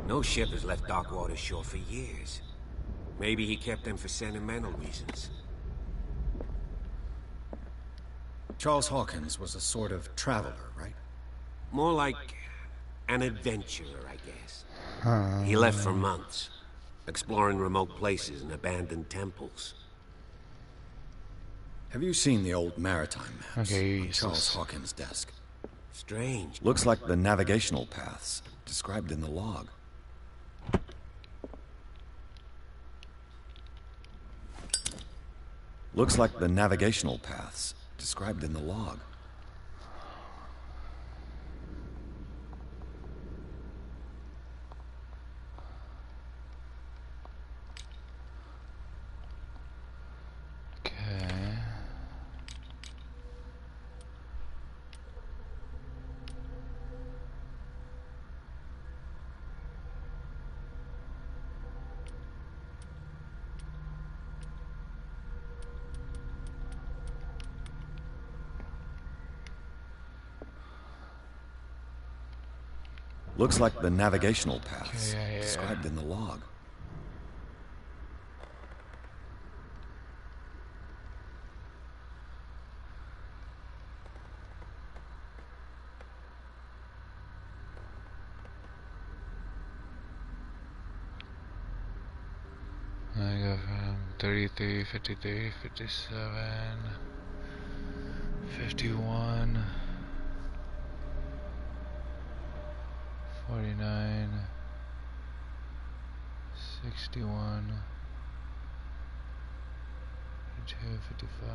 No ship has left Darkwater shore for years. Maybe he kept them for sentimental reasons. Charles Hawkins was a sort of traveler, right? More like an adventurer, I guess. He left for months, exploring remote places and abandoned temples. Have you seen the old maritime maps Okay, on Charles Hawkins' desk? Strange. Looks like the navigational paths described in the log. Looks like the navigational paths described in the log. Looks like the navigational paths described in the log. I go from 33, 53, 57, 51, 49, 61, 52, 55.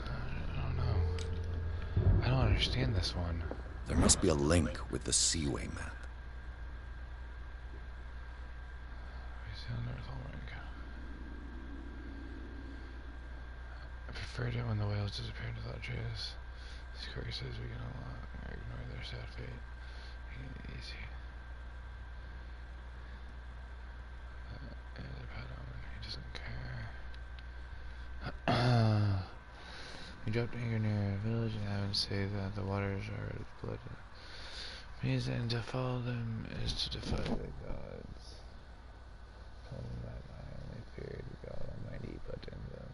I don't know. I don't understand this one. There must be a link with the Seaway map. I preferred it when the whales disappeared without trace. This query says we can unlock or ignore their sad fate. Making it easy. There's a pet on. He doesn't care. We dropped anchor near a village and have say that the waters are red with blood. Means and to follow them is to defy the gods. Tell them that I only feared God Almighty, but in them.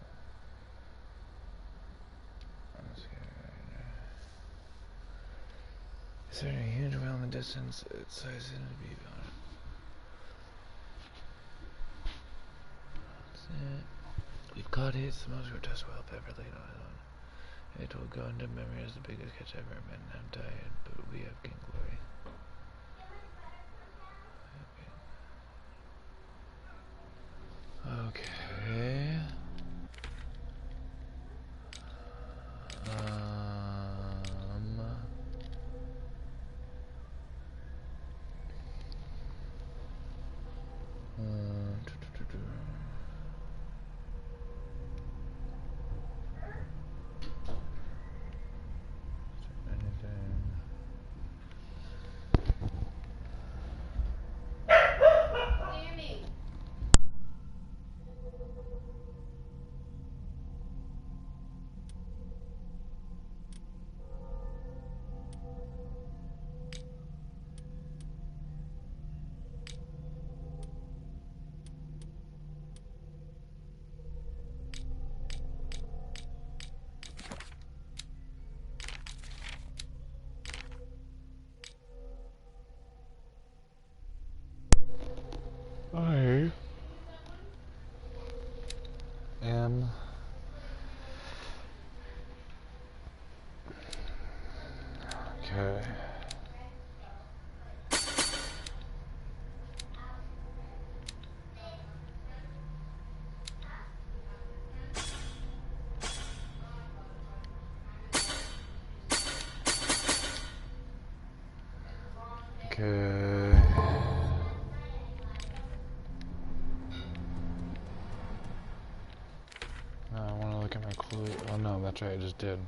I'm scared right now. Is there a huge whale in the distance? Its size seems to be about it. That's it. We've caught it. It's the most grotesque whale I've ever laid on it on. It will go into memory as the biggest catch ever. Men have died, but we have gained glory. Okay. Anything? am. Okay. Okay. Now I want to look at my clue. Oh no, that's right, I just did.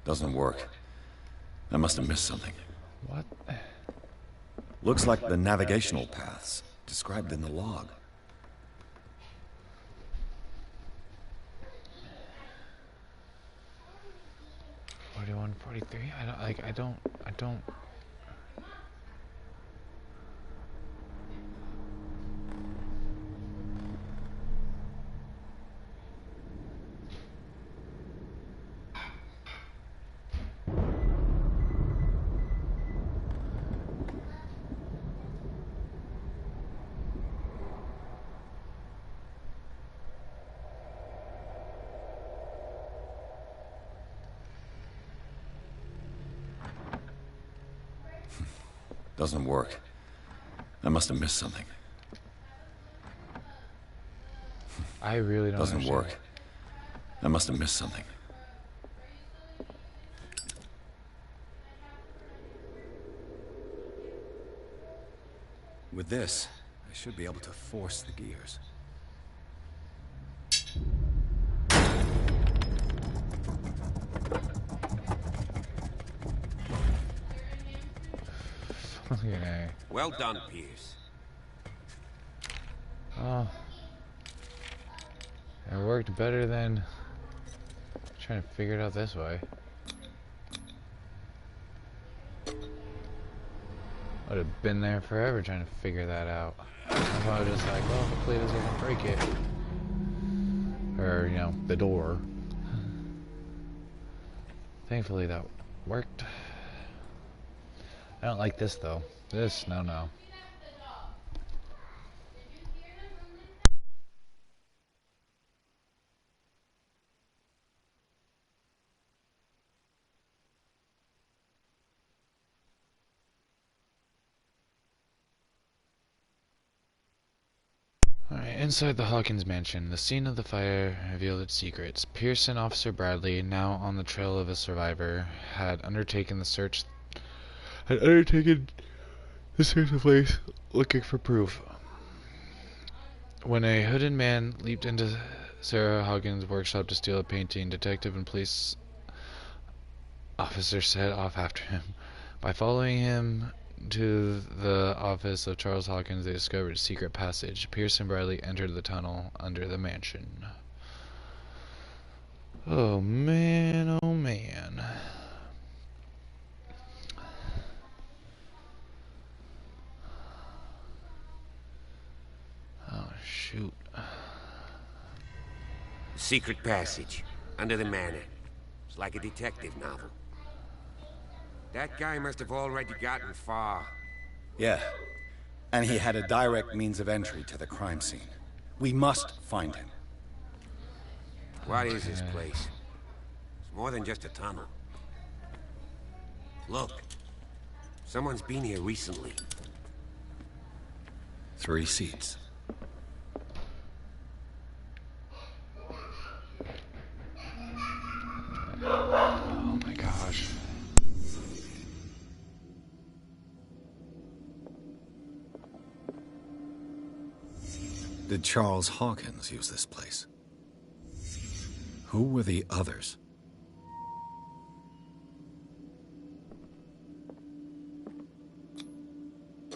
Doesn't work. I must have missed something. What? Looks like the navigational paths described in the log. 41, 43? I don't... Doesn't work. I must have missed something. I really don't Doesn't understand. work. I must have missed something. With this, I should be able to force the gears. Okay. Well done, Pierce. Oh. It worked better than trying to figure it out this way. I'd have been there forever trying to figure that out. If I was just like, well, hopefully it doesn't break it. Or, you know, the door. Thankfully that worked. I don't like this though. This, no. Alright, inside the Hawkins mansion, the scene of the fire revealed its secrets. Pierce and Officer Bradley, now on the trail of a survivor, had undertaken the search of the place, looking for proof. When a hooded man leaped into Sarah Hawkins' workshop to steal a painting, detective and police officer set off after him. By following him to the office of Charles Hawkins, they discovered a secret passage. Pierce and Bradley entered the tunnel under the mansion. Oh man, oh man. Oh shoot. Secret passage, under the manor. It's like a detective novel. That guy must have already gotten far. Yeah. And he had a direct means of entry to the crime scene. We must find him. What is this place? It's more than just a tunnel. Look. Someone's been here recently. 3 seats. Oh my gosh. Did Charles Hawkins use this place? Who were the others?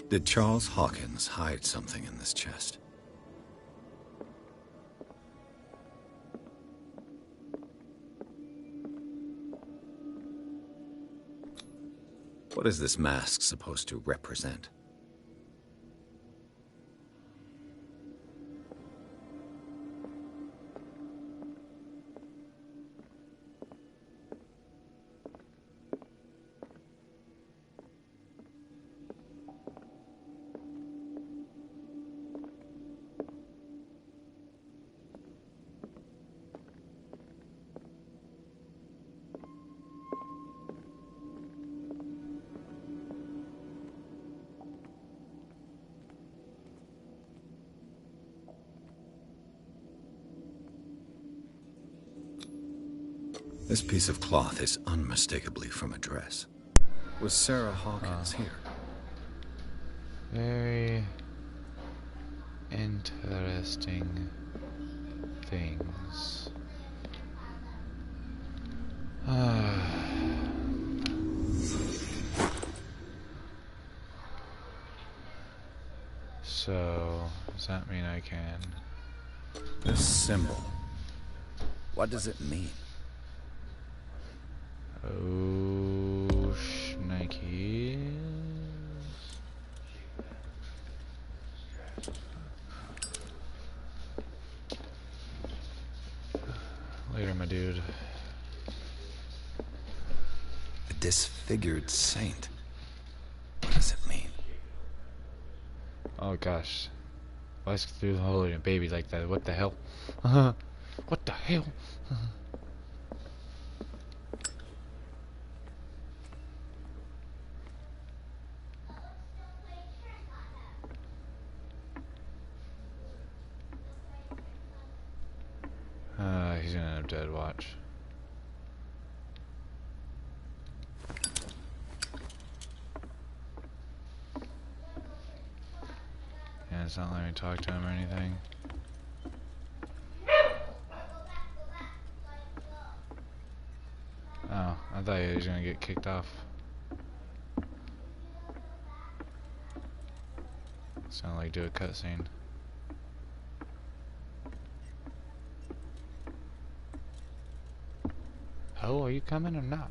Did Charles Hawkins hide something in this chest? What is this mask supposed to represent? This piece of cloth is unmistakably from a dress. Was Sarah Hawkins here? Very interesting things. So, does that mean I can? This symbol. What does it mean? Oh, shnikes. Later, my dude. A disfigured saint. What does it mean? Oh gosh. Why is Cthulhu holding a baby like that? What the hell? What the hell? He's gonna end up dead, watch. Yeah, it's not letting me talk to him or anything. Oh, I thought he was gonna get kicked off. Sound like do a cutscene. Oh, are you coming or not?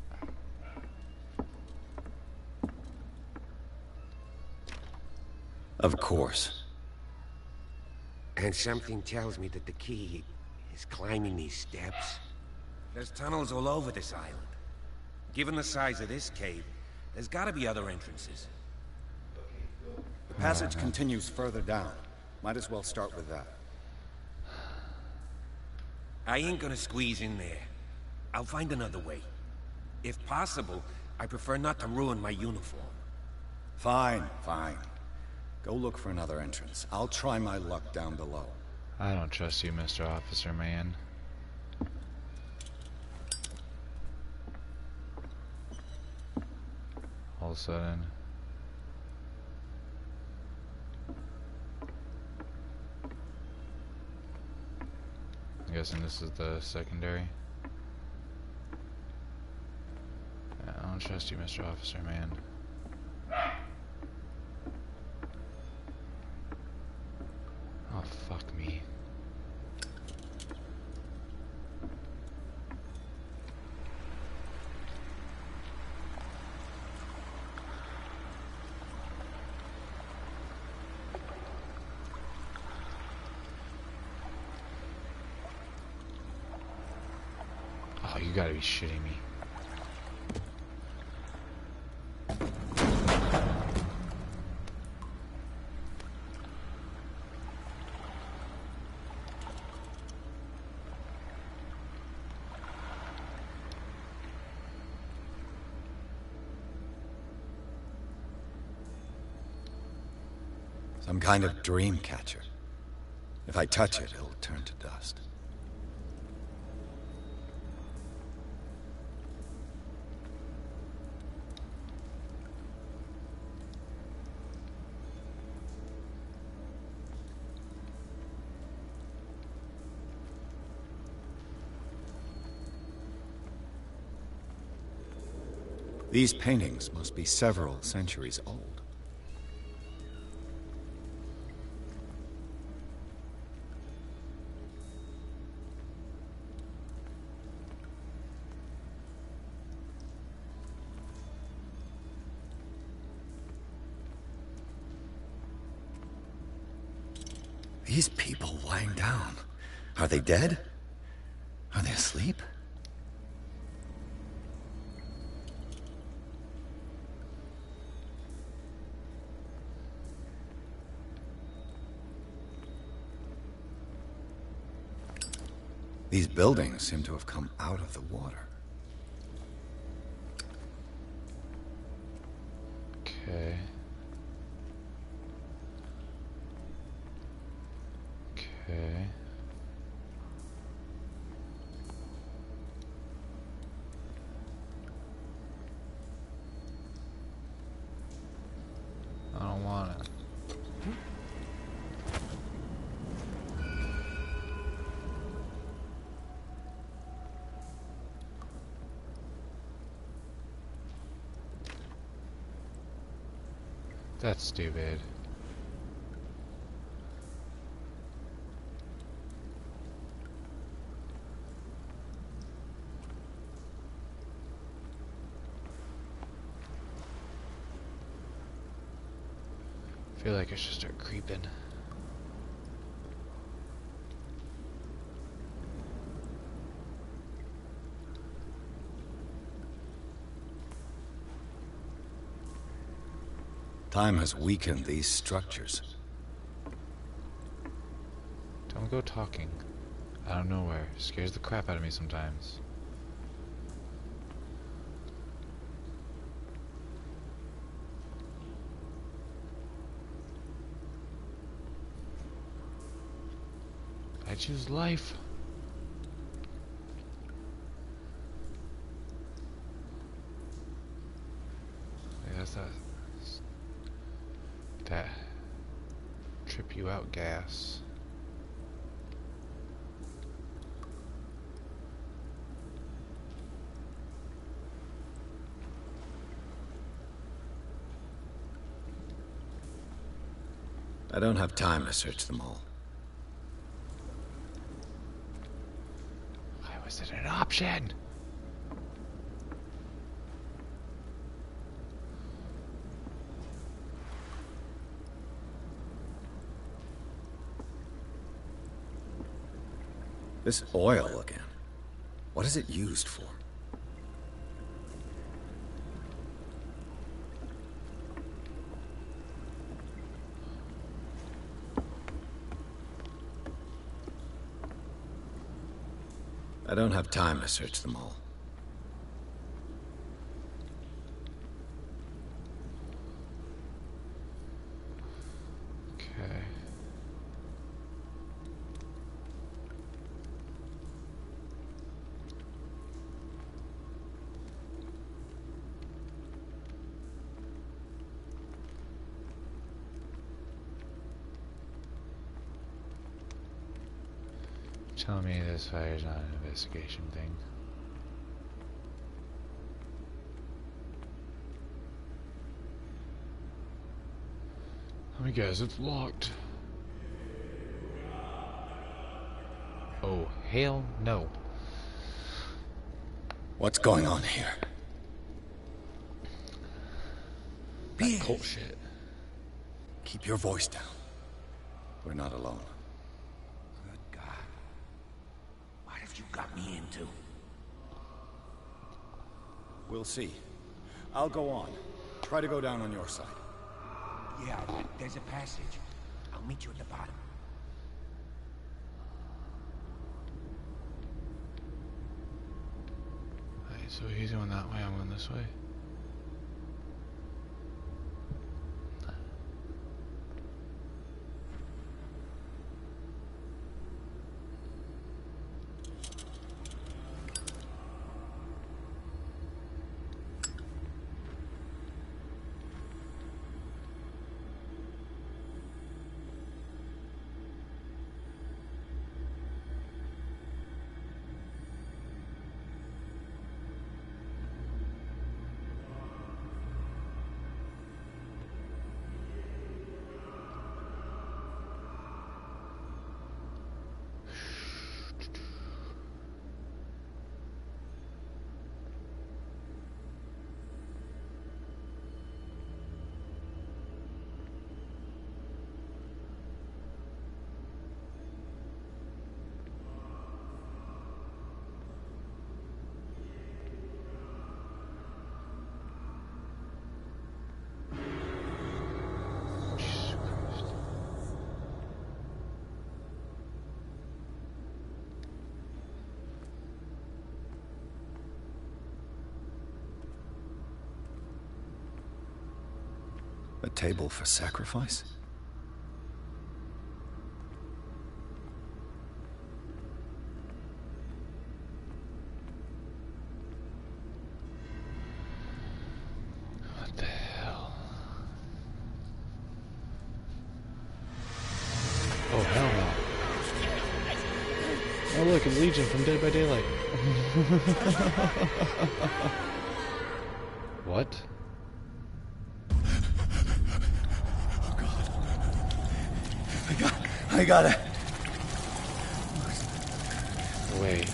Of course. And something tells me that the key is climbing these steps. There's tunnels all over this island. Given the size of this cave, there's gotta be other entrances. The passage continues further down. Might as well start with that. I ain't gonna squeeze in there. I'll find another way. If possible, I prefer not to ruin my uniform. Fine, fine. Go look for another entrance. I'll try my luck down below. I don't trust you, Mr. Officer Man. All of a sudden. I'm guessing this is the secondary. I don't trust you, Mr. Officer Man. Oh, fuck me. Oh, you gotta be shitting me. Some kind of dream catcher. If I touch it, it'll turn to dust. These paintings must be several centuries old. These people lying down. Are they dead? Are they asleep? These buildings seem to have come out of the water. Okay. Okay. I don't want it. That's stupid. I feel like I should start creeping. Time has weakened these structures. Don't go talking out of nowhere. Scares the crap out of me sometimes. I choose life. Yes, that trip you out gas. I don't have time to search them all. Why was it an option? This oil again. What is it used for? I don't have time to search them all. Okay. Tell me this fire's not an investigation thing. Let me guess, it's locked. Oh, hell no. What's going on here? That cult shit. Keep your voice down. We're not alone. You got me into. We'll see. I'll go on. Try to go down on your side. Yeah, there's a passage. I'll meet you at the bottom. Alright, so he's going that way, I'm going this way. table for sacrifice? What the hell? Oh, hell no. Oh look, it's Legion from Dead by Daylight. What? Oh God. I got it. Wait.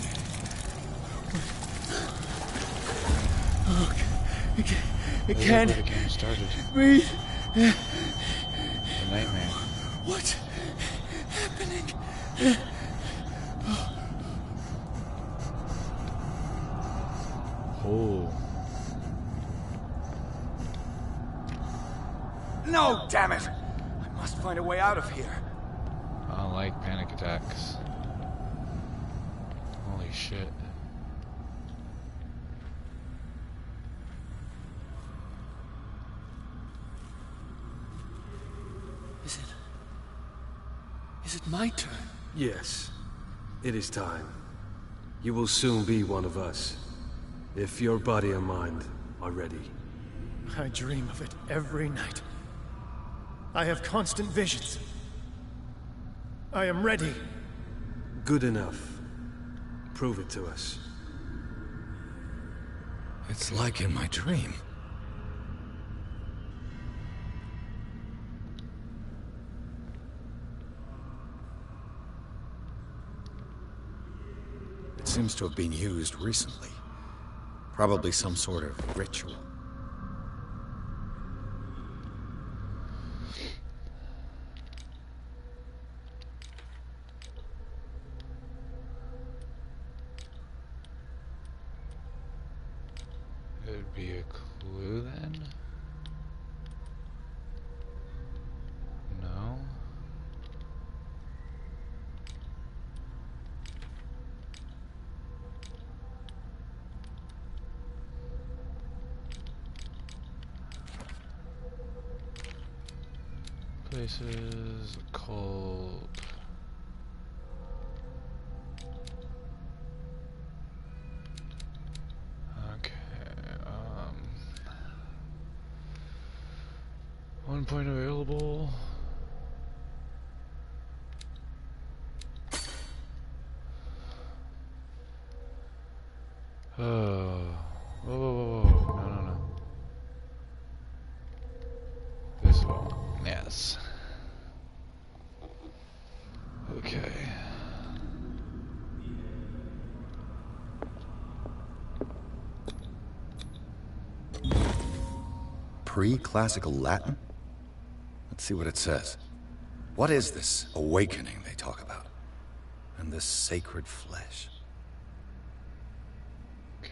Oh, it Where can't the game started. breathe. The nightmare. What's happening? Oh. No, damn it! I must find a way out of here. I don't like panic attacks. Holy shit. Is it my turn? Yes. It is time. You will soon be one of us. If your body and mind are ready. I dream of it every night. I have constant visions. I am ready. Good enough. Prove it to us. It's like in my dream. It seems to have been used recently. Probably some sort of ritual. It would be a clue then? No? Places called... One point available. Oh. Whoa, whoa, whoa, whoa. No, no, no. This one. Yes. Okay. Pre-classical Latin? Let's see what it says. What is this awakening they talk about? And this sacred flesh? Okay.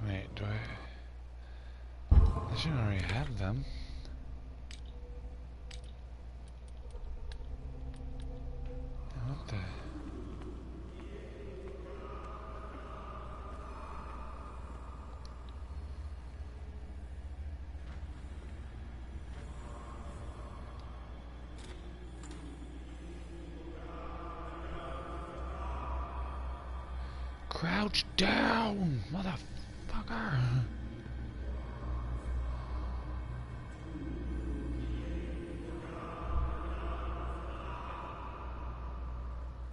Wait, do I shouldn't already have them. What the? Crouch down, motherfucker!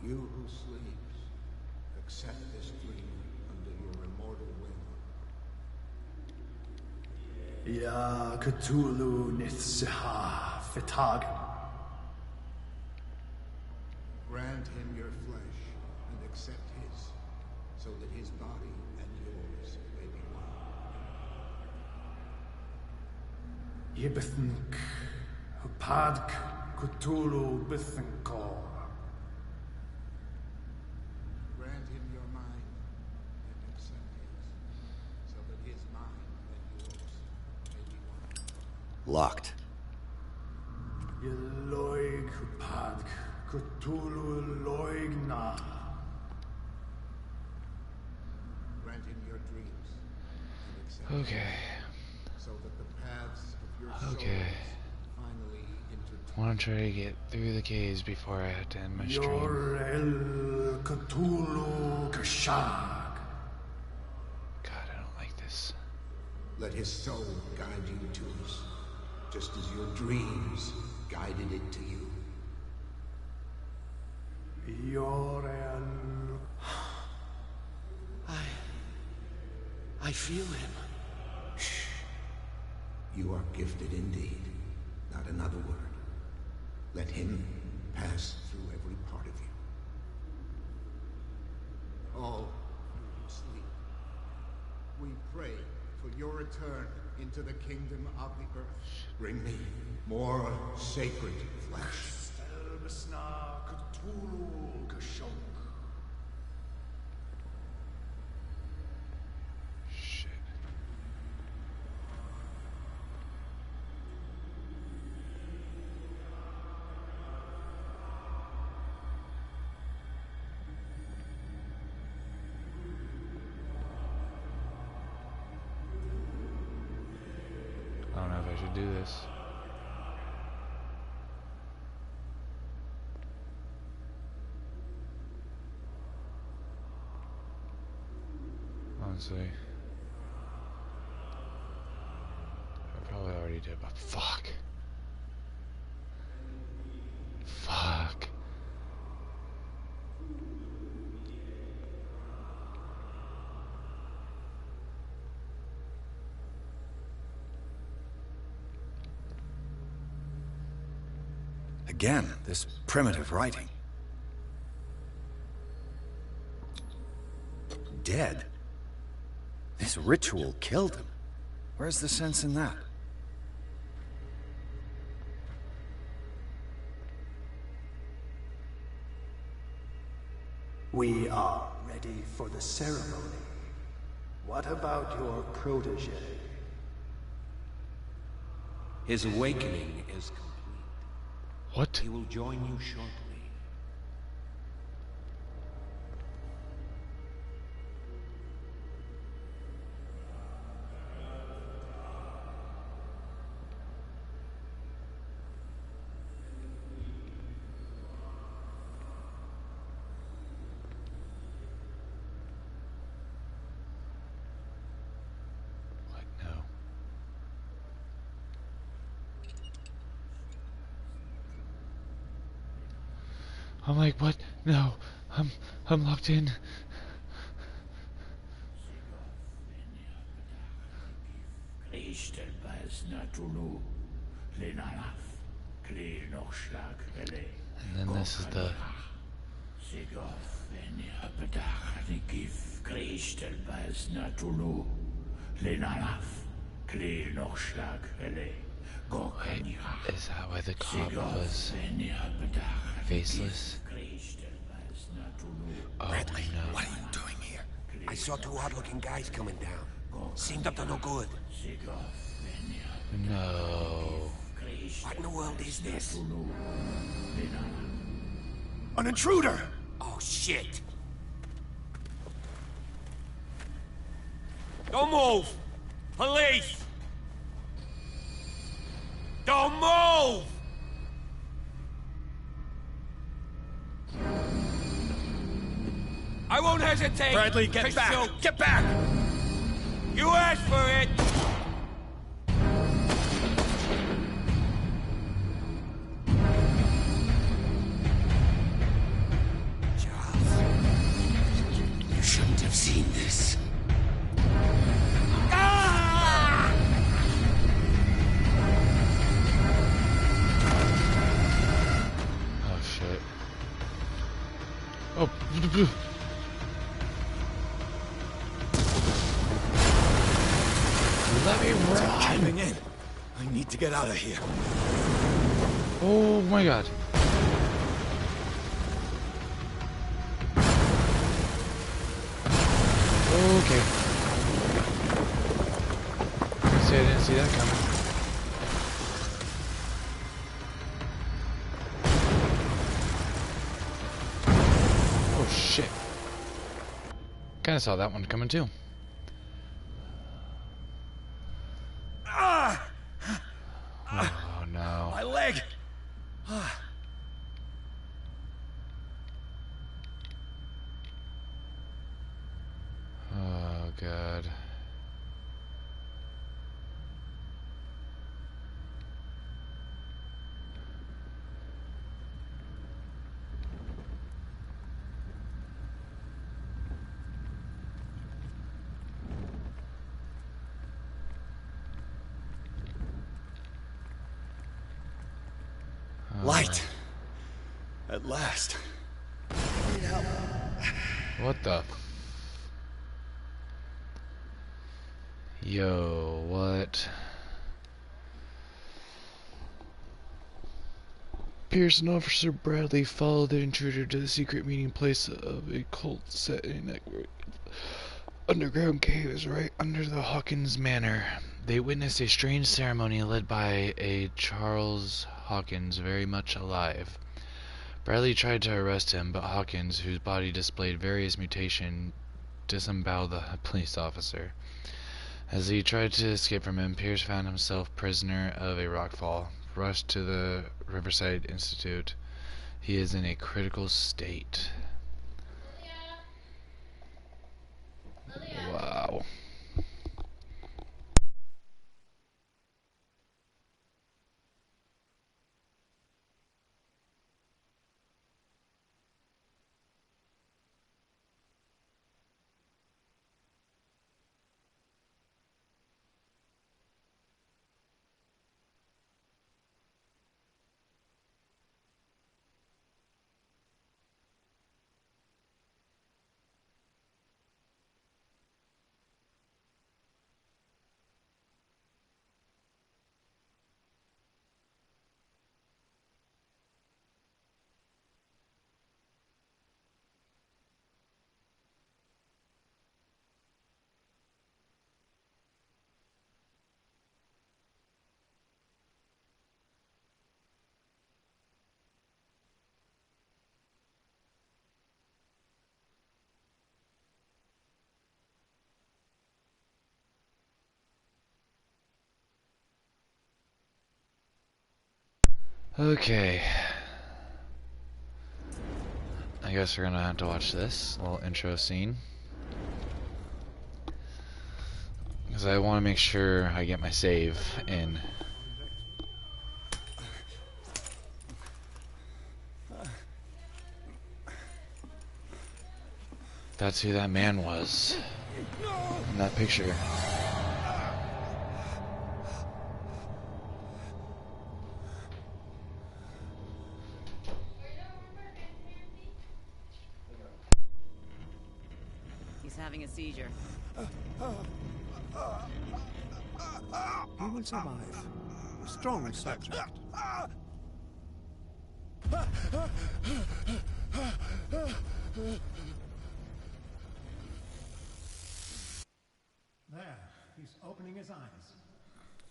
You who sleeps, accept this dream under your immortal will. Ya Cthulhu Nithsiha Fitag. Grant him your flesh and accept his, so that his body and yours may be one. Yibithink Hupadk Cthulhu Bithinkor. Grant him your mind and accept his, so that his mind and yours may be one. Locked. Yeloig Hupadk Cthulhu Loigna. Grant him your dreams and accept Okay. his, so that the paths of your souls Okay. finally I want to try to get through the caves before I have to end my stream. Yor El Cthulhu Kashag. God, I don't like this. Let his soul guide you to us, just as your dreams guided it to you. Yor El. I feel him. Shh. You are gifted indeed. Not another word. Let him pass through every part of you. All through sleep. We pray for your return into the kingdom of the earth. Bring me more sacred flesh. Elbisna Cthulhu Kashok. Shit. I don't know if I should do this. Honestly, I probably already did, but fuck. Fuck. Again, this primitive writing. Dead? This ritual killed him. Where's the sense in that? We are ready for the ceremony. What about your protege? His awakening is complete. What? He will join you shortly. What? No. I'm like, what? No. I'm locked in. And then this is the... Wait, is that why the cop was faceless? Oh, Bradley, no. what are you doing here? I saw two odd-looking guys coming down. Seemed up to no good. No. What in the world is this? An intruder! Oh, shit! Don't move! Police! Don't move! I won't hesitate! Bradley, get back! Shoot. Get back! You asked for it! Charles, you shouldn't have seen this. Ah! Let me run. Coming in. I need to get out of here. Oh my god. Okay. See, I didn't see that coming. Oh shit. Kinda saw that one coming too. Oh no. My leg! Oh god. Light! At last. I need help. What the? Yo, what? Pierce and Officer Bradley followed the intruder to the secret meeting place of a cult set in a underground caves right under the Hawkins Manor. They witnessed a strange ceremony led by a Charles Hawkins, very much alive. Bradley tried to arrest him, but Hawkins, whose body displayed various mutations, disemboweled the police officer. As he tried to escape from him, Pierce found himself prisoner of a rockfall. Rushed to the Riverside Institute. He is in a critical state. Wow. Okay. I guess we're gonna have to watch this little intro scene. Because I want to make sure I get my save in. That's who that man was in that picture. He's having a seizure. He will survive. A strong subject. There, he's opening his eyes.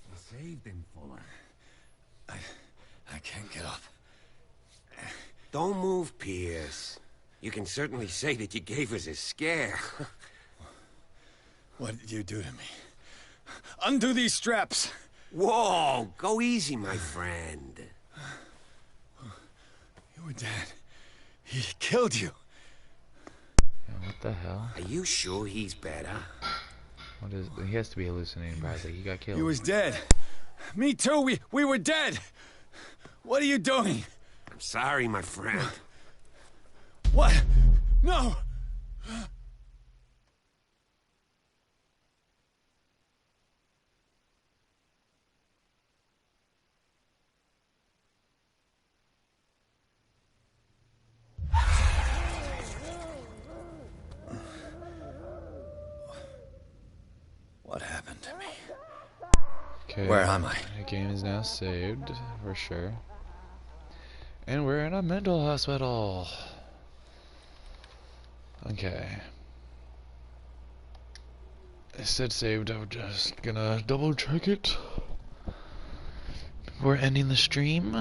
You saved him, Fuller. I can't get up. Don't move, Pierce. You can certainly say that you gave us a scare. What did you do to me? Undo these straps! Whoa! Go easy, my friend. You were dead. He killed you. Yeah, what the hell? Are you sure he's better? What is? He has to be hallucinating, Bradley. He got killed. He was dead. Me too. We were dead. What are you doing? I'm sorry, my friend. What? No! Okay. Where am I? The game is now saved, for sure. And we're in a mental hospital. Okay. It said saved, I'm just gonna double check it. We're ending the stream.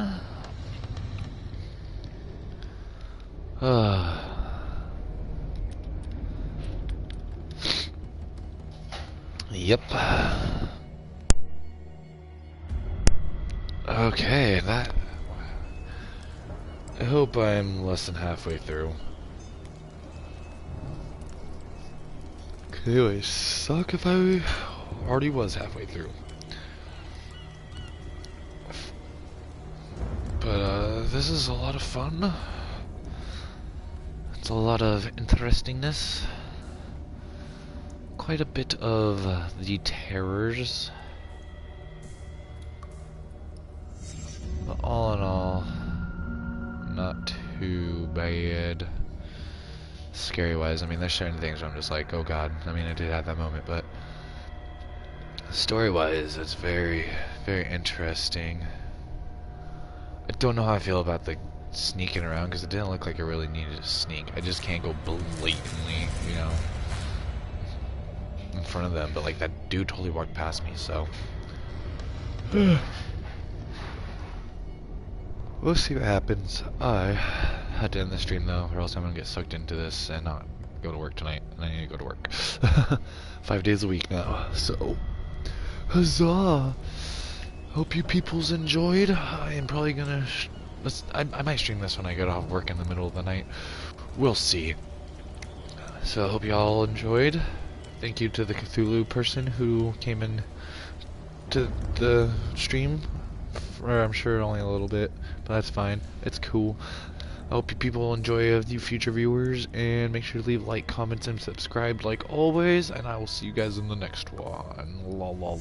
Yep. Okay, that... I hope I'm less than halfway through. It would suck if I already was halfway through. But, this is a lot of fun. It's a lot of interestingness. Quite a bit of the terrors. But all in all, not too bad. Scary wise, I mean, there's certain things where I'm just like, oh god. I mean, I did have that moment, but story wise, it's very, very interesting. I don't know how I feel about the sneaking around because it didn't look like I really needed to sneak. I just can't go blatantly, you know, in front of them. But like that dude totally walked past me, so we'll see what happens. I had to end the stream though, or else I'm gonna get sucked into this and not go to work tonight. And I need to go to work 5 days a week now. So huzzah! Hope you peoples enjoyed. I am probably gonna... I might stream this when I get off work in the middle of the night. We'll see. So I hope you all enjoyed. Thank you to the Cthulhu person who came in to the stream. For, I'm sure only a little bit, but that's fine. It's cool. I hope you people enjoy you future viewers, and make sure to leave like, comments, and subscribe like always, and I will see you guys in the next one. Lol.